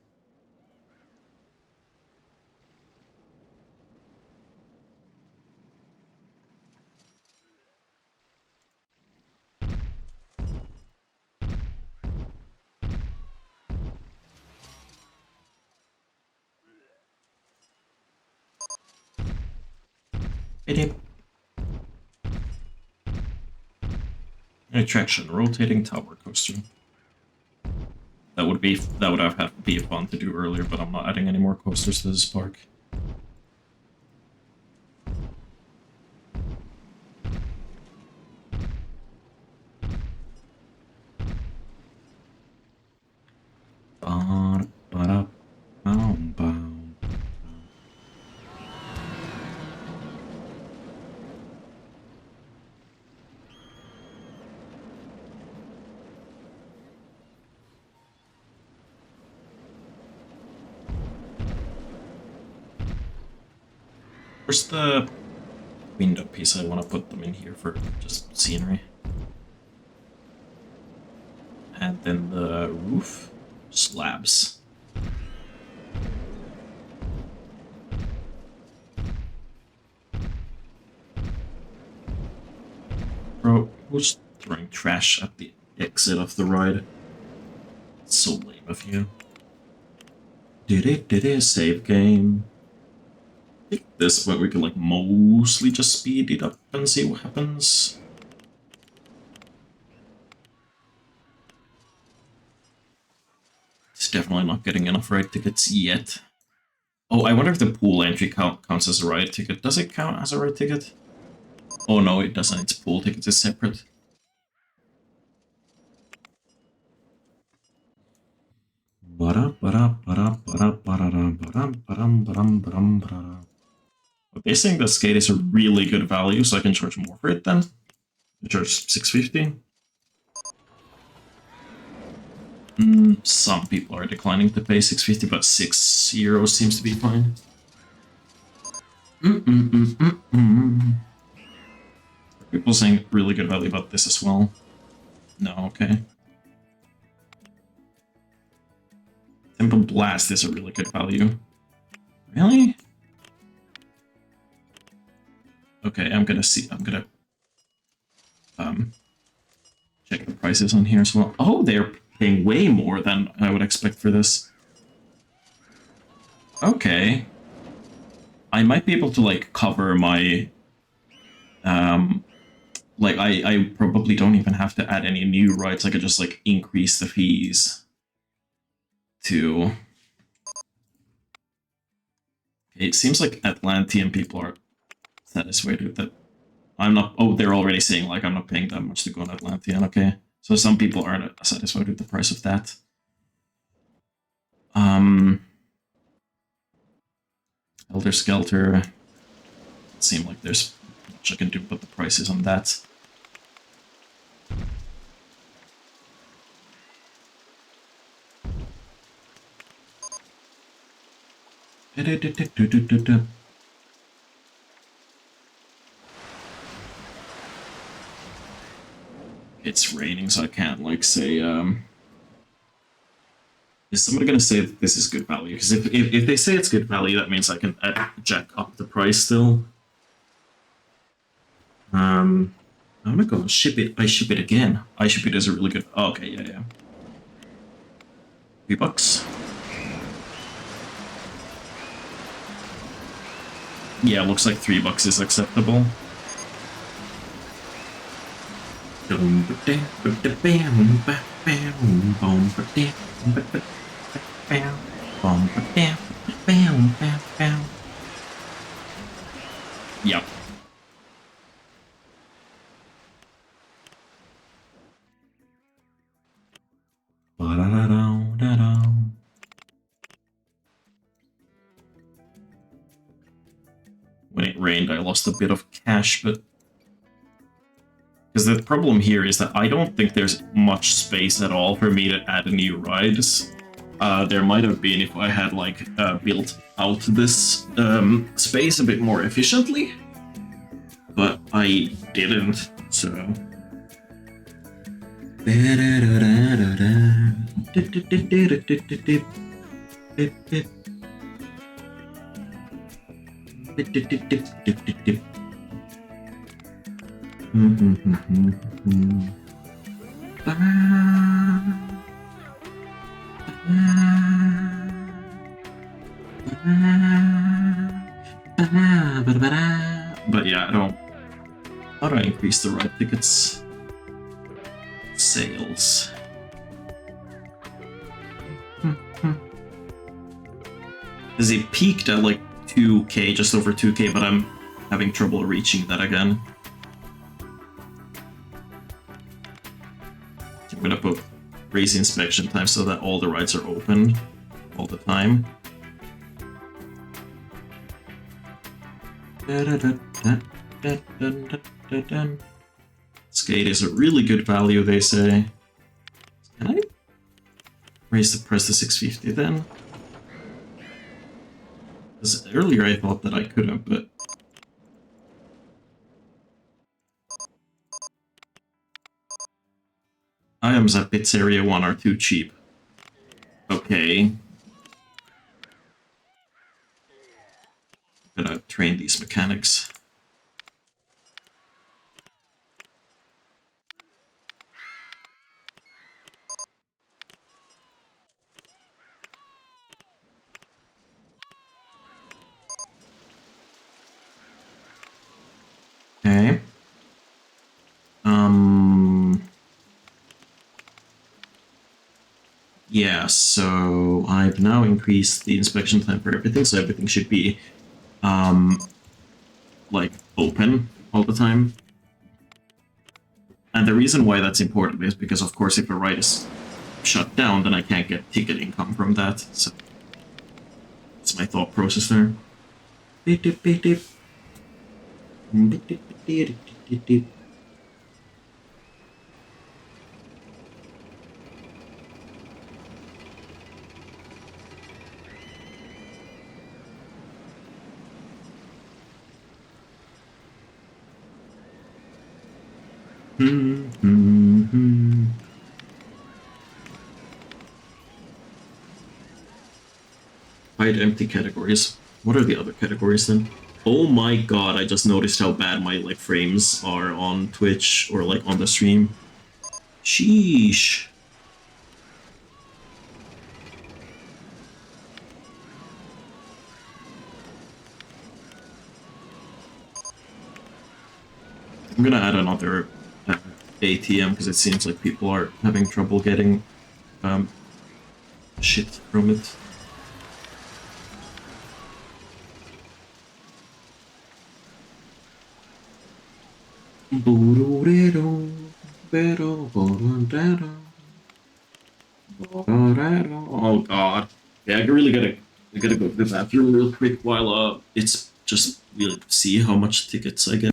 A: Attraction, rotating tower coaster. That would have been fun to do earlier, but I'm not adding any more coasters to this park. Where's the window piece? I want to put them in here for just scenery. And then the roof slabs. Bro, who's throwing trash at the exit of the ride? It's so lame of you. Did it, save game. I think this is where we can like mostly just speed it up and see what happens. It's definitely not getting enough ride tickets yet. Oh, I wonder if the pool entry counts as a ride ticket. Does it count as a ride ticket? Oh no, it doesn't. Its pool ticket is separate. They're saying the skate is a really good value, so I can charge more for it then. I charge $6.50. Some people are declining to pay $6.50, but €6 seems to be fine. Are people saying really good value about this as well? No, okay. Temple Blast is a really good value. Really? Okay, I'm gonna check the prices on here as well. Oh, they're paying way more than I would expect for this. Okay. I might be able to like cover my like I probably don't even have to add any new rides. I could just like increase the fees to. It seems like Atlantean people are satisfied with that. I'm not. Oh, they're already saying like I'm not paying that much to go on Atlantean. Okay, so some people aren't satisfied with the price of that. Elder Skelter. It seems like there's much I can do about the prices on that. It's raining, so I can't like say. Is somebody gonna say that this is good value? Because if they say it's good value, that means I can jack up the price still. I'm gonna go and ship it. I ship it again. I ship it as a really good. Oh, okay, yeah. $3. Yeah, looks like $3 is acceptable. Yep. When it rained, I lost a bit of cash, but because the problem here is that I don't think there's much space at all for me to add new rides. There might have been if I had like built out this space a bit more efficiently, but I didn't, so. But yeah, I don't. How do I increase the ride tickets? Sales. Because it peaked at like 2K, just over 2K, but I'm having trouble reaching that again. I'm gonna put race inspection time so that all the rides are open all the time. Skate is a really good value, they say. Can I raise the price to 650 then? Because earlier I thought that I couldn't, but items at Pizzeria 1 are too cheap. Okay. Gotta train these mechanics. Okay. Yeah, so I've now increased the inspection time for everything, so everything should be, like, open all the time. And the reason why that's important is because, of course, if a ride is shut down, then I can't get ticket income from that, so that's my thought process there. Beep, beep, beep, beep. Beep, beep, beep, beep, beep. Hide empty categories. What are the other categories then? Oh my god, I just noticed how bad my like frames are on Twitch or like on the stream. Sheesh. I'm gonna add another ATM because it seems like people are having trouble getting shit from it. Oh god. Yeah, I really gotta go to the bathroom real quick while it's just really see how much tickets I get.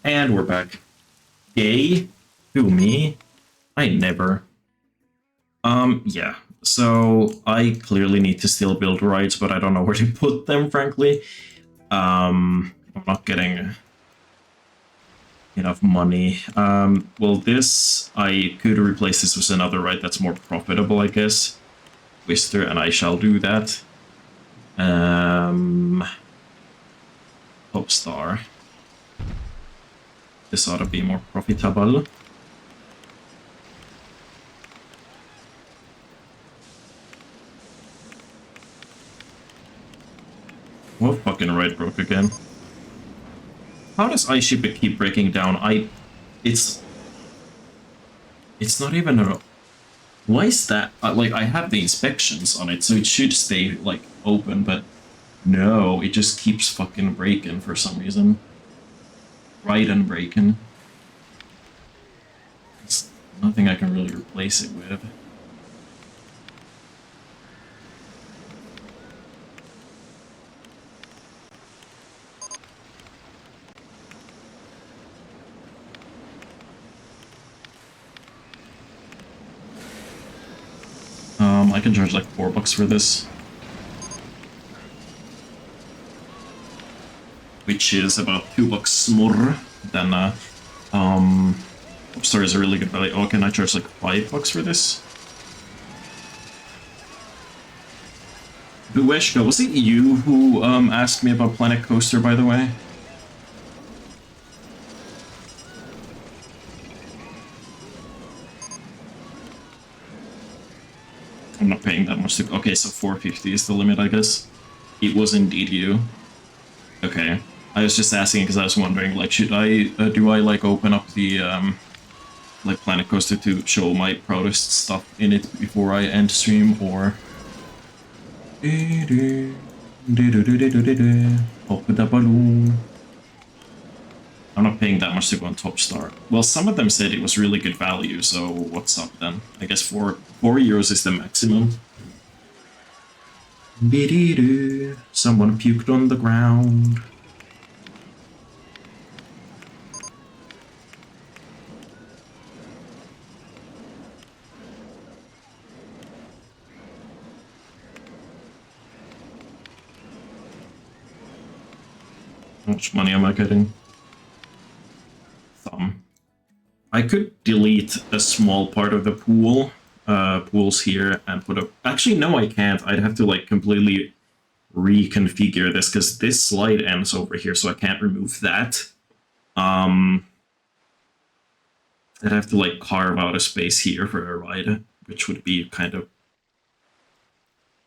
A: And we're back. Gay? Who, me? I never. Yeah. So I clearly need to still build rides, but I don't know where to put them, frankly. I'm not getting enough money. Well, this, I could replace this with another ride that's more profitable, I guess. Twister, and I shall do that. Top Star. This ought to be more profitable. What fucking ride broke again? How does iShip keep breaking down? It's not even a... Why is that? Like, I have the inspections on it, so it should stay, like, open, but no, it just keeps fucking breaking for some reason. Right and breaking. It's nothing I can really replace it with. I can charge like $4 for this. Which is about $2 more than Upstar is a really good value. Oh, can I charge like $5 for this? Bueshka, was it you who asked me about Planet Coaster, by the way? I'm not paying that much to... Okay, so $4.50 is the limit, I guess. It was indeed you. Okay. I was just asking because I was wondering, like, should I... do I, like, open up the, like, Planet Coaster to show my proudest stuff in it before I end stream, or... Pop with the balloon. I'm not paying that much to go on Top Star. Well, some of them said it was really good value, so what's up then? I guess 4 euros is the maximum. Someone puked on the ground. How much money am I getting? Thumb. I could delete a small part of the pool, pools here, and put a... Actually, no, I can't. I'd have to, like, completely reconfigure this, because this slide ends over here, so I can't remove that. I'd have to, like, carve out a space here for a ride, which would be kind of...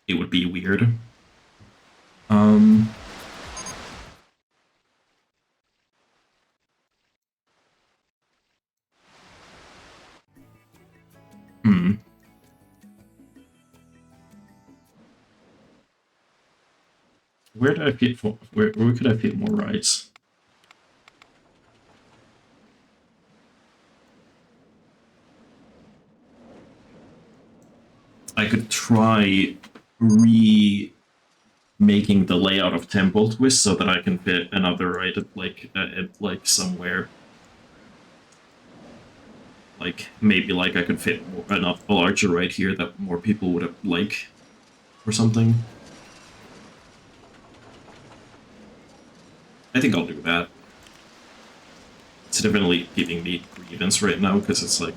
A: It would be weird. Where did I fit for... Where could I fit more rides? I could try remaking the layout of Temple Twist so that I can fit another ride at like somewhere. Like maybe like I could fit a larger ride here that more people would like, or something. I think I'll do that. It's definitely giving me grievance right now because it's like...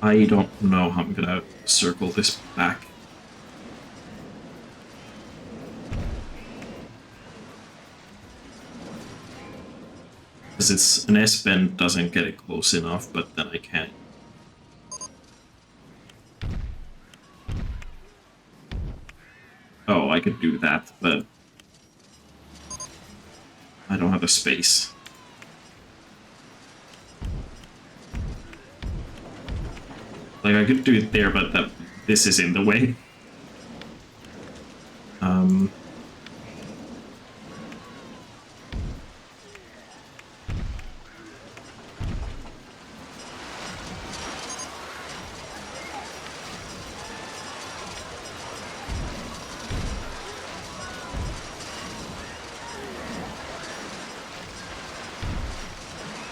A: I don't know how I'm gonna circle this back. Because it's an S-bend doesn't get it close enough, but then I can't. Oh, I could do that, but I don't have the space. Like, I could do it there, but this is in the way.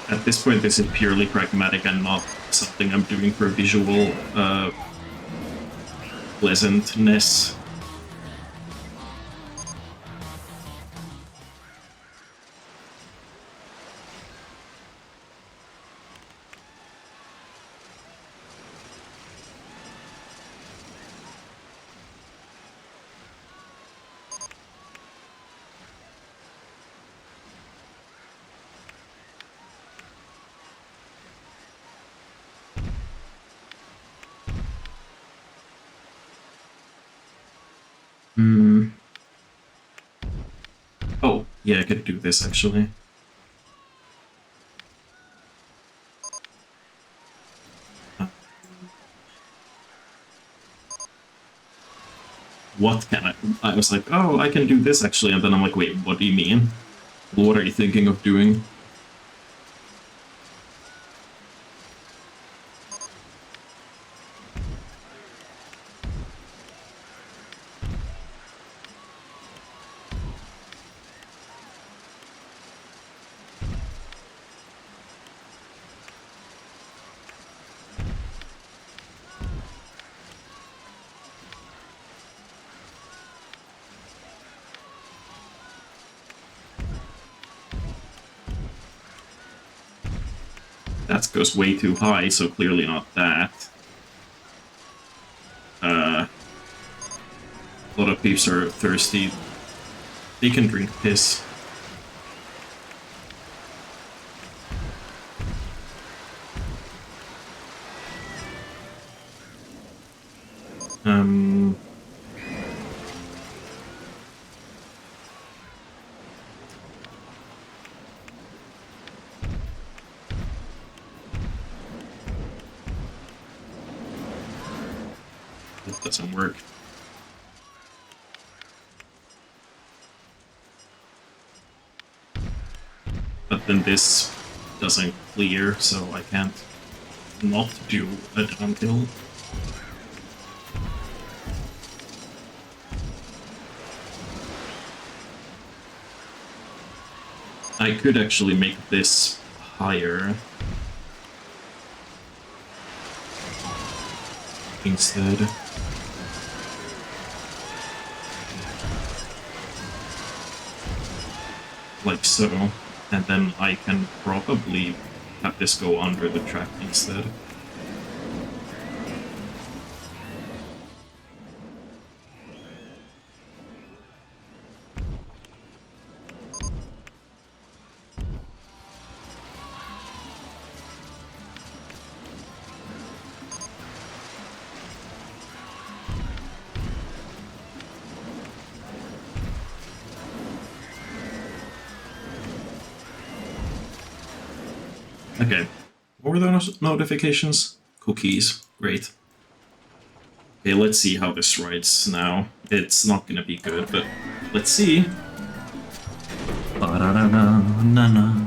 A: At this point, this is purely pragmatic and not something I'm doing for visual pleasantness. Oh, yeah, I could do this actually. What can I was like, oh, I can do this actually, and then I'm like, wait, what do you mean? What are you thinking of doing? That goes way too high, so clearly not that. A lot of peeps are thirsty. They can drink piss. That doesn't work. But then this doesn't clear, so I can't not do a downhill. I could actually make this higher instead. Like so. And then I can probably have this go under the track instead. Okay, what were those notifications? Cookies, great. Okay, let's see how this rides now. It's not gonna be good, but let's see. Ba-da-da-da-na-na.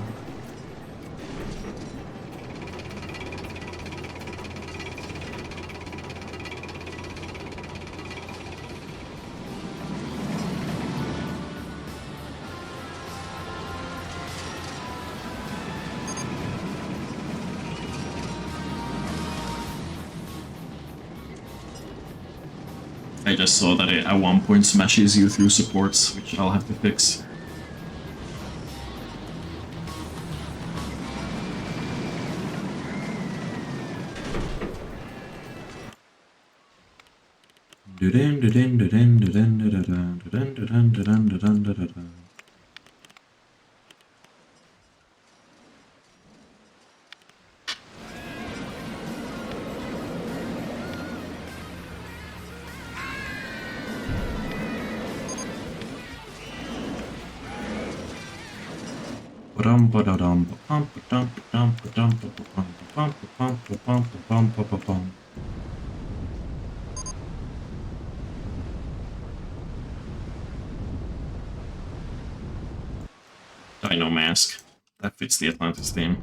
A: I just saw that it at one point smashes you through supports, which I'll have to fix. Dino Mask. That fits the Atlantis theme.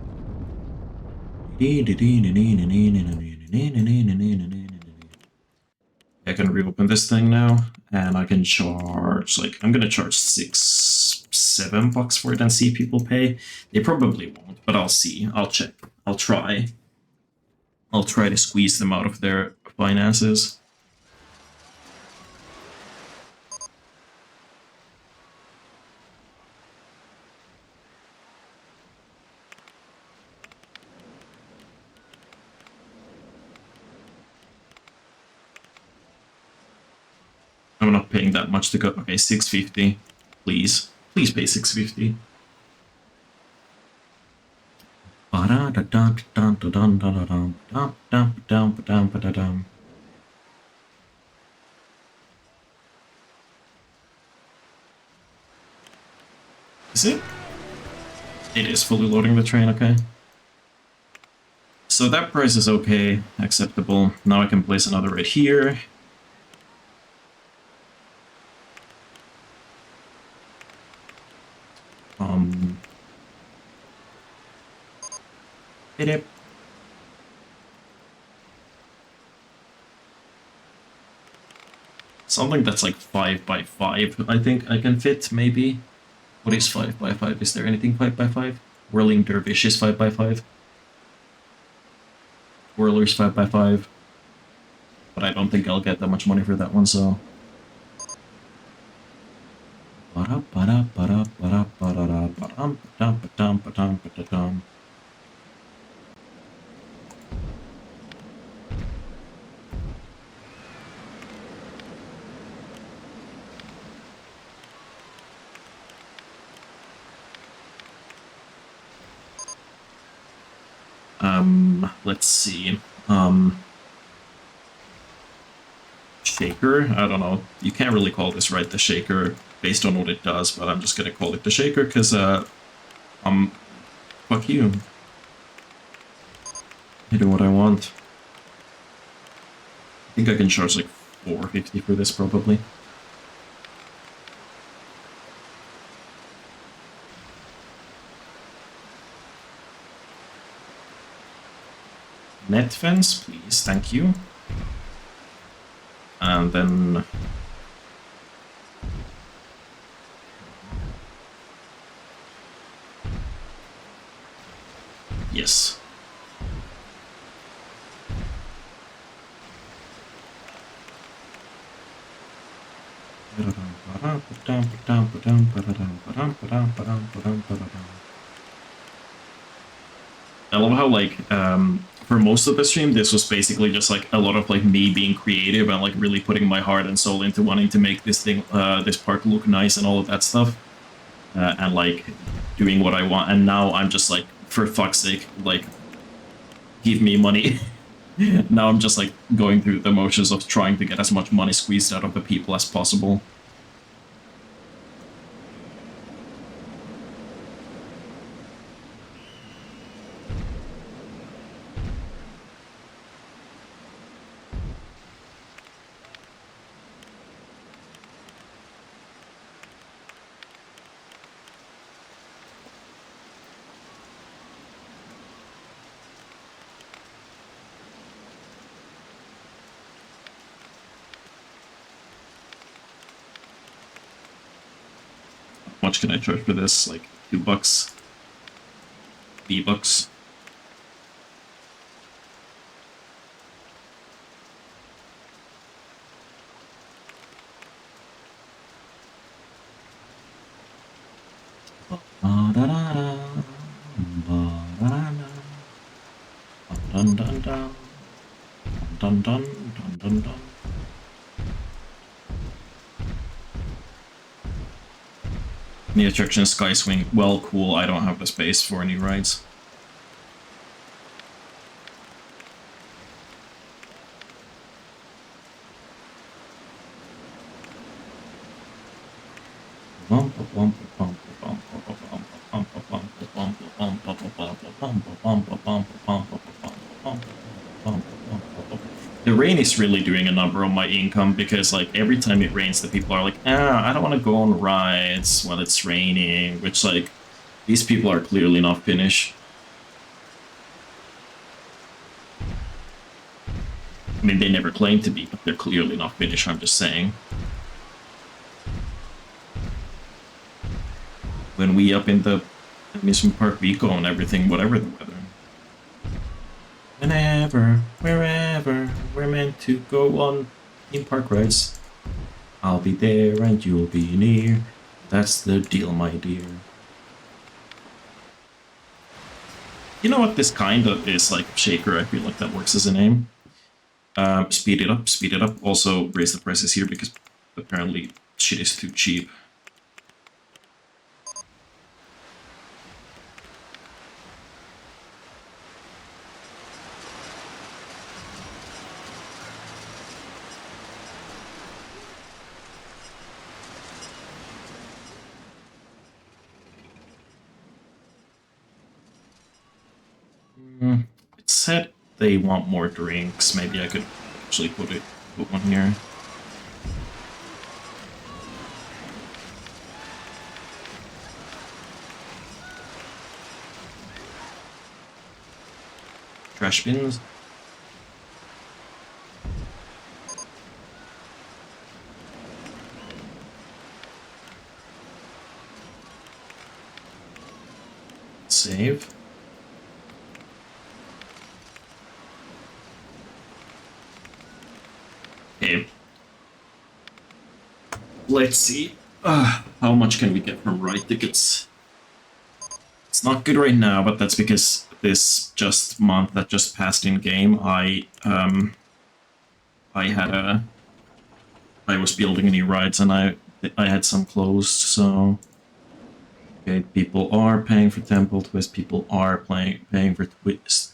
A: I can reopen this thing now, and I can charge, like, I'm gonna charge $6-7 for it and see if people pay. They probably won't, but I'll see. I'll check. I'll try. I'll try to squeeze them out of their finances. I'm not paying that much to go. Okay, $6.50. Please. Please pay $6.50. Is it? It is fully loading the train, okay. So that price is okay, acceptable. Now I can place another right here. Hit it. Something that's like 5x5, I think I can fit, maybe. What is 5x5? Is there anything 5x5? Whirling Dervish is 5x5. Whirler's 5x5. But I don't think I'll get that much money for that one, so... let's see. Shaker? I don't know. You can't really call this, right, the shaker based on what it does, but I'm just gonna call it the shaker because, fuck you. I do what I want. I think I can charge like $4.50 for this, probably. Net fence, please, thank you. And then... Yes. I love how, like, for most of the stream, this was basically just, like, a lot of, like, me being creative and, like, really putting my heart and soul into wanting to make this thing, this park look nice and all of that stuff. And, like, doing what I want. And now I'm just, like, for fuck's sake, like, give me money. Now I'm just, like, going through the motions of trying to get as much money squeezed out of the people as possible. How much can I charge for this? Like $2? $3? Dun dun dun dun dun dun dun dun. New attraction Sky Swing. Well, cool. I don't have the space for any rides. The rain is really doing a number on my income because, like, every time it rains, the people are like, I don't want to go on rides while it's raining, which, like, These people are clearly not Finnish. I mean, they never claim to be, but they're clearly not Finnish, I'm just saying. When we up in the amusement park, we go on everything, whatever the weather. Whenever, wherever, we're meant to go on theme park rides. I'll be there and you'll be near. That's the deal, my dear. You know what this kind of is like? Shaker, I feel like that works as a name. Speed it up, speed it up. Also raise the prices here because apparently shit is too cheap. It said they want more drinks. Maybe I could actually put one here. Trash bins. Save. Okay. Let's see. How much can we get from ride tickets? It's not good right now, but that's because this month that just passed in game, I was building new rides and I had some closed, so okay, people are paying for Temple Twist, people are paying for Twist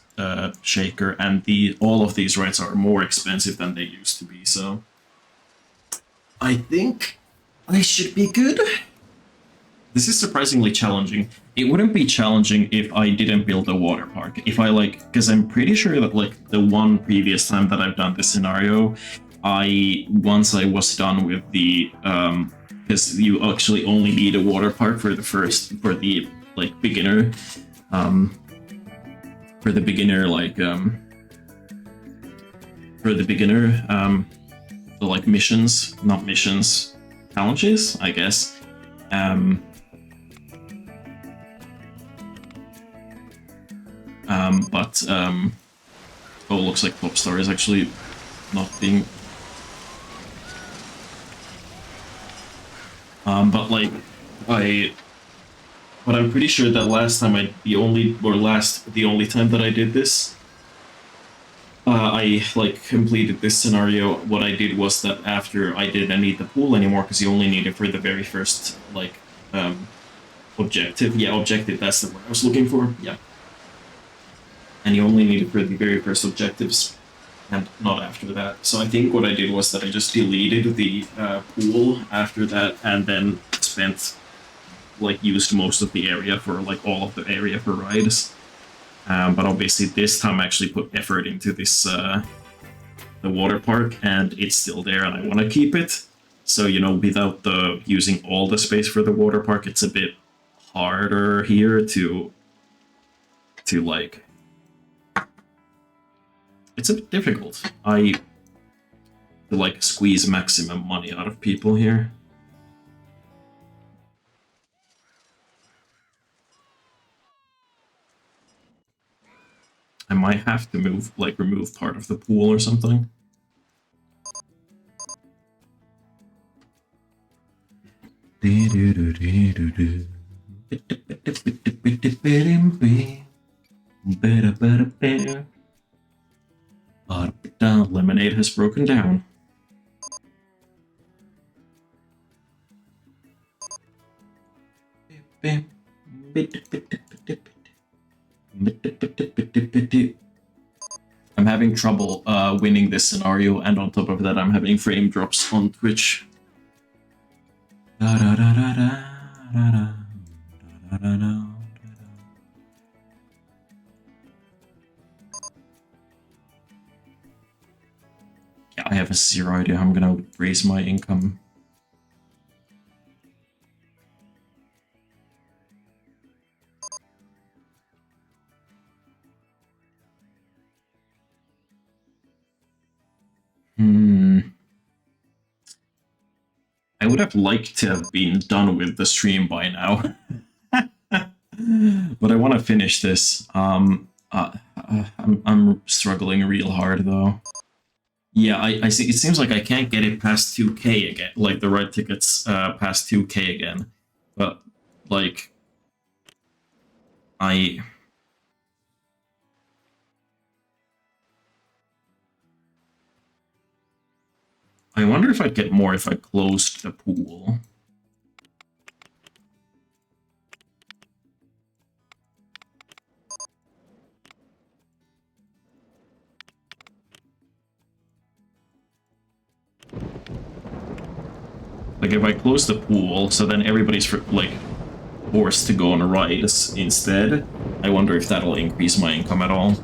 A: Shaker, and all of these rides are more expensive than they used to be, so I think I should be good. This is surprisingly challenging. It wouldn't be challenging if I didn't build a water park. If I because I'm pretty sure that like the one previous time that I've done this scenario, once I was done with the because you actually only need a water park for the beginner the like missions, not missions, challenges, I guess. Oh, looks like Popstar is actually not being. But I'm pretty sure that the only time that I did this, I like completed this scenario. What I did was that after I didn't need the pool anymore because you only need it for the very first objective. Yeah, objective. That's the word I was looking for. Yeah. And you only need it for the very first objectives, and not after that. So I think what I did was that I just deleted the pool after that, and then used most of the area for all of the area for rides. But obviously this time I actually put effort into this the water park, and it's still there, and I want to keep it. So without using all the space for the water park, it's a bit harder here to it's a bit difficult. To squeeze maximum money out of people here. I might have to remove part of the pool or something. Lemonade has broken down. I'm having trouble winning this scenario, and on top of that, I'm having frame drops on Twitch. Yeah, I have zero idea how I'm gonna raise my income. would have liked to have been done with the stream by now. But I want to finish this. I'm struggling real hard though. Yeah, I see. It seems like I can't get it past 2K again, like the red tickets past 2K again. But like, I wonder if I'd get more if I closed the pool. Like if I close the pool, so then everybody's like forced to go on rides instead. I wonder if that'll increase my income at all.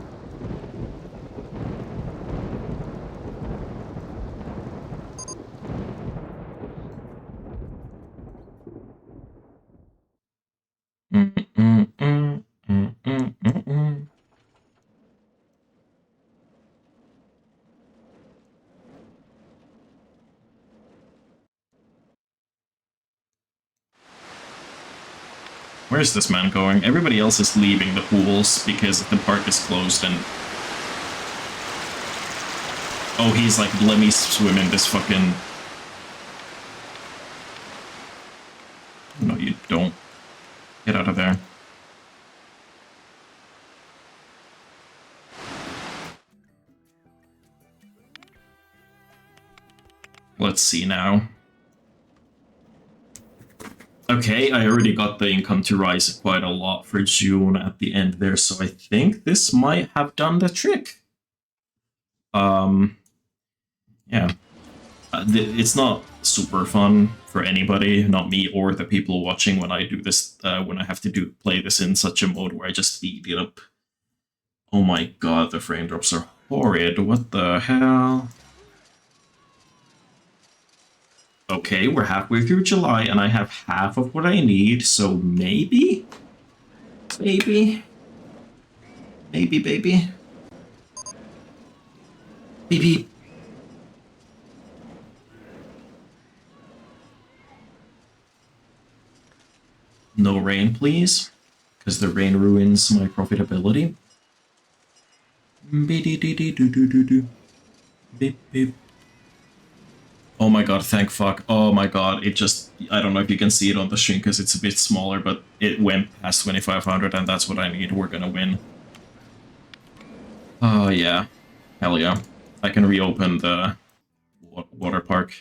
A: Where's this man going? Everybody else is leaving the pools because the park is closed and... Oh, he's like, let me swim in this fucking... No, you don't. Get out of there. Let's see now. Okay, I already got the income to rise quite a lot for June at the end there, so I think this might have done the trick. Yeah. It's not super fun for anybody, not me or the people watching when I do this, when I have to play this in such a mode where I just speed it up. Oh my god, the frame drops are horrid, what the hell? Okay, we're halfway through July and I have half of what I need, so maybe? Maybe? Maybe, baby? Beep. No rain, please, because the rain ruins my profitability. Beep, beep. Oh my god, thank fuck. Oh my god, it just... I don't know if you can see it on the screen because it's a bit smaller, but it went past 2500 and that's what I need. We're gonna win. Oh yeah. Hell yeah. I can reopen the water park.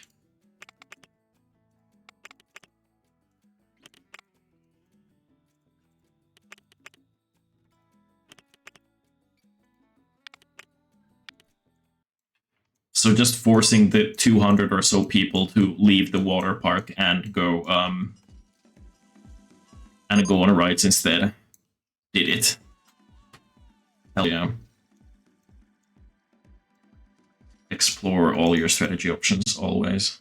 A: So just forcing the 200 or so people to leave the water park and go on rides instead. Did it. Hell yeah. Explore all your strategy options always.